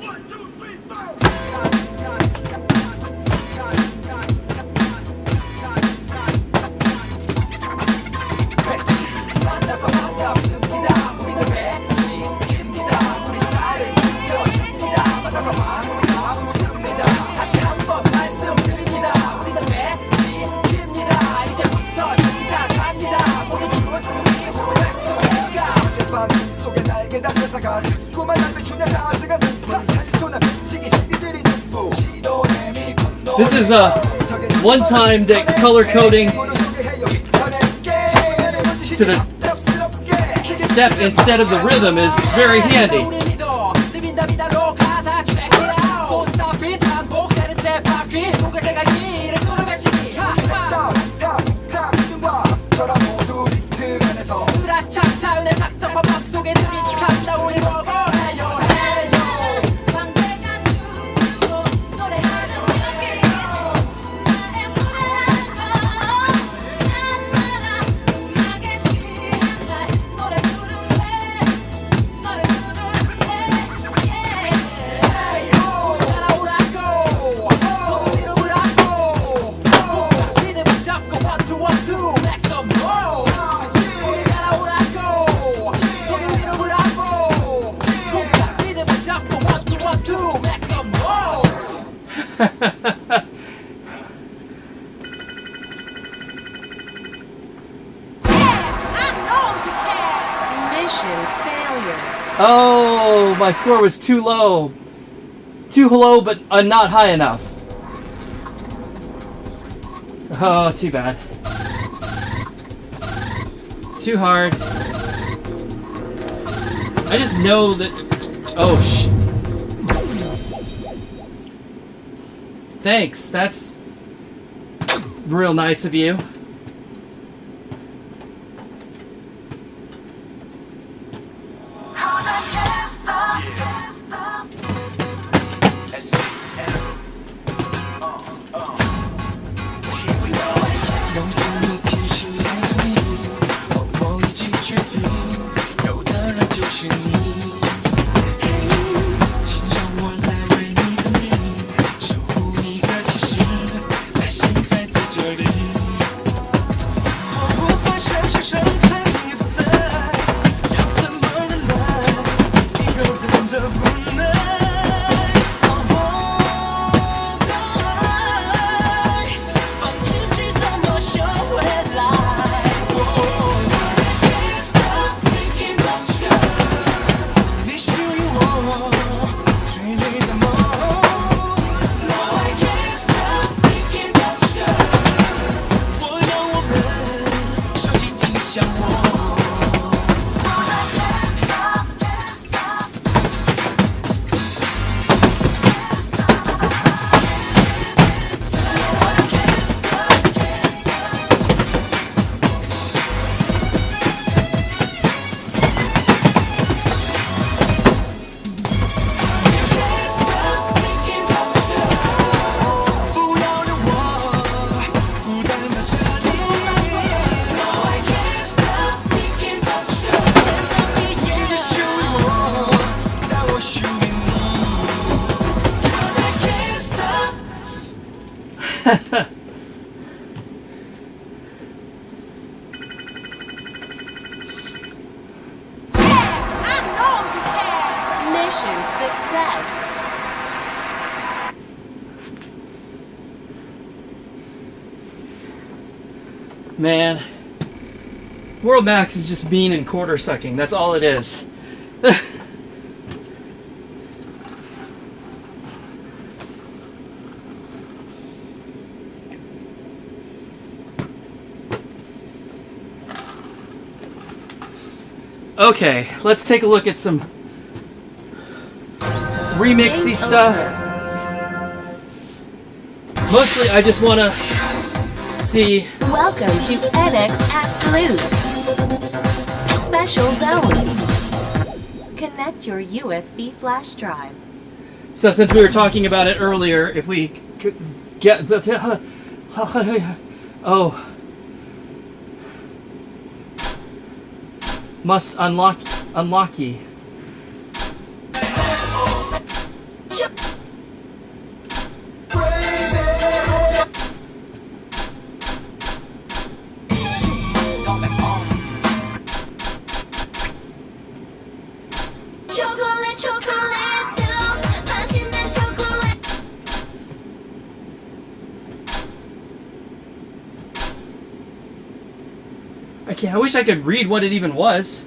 S1: This is one time that color coding to the step instead of the rhythm is very handy. Oh, my score was too low. Too low, but not high enough. Oh, too bad. Too hard. I just know that... Oh, Thanks, that's real nice of you.
S2: Mission success.
S1: Man, World Max is just bean and quarter sucking. That's all it is. Okay, let's take a look at some remixy
S2: Game
S1: stuff.
S2: over.
S1: Mostly, I just want to see.
S2: Welcome to NX Absolute. Special Zone. Connect your USB flash drive.
S1: So, since we were talking about it earlier, if we could get the. Oh. Must unlocky.
S6: 초콜릿 초콜릿 맛있는 초콜릿
S1: I wish I could read what it even was.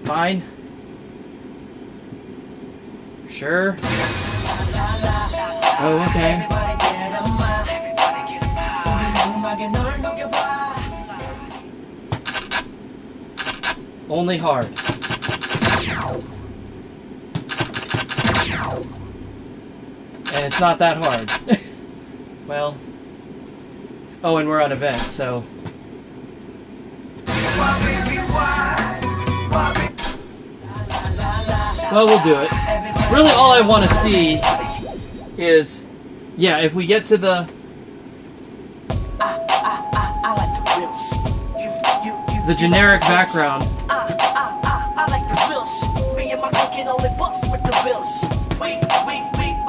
S1: Fine. Sure. Oh, okay. Only hard. And it's not that hard. Well. Oh, and we're on events, so. Well, we'll do it. Really, all I want to see is, yeah, if we get to the generic background.
S8: I like the real shit. Me and my crew can only bust with the real shit. We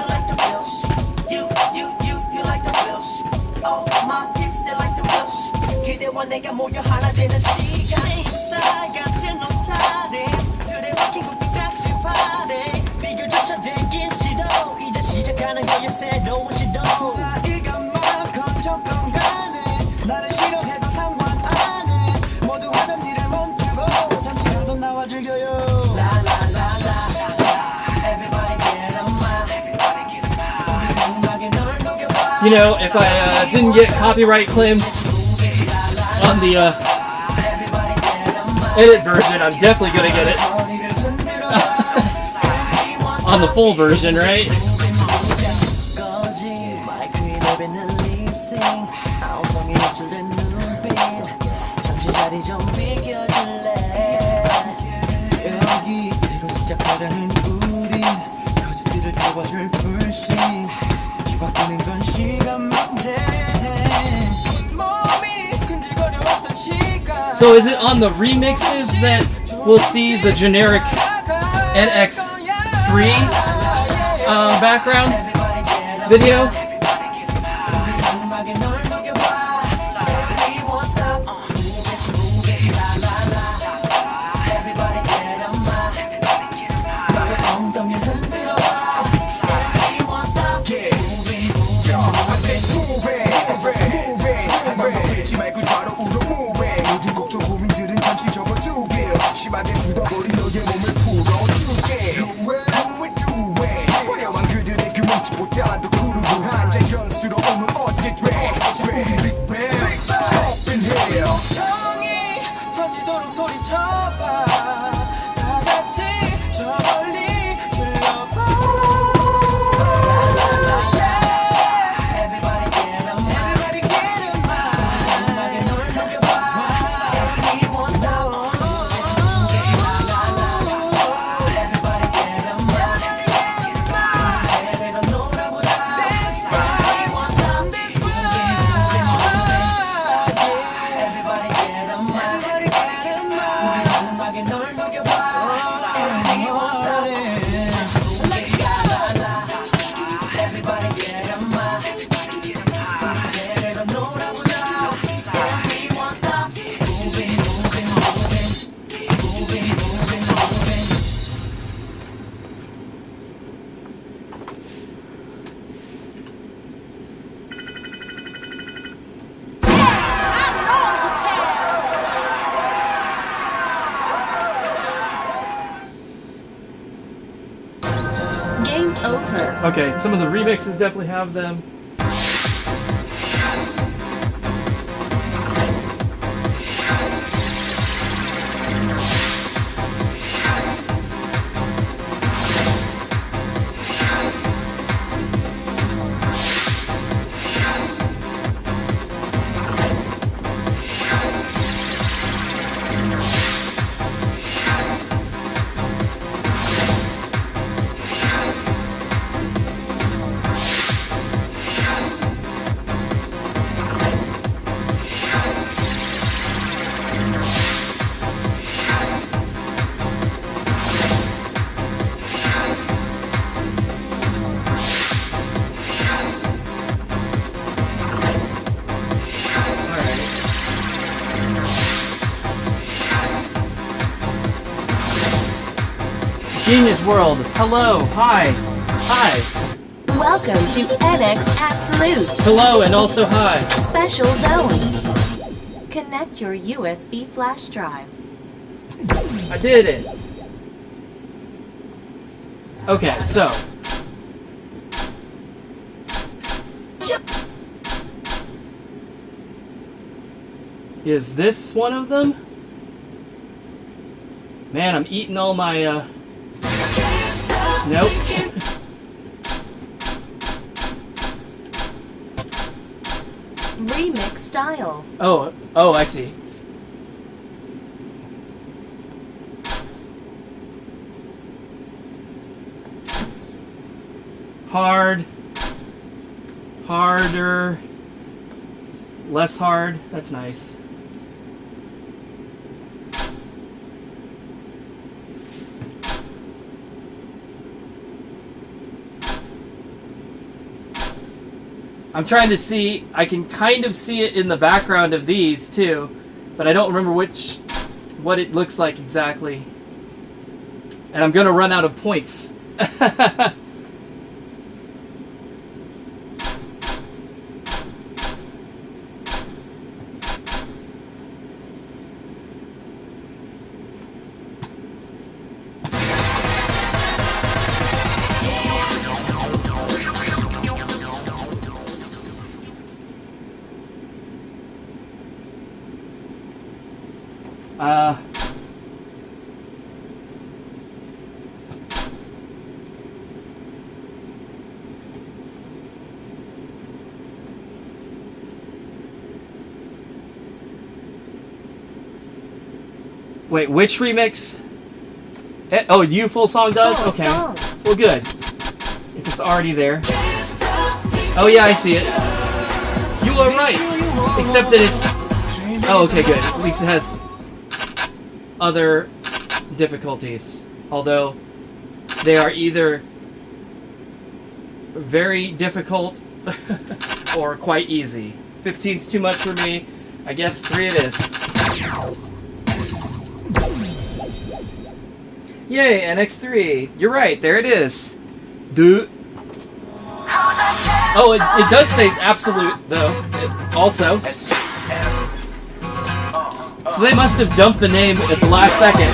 S8: like the real shit. You like the real shit. Oh, my hips, they like the real shit. 그대와 내가 모여 하나 되는 시간. Same style 같은 옷 차림. 그래 walking 것도 같이 파래. 비교조차 되긴 싫어. 이제 시작하는 거야 새로운 시도. 나이가 많건 간에 나를 싫어해도 상관 안 해. 모두 하던 일을 멈추고 잠시라도 나와 즐겨요. Everybody get on my. 우리 음악에 널 녹여봐.
S1: You know, if I didn't get copyright claim on the edit version, I'm definitely gonna get it on the full version, right?
S8: 여기 새로 시작하려는 우리 거짓들을 태워줄 불신 뒤바뀌는 건 시간 문제 몸이 근질거려왔던 시간.
S1: So is it on the remixes that we'll see the generic NX3 background video?
S3: 심하게 굳어버린 너의 몸을 풀어줄게. 화려한 그들의 그 몸집보다도 구르르한 자연스러운 어깨 돼. 우리 빅뱅 up in here.
S8: 정이 터지도록 소리쳐봐. 다 같이 저 멀리 질러봐. Everybody get on my. Everybody get on my. 음악에 널 녹여봐. We won't stop. Everybody get on my. 제대로 놀아보자. We won't stop. Everybody get on my. Everybody get on my. 음악에 널 녹여봐. We won't stop. Let's go. Everybody get on my. 제대로 놀아보자. We won't stop. Moving, moving, moving. Moving, moving, moving.
S1: Okay, some of the remixes definitely have them. Genius World, hello, hi, hi.
S2: Welcome to NX Absolute.
S1: Hello and also hi.
S2: Special Zone. Connect your USB flash drive.
S1: I did it. Okay, so. Is this one of them? Man, I'm eating all my, Nope.
S2: Remix style.
S1: Oh, I see. Hard, harder, less hard. That's nice. I'm trying to see, I can kind of see it in the background of these too, but I don't remember what it looks like exactly. And I'm gonna run out of points. Wait, which remix? Oh, you full song does?
S2: Full
S1: okay.
S2: songs.
S1: Well, good. If it's already there. Oh yeah, I see it. You are right. Except that it's... Oh, okay, good. At least it has other difficulties. Although, they are either very difficult or quite easy. 15's too much for me. I guess 3 it is. Yay, NX3. You're right, there it is. Dude. Oh, it does say absolute, though, also. So they must have dumped the name at the last second.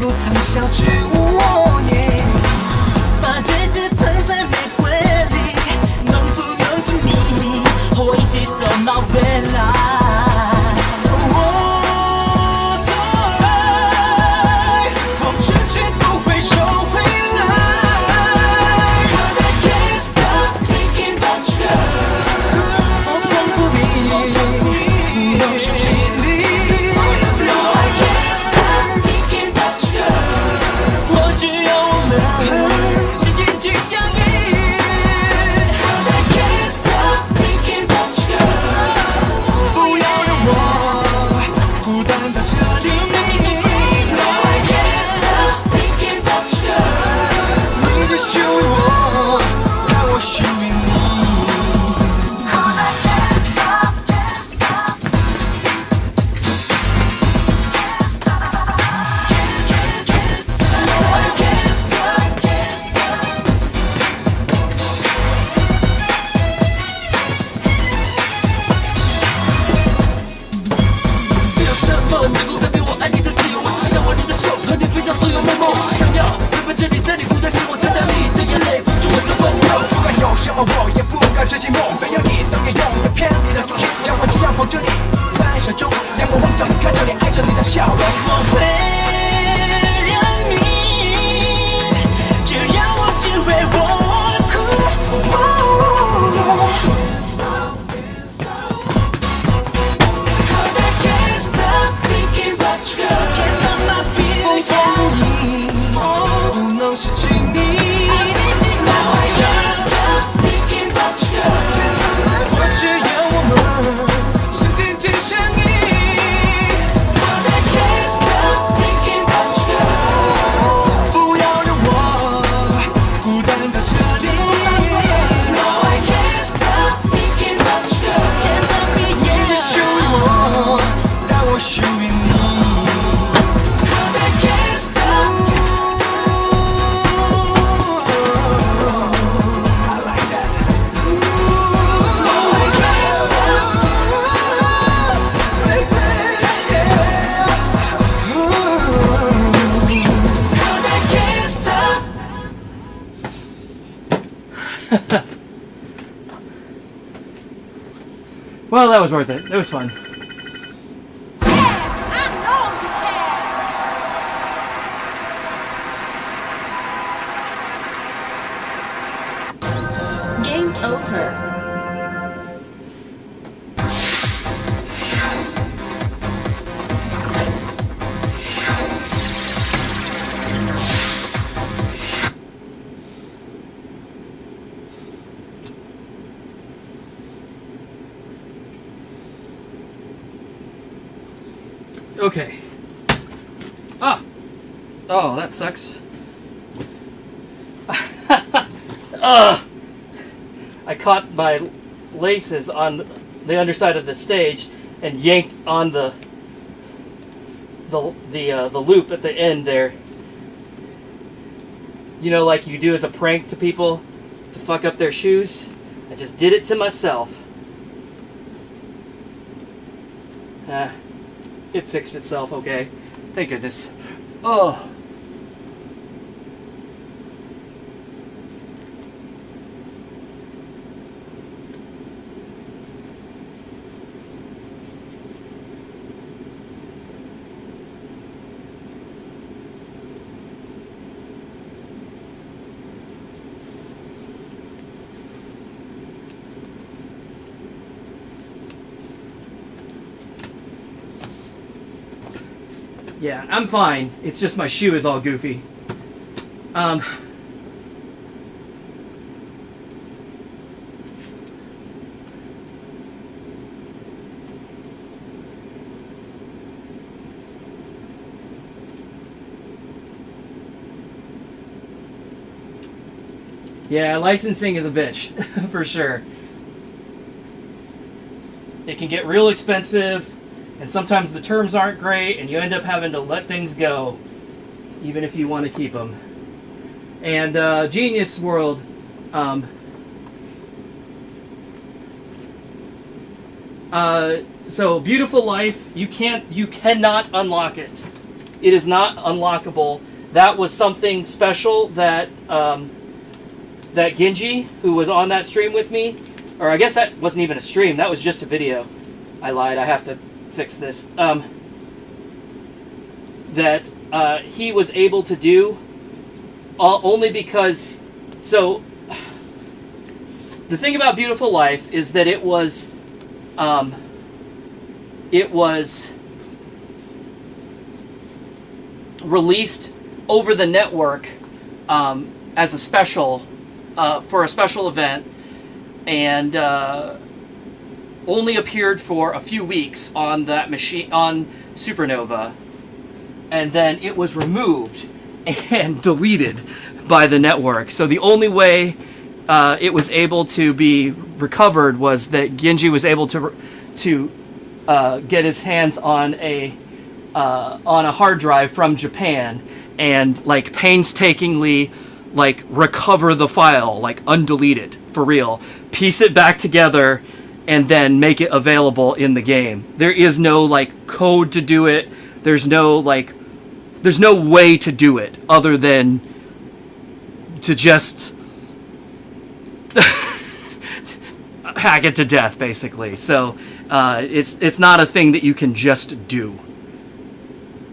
S5: 不曾相知我也把戒指藏在玫瑰里，能不能请你和我一起走到未来？Well,
S1: that was worth it. It was fun.
S2: Game over.
S1: Okay. Ah! Oh, that sucks. I caught my laces on the underside of the stage and yanked on the loop at the end there. You know, like you do as a prank to people to fuck up their shoes. I just did it to myself. It fixed itself, okay. Thank goodness. Oh. Yeah, I'm fine. It's just my shoe is all goofy. Yeah, licensing is a bitch, for sure. It can get real expensive, and sometimes the terms aren't great, and you end up having to let things go, even if you want to keep them. And Genius World, so Beautiful Life, you cannot unlock it. It is not unlockable. That was something special that that Genji, who was on that stream with me, or I guess that wasn't even a stream. That was just a video. I lied. I have to fix this. That he was able to do only because. So the thing about Beautiful Life is that it was released over the network as a special for a special event, and only appeared for a few weeks on that machine on Supernova, and then it was removed and deleted by the network. So the only way it was able to be recovered was that Genji was able to get his hands on a hard drive from Japan and like painstakingly like recover the file, like undelete it for real, piece it back together, and then make it available in the game. There is no like code to do it. There's no way to do it other than to just hack it to death, basically. So it's not a thing that you can just do.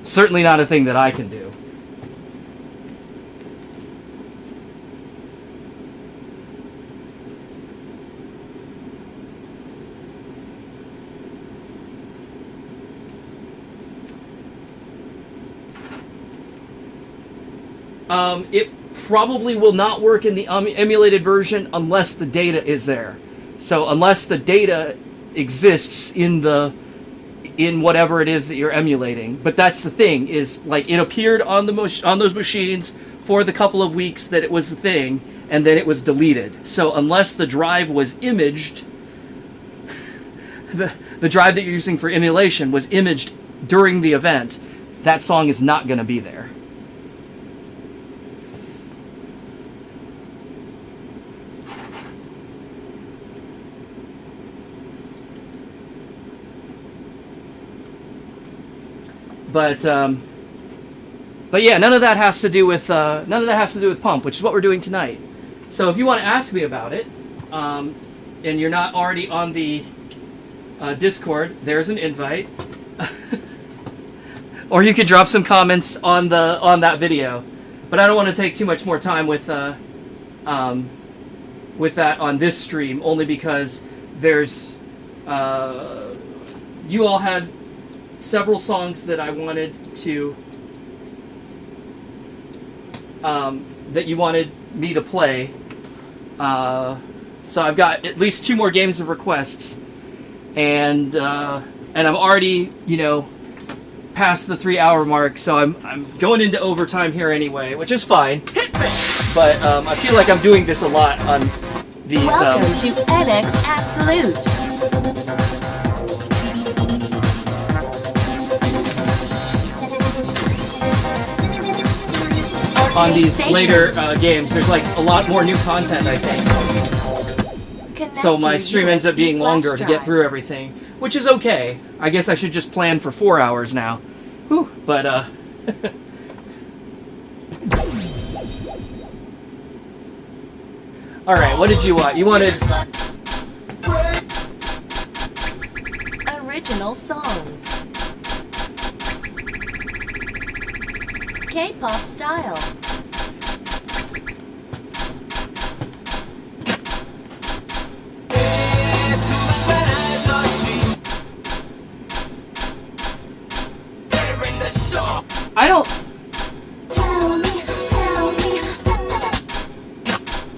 S1: Certainly not a thing that I can do. It probably will not work in the emulated version unless the data is there. So unless the data exists in whatever it is that you're emulating. But that's the thing, is like it appeared on those machines for the couple of weeks that it was the thing, and then it was deleted. So unless the drive was imaged, the drive that you're using for emulation was imaged during the event, that song is not going to be there. But yeah, none of that has to do with Pump, which is what we're doing tonight. So if you want to ask me about it, and you're not already on the Discord, there's an invite, or you could drop some comments on that video. But I don't want to take too much more time with that on this stream, only because there's you all had several songs that I wanted to that you wanted me to play, so I've got at least 2 more games of requests, and I'm already past the 3-hour mark, so I'm going into overtime here anyway, which is fine. But I feel like I'm doing this a lot on these.
S2: Welcome to NX Absolute.
S1: On these later games, there's like a lot more new content, I think. So my stream ends up being longer to get through everything, which is okay. I guess I should just plan for 4 hours now. Whew, but all right, what did you want? You wanted
S2: Original songs. K-pop style.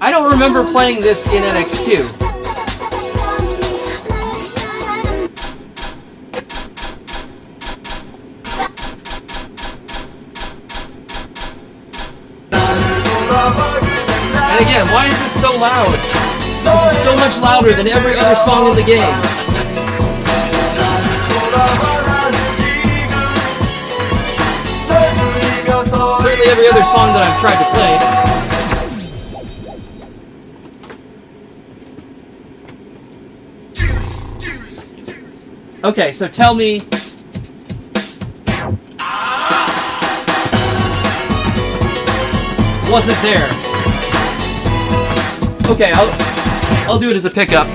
S1: I don't remember playing this in NX2. And again, why is this so loud? This is so much louder than every other song in the game. Certainly every other song that I've tried to play. Okay, so tell me. wasn't there. Okay, I'll do it as a pickup.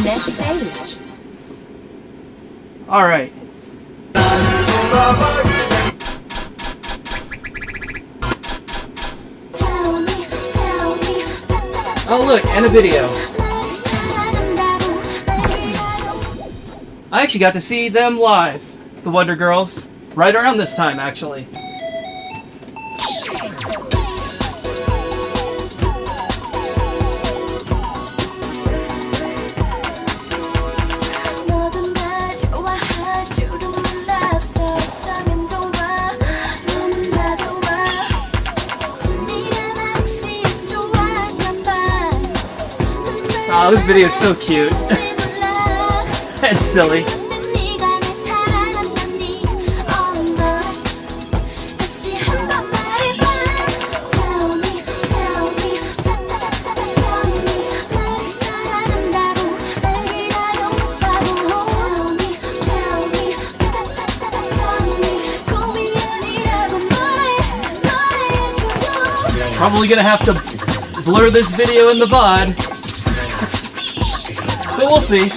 S2: Next stage.
S1: All right. Oh look, and a video. I actually got to see them live, the Wonder Girls, right around this time actually. Oh, this video is so cute and silly. Probably gonna have to blur this video in the VOD. But we'll see.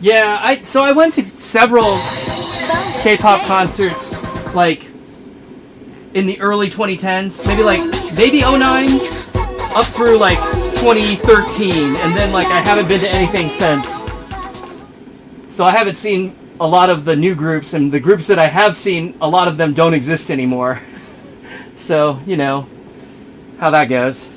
S1: Yeah, so I went to several K-pop concerts, like in the early 2010s, maybe 09 up through like 2013, and then like I haven't been to anything since. So I haven't seen a lot of the new groups, and the groups that I have seen, a lot of them don't exist anymore. So, you know how that goes.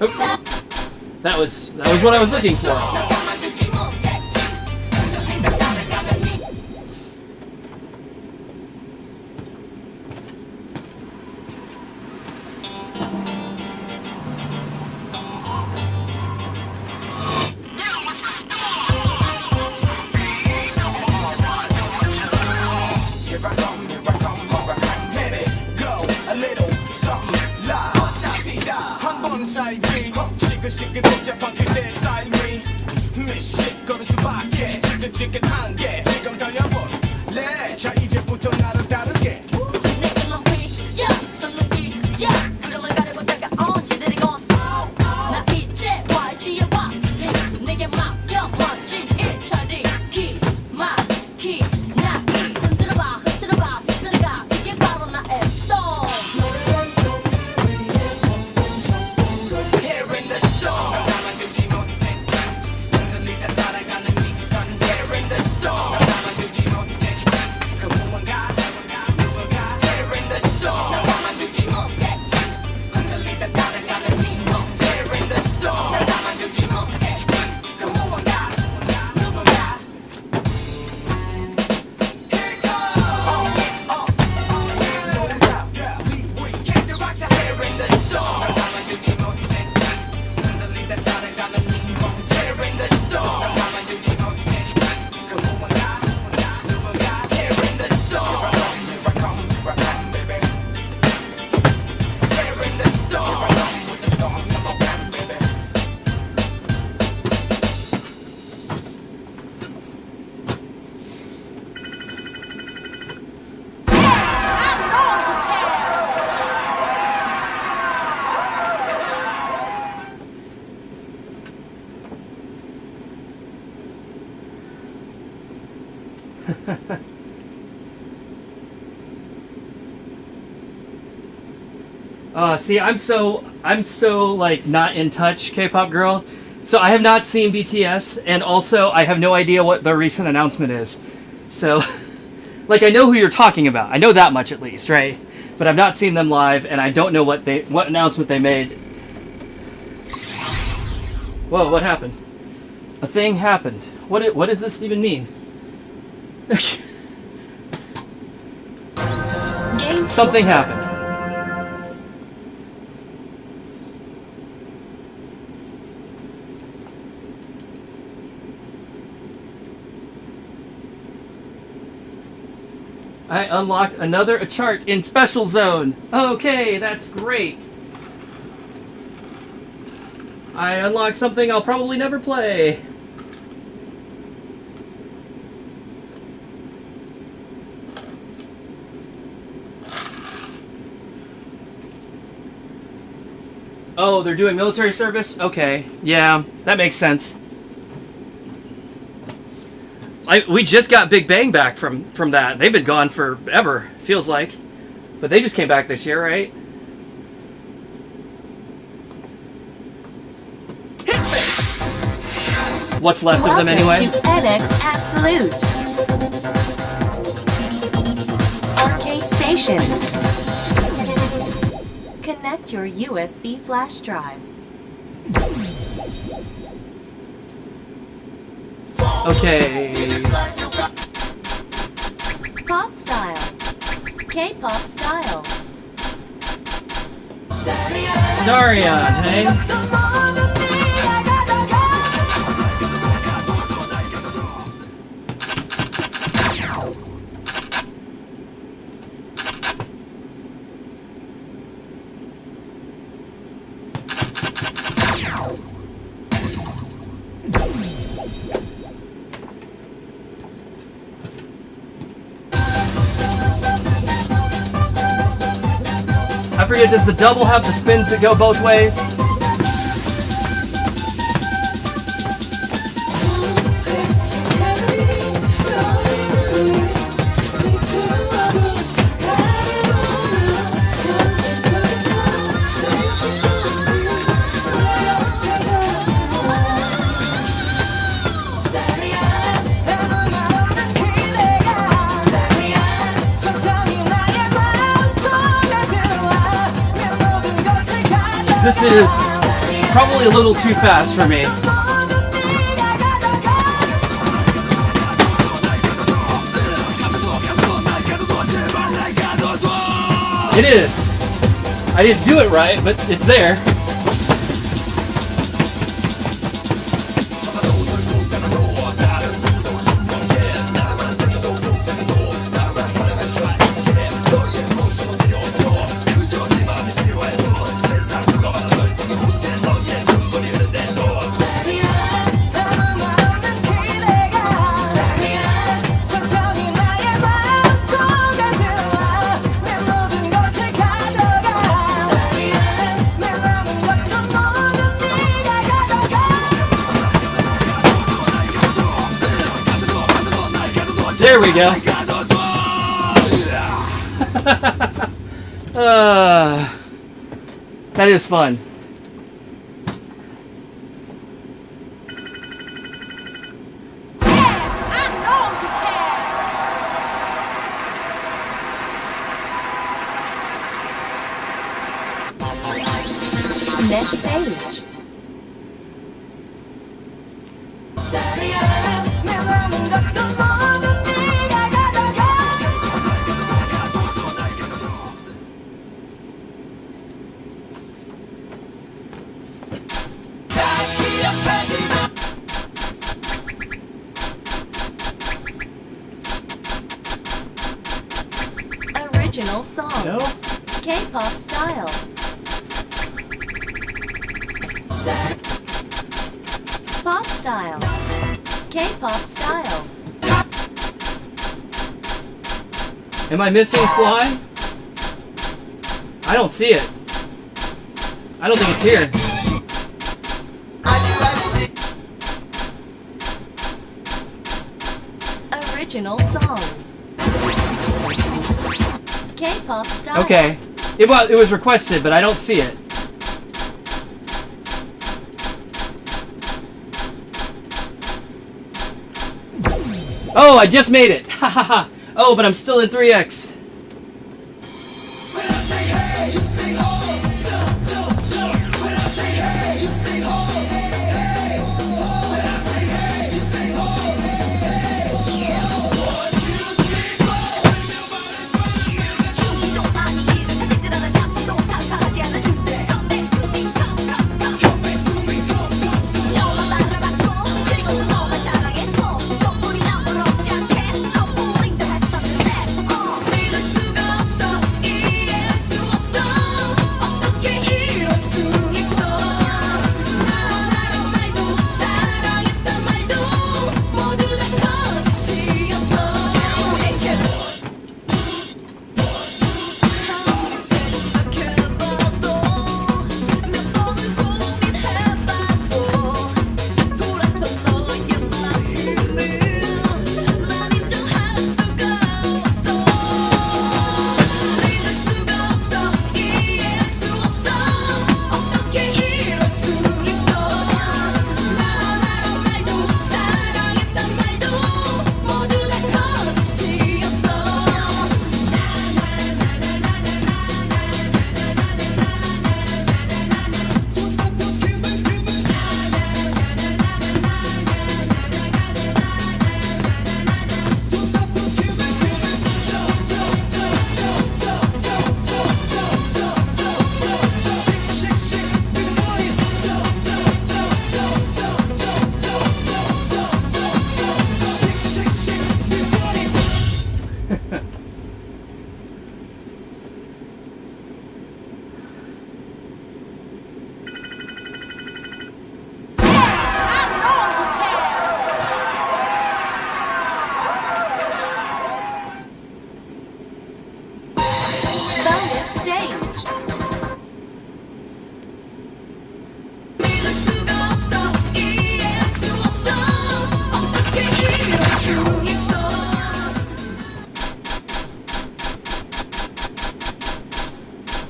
S1: Oops. That was what I was looking for.
S5: 살지 시끌시끌 복잡한 그대의 삶이 미식 걸을 수밖에 지긋지긋한 게 지금 달려볼래 자 이제부터 나를 다르게
S2: 내게 넌비야 성능비야 그러면 가려고 다가 언제 내리건 나 이제 YG에 왔으니 내게 맡겨 멋진 1차리 기막히 나이 흔들어봐 흔들어가 이게 바로 나의 storm
S5: Here in the storm 나만 두지 못해 흔들리다 따라가는 네 손 Here in the storm 나만 두지 못해 그 무언가 누군가 Here in the storm 나만 두지 못해 흔들리다 따라가는 네몸 Here in the storm 나만 두지 못해 그 무언가 누군가 Here it goes No doubt we came to rock the Here in the storm 나만 두지 못해 흔들리다 따라가는 네몸 Here in the storm 나만 두지 못해 그 무언가 누군가 Here in the storm Here I come baby Here in the storm with the storm number one baby
S1: See, I'm so like not in touch, K-pop girl. So I have not seen BTS, and also I have no idea what the recent announcement is. So, like, I know who you're talking about. I know that much at least, right? But I've not seen them live, and I don't know what announcement they made. Whoa, what happened? A thing happened. What does this even mean? Something happened. I unlocked another chart in Special Zone. Okay, that's great. I unlocked something I'll probably never play. Oh, they're doing military service? Okay, yeah, that makes sense. We just got Big Bang back from that. They've been gone forever, feels like. But they just came back this year, right? What's left of them anyway?
S2: Welcome to NX Absolute Arcade Station. Connect your USB flash drive.
S1: Okay.
S2: Pop style. K-pop style.
S1: Darian, hey? I forget, does the double have the spins that go both ways? This is probably a little too fast for me. It is. I didn't do it right, but it's there. There we go. That is fun.
S2: Next stage. Original songs.
S1: No?
S2: K-pop style. Pop style. K-pop style.
S1: Am I missing Fly? I don't see it. I don't think it's here.
S2: Original songs. K-pop style.
S1: Okay. It was requested, but I don't see it. Oh, I just made it. Ha ha ha. Oh, but I'm still in 3x.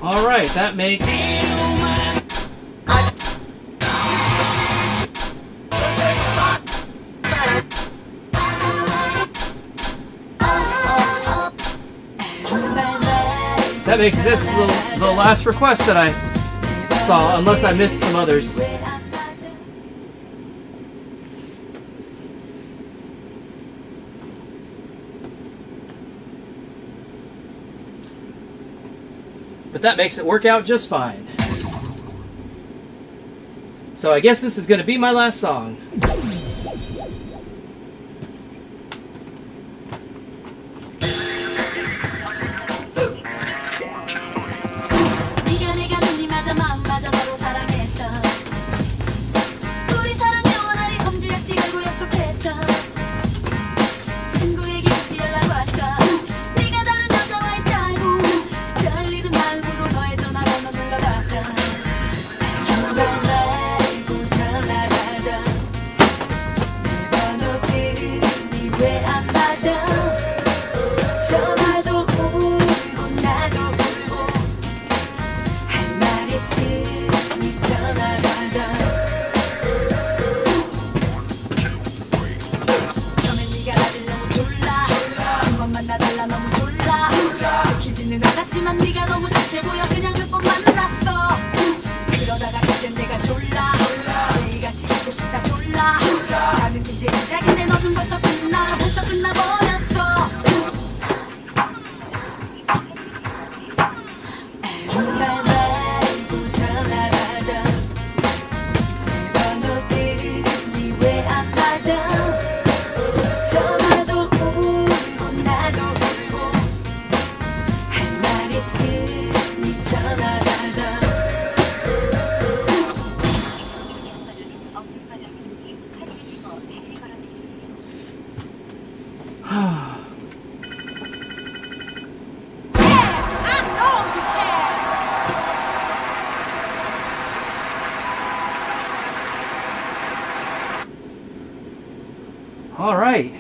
S1: Alright, that makes... That makes this the last request that I saw, unless I missed some others. But that makes it work out just fine. So I guess this is going to be my last song. All right.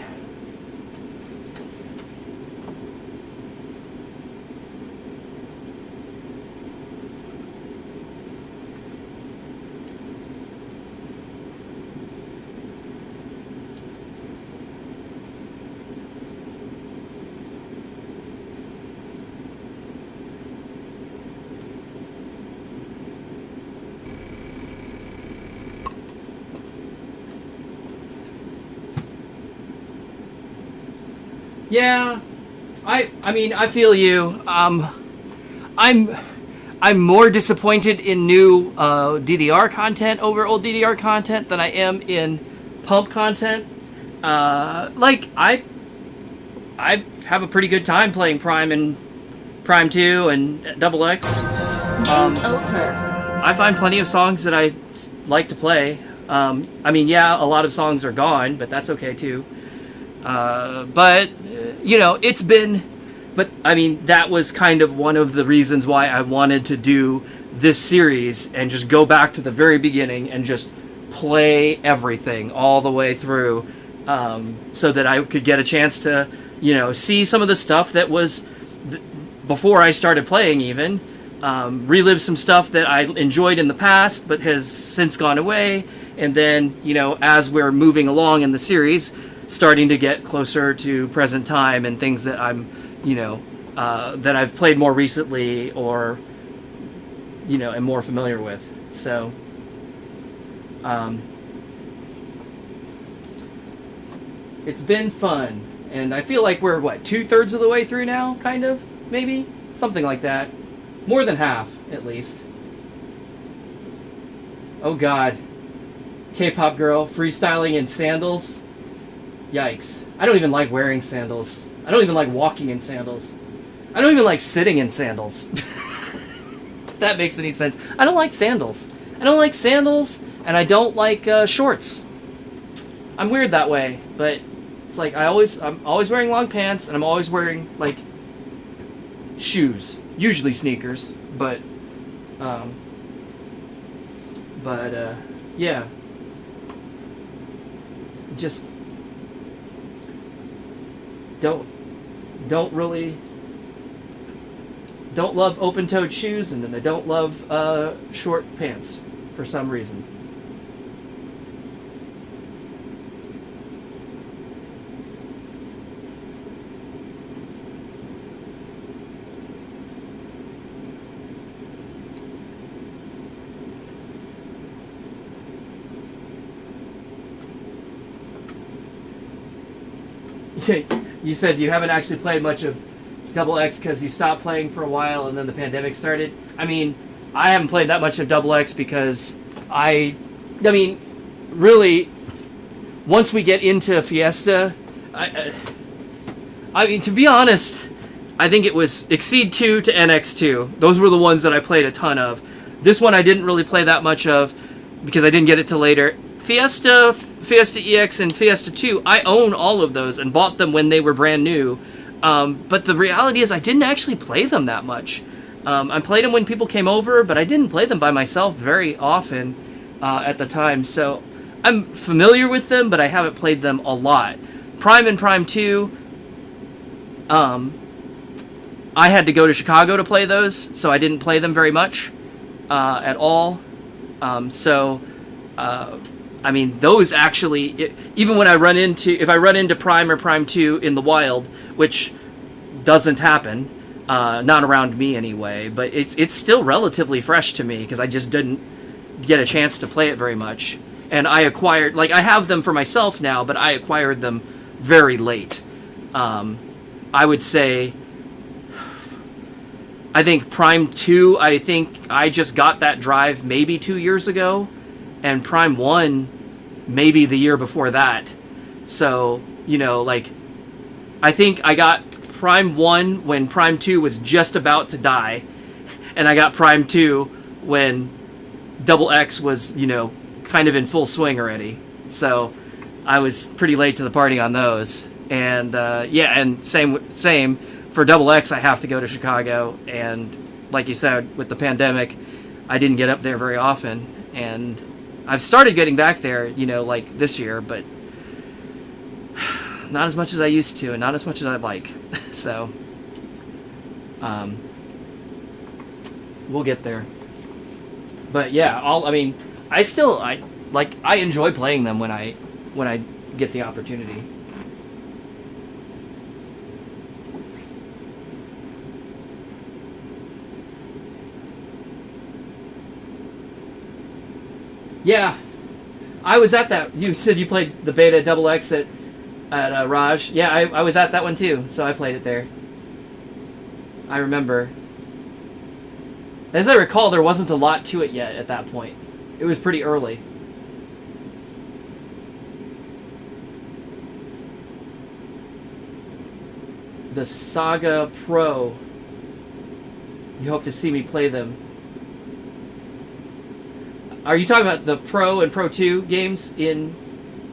S1: Yeah, I mean, I feel you. I'm more disappointed in new DDR content over old DDR content than I am in pump content. Like I have a pretty good time playing Prime and Prime 2 and Double X.
S2: Game over.
S1: I find plenty of songs that I like to play. I mean, yeah, a lot of songs are gone, but that's okay too. But you know, it's been. But I mean, that was kind of one of the reasons why I wanted to do this series and just go back to the very beginning and just play everything all the way through, so that I could get a chance to, you know, see some of the stuff that was before I started playing, even relive some stuff that I enjoyed in the past but has since gone away, and then, you know, as we're moving along in the series, starting to get closer to present time and things that I'm, you know, that I've played more recently or, you know, am more familiar with. So, it's been fun, and I feel like we're, what, 2/3 of the way through now, kind of, maybe? Something like that. More than half, at least. Oh god. K-pop girl, freestyling in sandals. Yikes. I don't even like wearing sandals. I don't even like walking in sandals. I don't even like sitting in sandals. If that makes any sense. I don't like sandals. I don't like sandals, and I don't like shorts. I'm weird that way, but it's like I'm always wearing long pants, and I'm always wearing, like, shoes. Usually sneakers, but yeah. Just don't love open-toed shoes, and then I don't love short pants for some reason. You said you haven't actually played much of Double X because you stopped playing for a while and then the pandemic started. I mean, I haven't played that much of Double X because I mean, really, once we get into Fiesta, I mean, to be honest, I think it was Exceed 2 to NX2. Those were the ones that I played a ton of. This one I didn't really play that much of because I didn't get it till later. Fiesta EX, and Fiesta 2, I own all of those and bought them when they were brand new. But the reality is I didn't actually play them that much. I played them when people came over, but I didn't play them by myself very often at the time. So I'm familiar with them, but I haven't played them a lot. Prime and Prime 2, I had to go to Chicago to play those, so I didn't play them very much at all. I mean, those actually, even when if I run into Prime or Prime 2 in the wild, which doesn't happen, not around me anyway, but it's still relatively fresh to me because I just didn't get a chance to play it very much. And I acquired, like, I have them for myself now, but I acquired them very late. I would say, I think Prime 2, I think I just got that drive maybe 2 years ago, and Prime 1 maybe the year before that. So, you know, like, I think I got Prime 1 when Prime 2 was just about to die, and I got Prime 2 when Double X was, you know, kind of in full swing already. So I was pretty late to the party on those. And yeah, and same for Double X, I have to go to Chicago, and like you said, with the pandemic, I didn't get up there very often, and I've started getting back there, you know, like this year, but not as much as I used to, and not as much as I'd like. So, we'll get there. But yeah, I enjoy playing them when I get the opportunity. Yeah, I was at that. You said you played the beta Double X at Raj. Yeah, I was at that one too, so I played it there. I remember. As I recall, there wasn't a lot to it yet at that point. It was pretty early. The Saga Pro. You hope to see me play them. Are you talking about the Pro and Pro 2 games in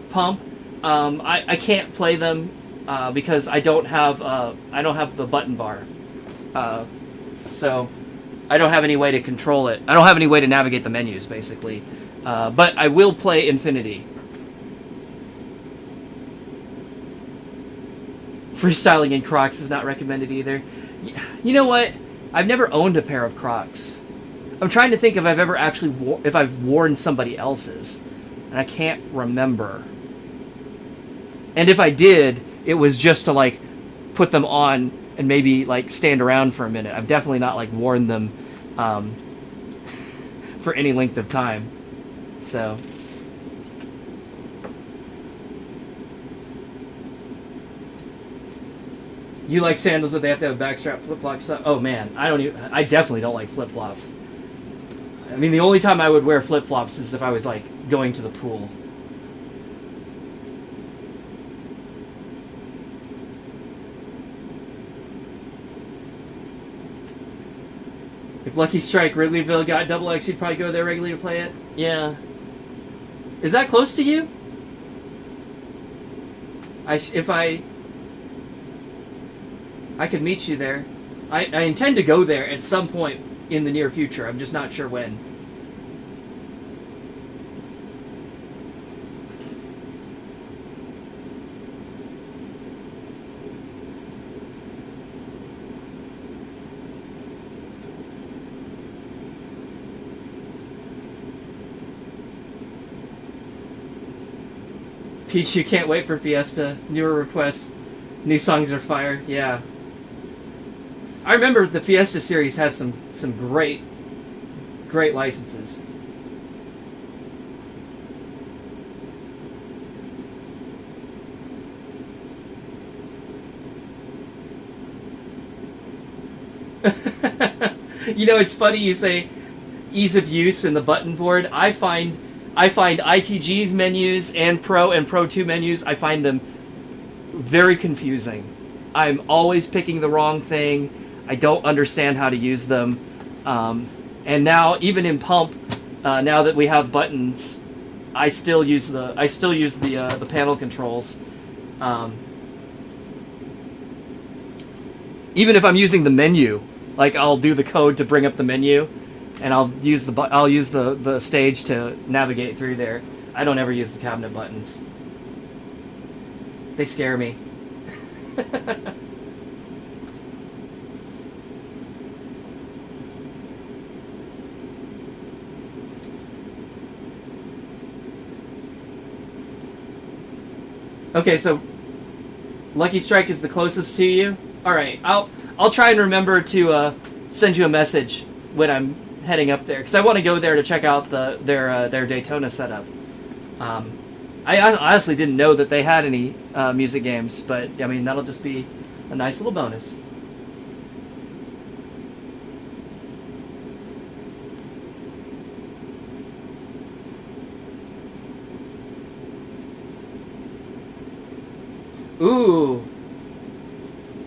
S1: Pump? I can't play them because I don't have the button bar, so I don't have any way to control it. I don't have any way to navigate the menus, basically. But I will play Infinity. Freestyling in Crocs is not recommended either. You know what? I've never owned a pair of Crocs. I'm trying to think if I've ever actually if I've worn somebody else's, and I can't remember. And if I did, it was just to like put them on and maybe like stand around for a minute. I've definitely not like worn them for any length of time. So you like sandals, but they have to have a backstrap flip-flops? Oh man, I definitely don't like flip-flops. I mean, the only time I would wear flip-flops is if I was, like, going to the pool. If Lucky Strike Wrigleyville got Double X, you'd probably go there regularly to play it? Yeah. Is that close to you? I could meet you there. I intend to go there at some point in the near future. I'm just not sure when. Peach, you can't wait for Fiesta. Newer requests. New songs are fire. Yeah. I remember the Fiesta series has some great licenses. You know, it's funny you say ease of use in the button board. I find ITG's menus and Pro 2 menus, I find them very confusing. I'm always picking the wrong thing. I don't understand how to use them. And now, even in Pump, now that we have buttons, I still use the panel controls. Even if I'm using the menu, like I'll do the code to bring up the menu, and I'll use the stage to navigate through there. I don't ever use the cabinet buttons. They scare me. Okay, so Lucky Strike is the closest to you. All right, I'll try and remember to send you a message when I'm heading up there, because I want to go there to check out their Daytona setup. I honestly didn't know that they had any music games, but I mean that'll just be a nice little bonus. Ooh.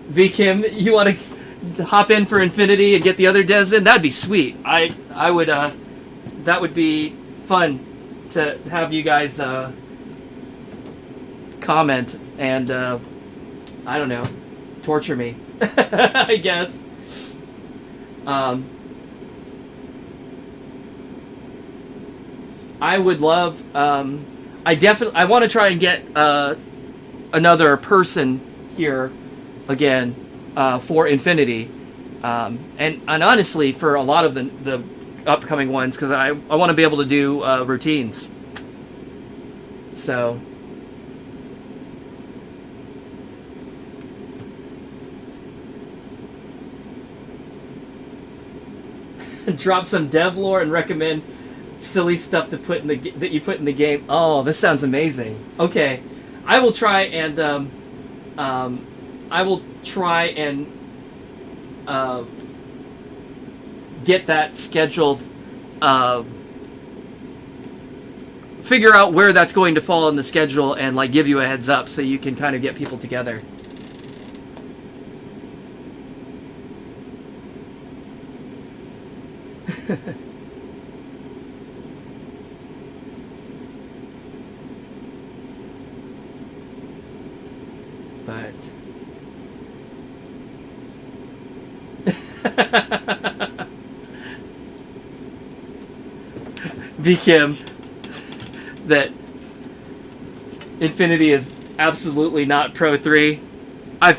S1: V Kim, you want to hop in for Infinity and get the other devs in? That'd be sweet. I would that would be fun to have you guys comment and I don't know, torture me. I guess. I would love I want to try and get another person here again for Infinity, and honestly for a lot of the upcoming ones, because I want to be able to do routines. So. Drop some dev lore and recommend silly stuff to put in that you put in the game. Oh, this sounds amazing. Okay, I will try and get that scheduled. Figure out where that's going to fall in the schedule and like give you a heads up so you can kind of get people together. But V Kim, that Infinity is absolutely not Pro 3. I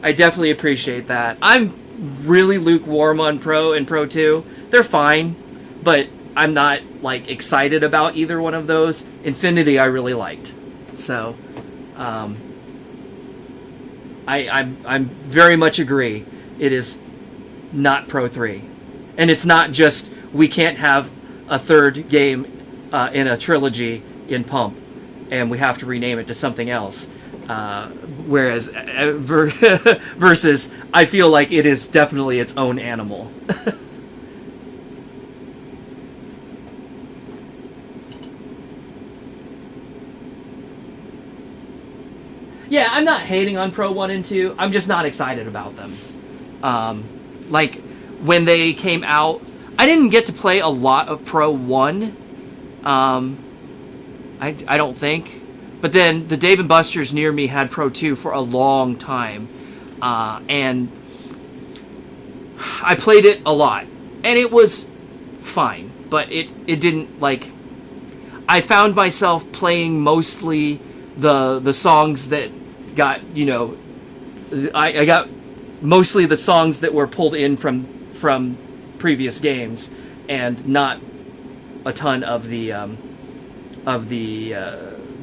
S1: definitely appreciate that. I'm really lukewarm on Pro and Pro 2. They're fine, but I'm not like excited about either one of those. Infinity I really liked. So I very much agree. It is not Pro 3. And it's not just we can't have a third game in a trilogy in Pump and we have to rename it to something else. Whereas versus I feel like it is definitely its own animal. Yeah, I'm not hating on Pro 1 and 2. I'm just not excited about them. Like, when they came out, I didn't get to play a lot of Pro 1. I don't think. But then the Dave & Buster's near me had Pro 2 for a long time. And I played it a lot. And it was fine. But it didn't, like... I found myself playing mostly the songs that got, you know... I got mostly the songs that were pulled in from previous games. And not a ton of the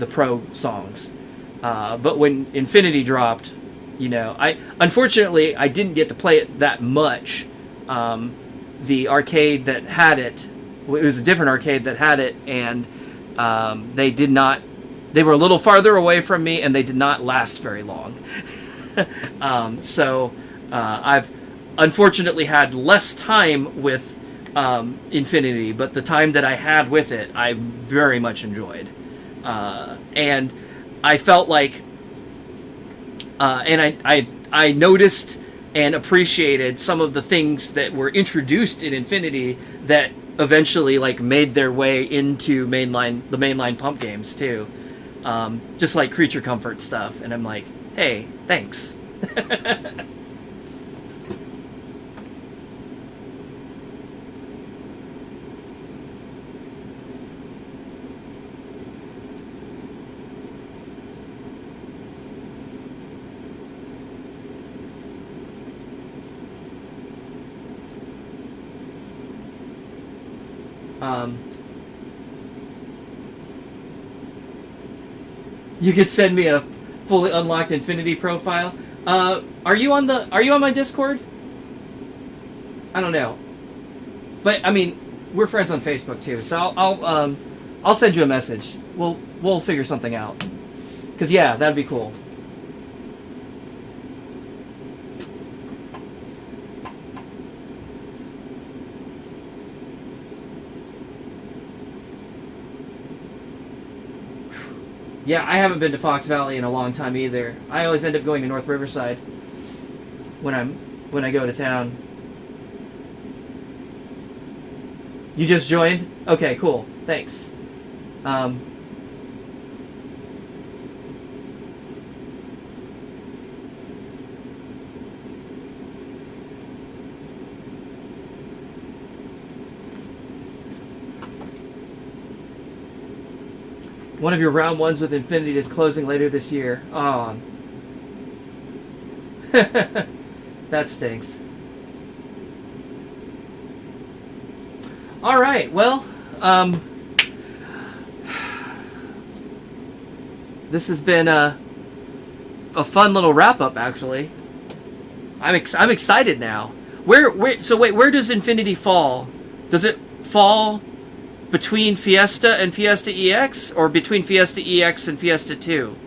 S1: Pro songs. But when Infinity dropped, you know, unfortunately I didn't get to play it that much. The arcade that had it was a different arcade that had it, and they were a little farther away from me, and they did not last very long. So I've unfortunately had less time with Infinity, but the time that I had with it I very much enjoyed. And I felt like, and I noticed and appreciated some of the things that were introduced in Infinity that eventually like made their way into the mainline Pump games too. Just like creature comfort stuff, and I'm like, hey, thanks. You could send me a fully unlocked Infinity profile. Are you on my Discord? I don't know, but I mean, we're friends on Facebook too, so I'll send you a message. We'll figure something out. 'Cause yeah, that'd be cool. Yeah, I haven't been to Fox Valley in a long time either. I always end up going to North Riverside when I go to town. You just joined? Okay, cool. Thanks. One of your round ones with Infinity is closing later this year. Oh. That stinks. Alright, well, this has been a fun little wrap-up, actually. I'm excited now. Where does Infinity fall? Does it fall between Fiesta and Fiesta EX, or between Fiesta EX and Fiesta 2?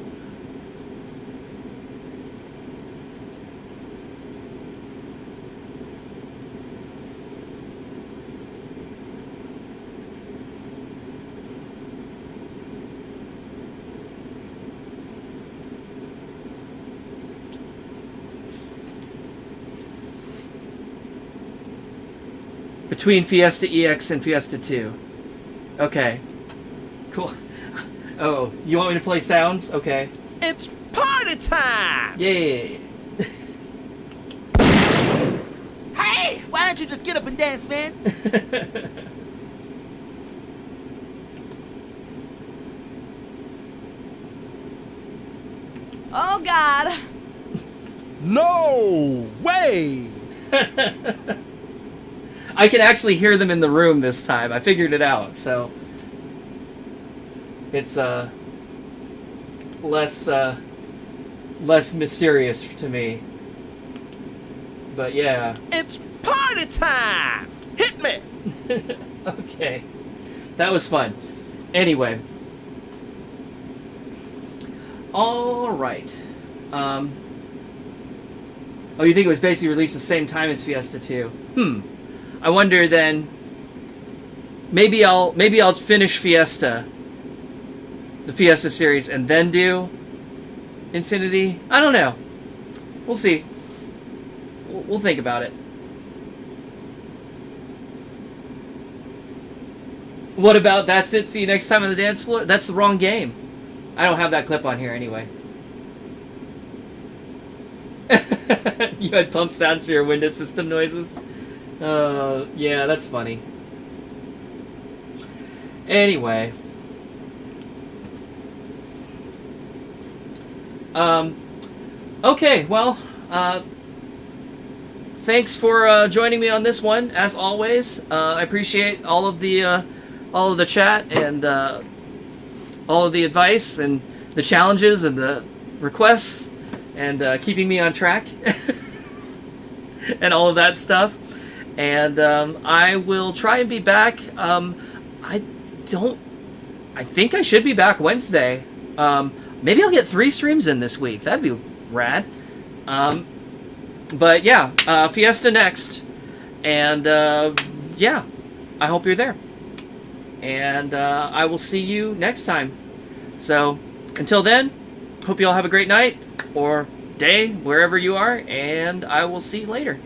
S1: Between Fiesta EX and Fiesta 2. Okay. Cool. Oh, you want me to play sounds? Okay.
S10: It's party time!
S1: Yay.
S10: Hey! Why don't you just get up and dance, man?
S6: Oh God.
S10: No way!
S1: I can actually hear them in the room this time. I figured it out, so it's less mysterious to me. But yeah.
S10: It's party time! Hit me!
S1: Okay. That was fun. Anyway. Alright. Oh, you think it was basically released the same time as Fiesta 2? I wonder then. Maybe I'll finish Fiesta, the Fiesta series, and then do Infinity. I don't know. We'll see. We'll think about it. What about That's It? See you next time on the dance floor? That's the wrong game. I don't have that clip on here anyway. You had pump sounds for your Windows system noises? Yeah, that's funny. Anyway. Okay, well, thanks for joining me on this one, as always. I appreciate all of the chat and all of the advice and the challenges and the requests and keeping me on track and all of that stuff. And I will try and be back. I think I should be back Wednesday. Maybe I'll get 3 streams in this week. That'd be rad. But yeah, Fiesta next. And yeah, I hope you're there. And I will see you next time. So until then, hope you all have a great night or day, wherever you are. And I will see you later.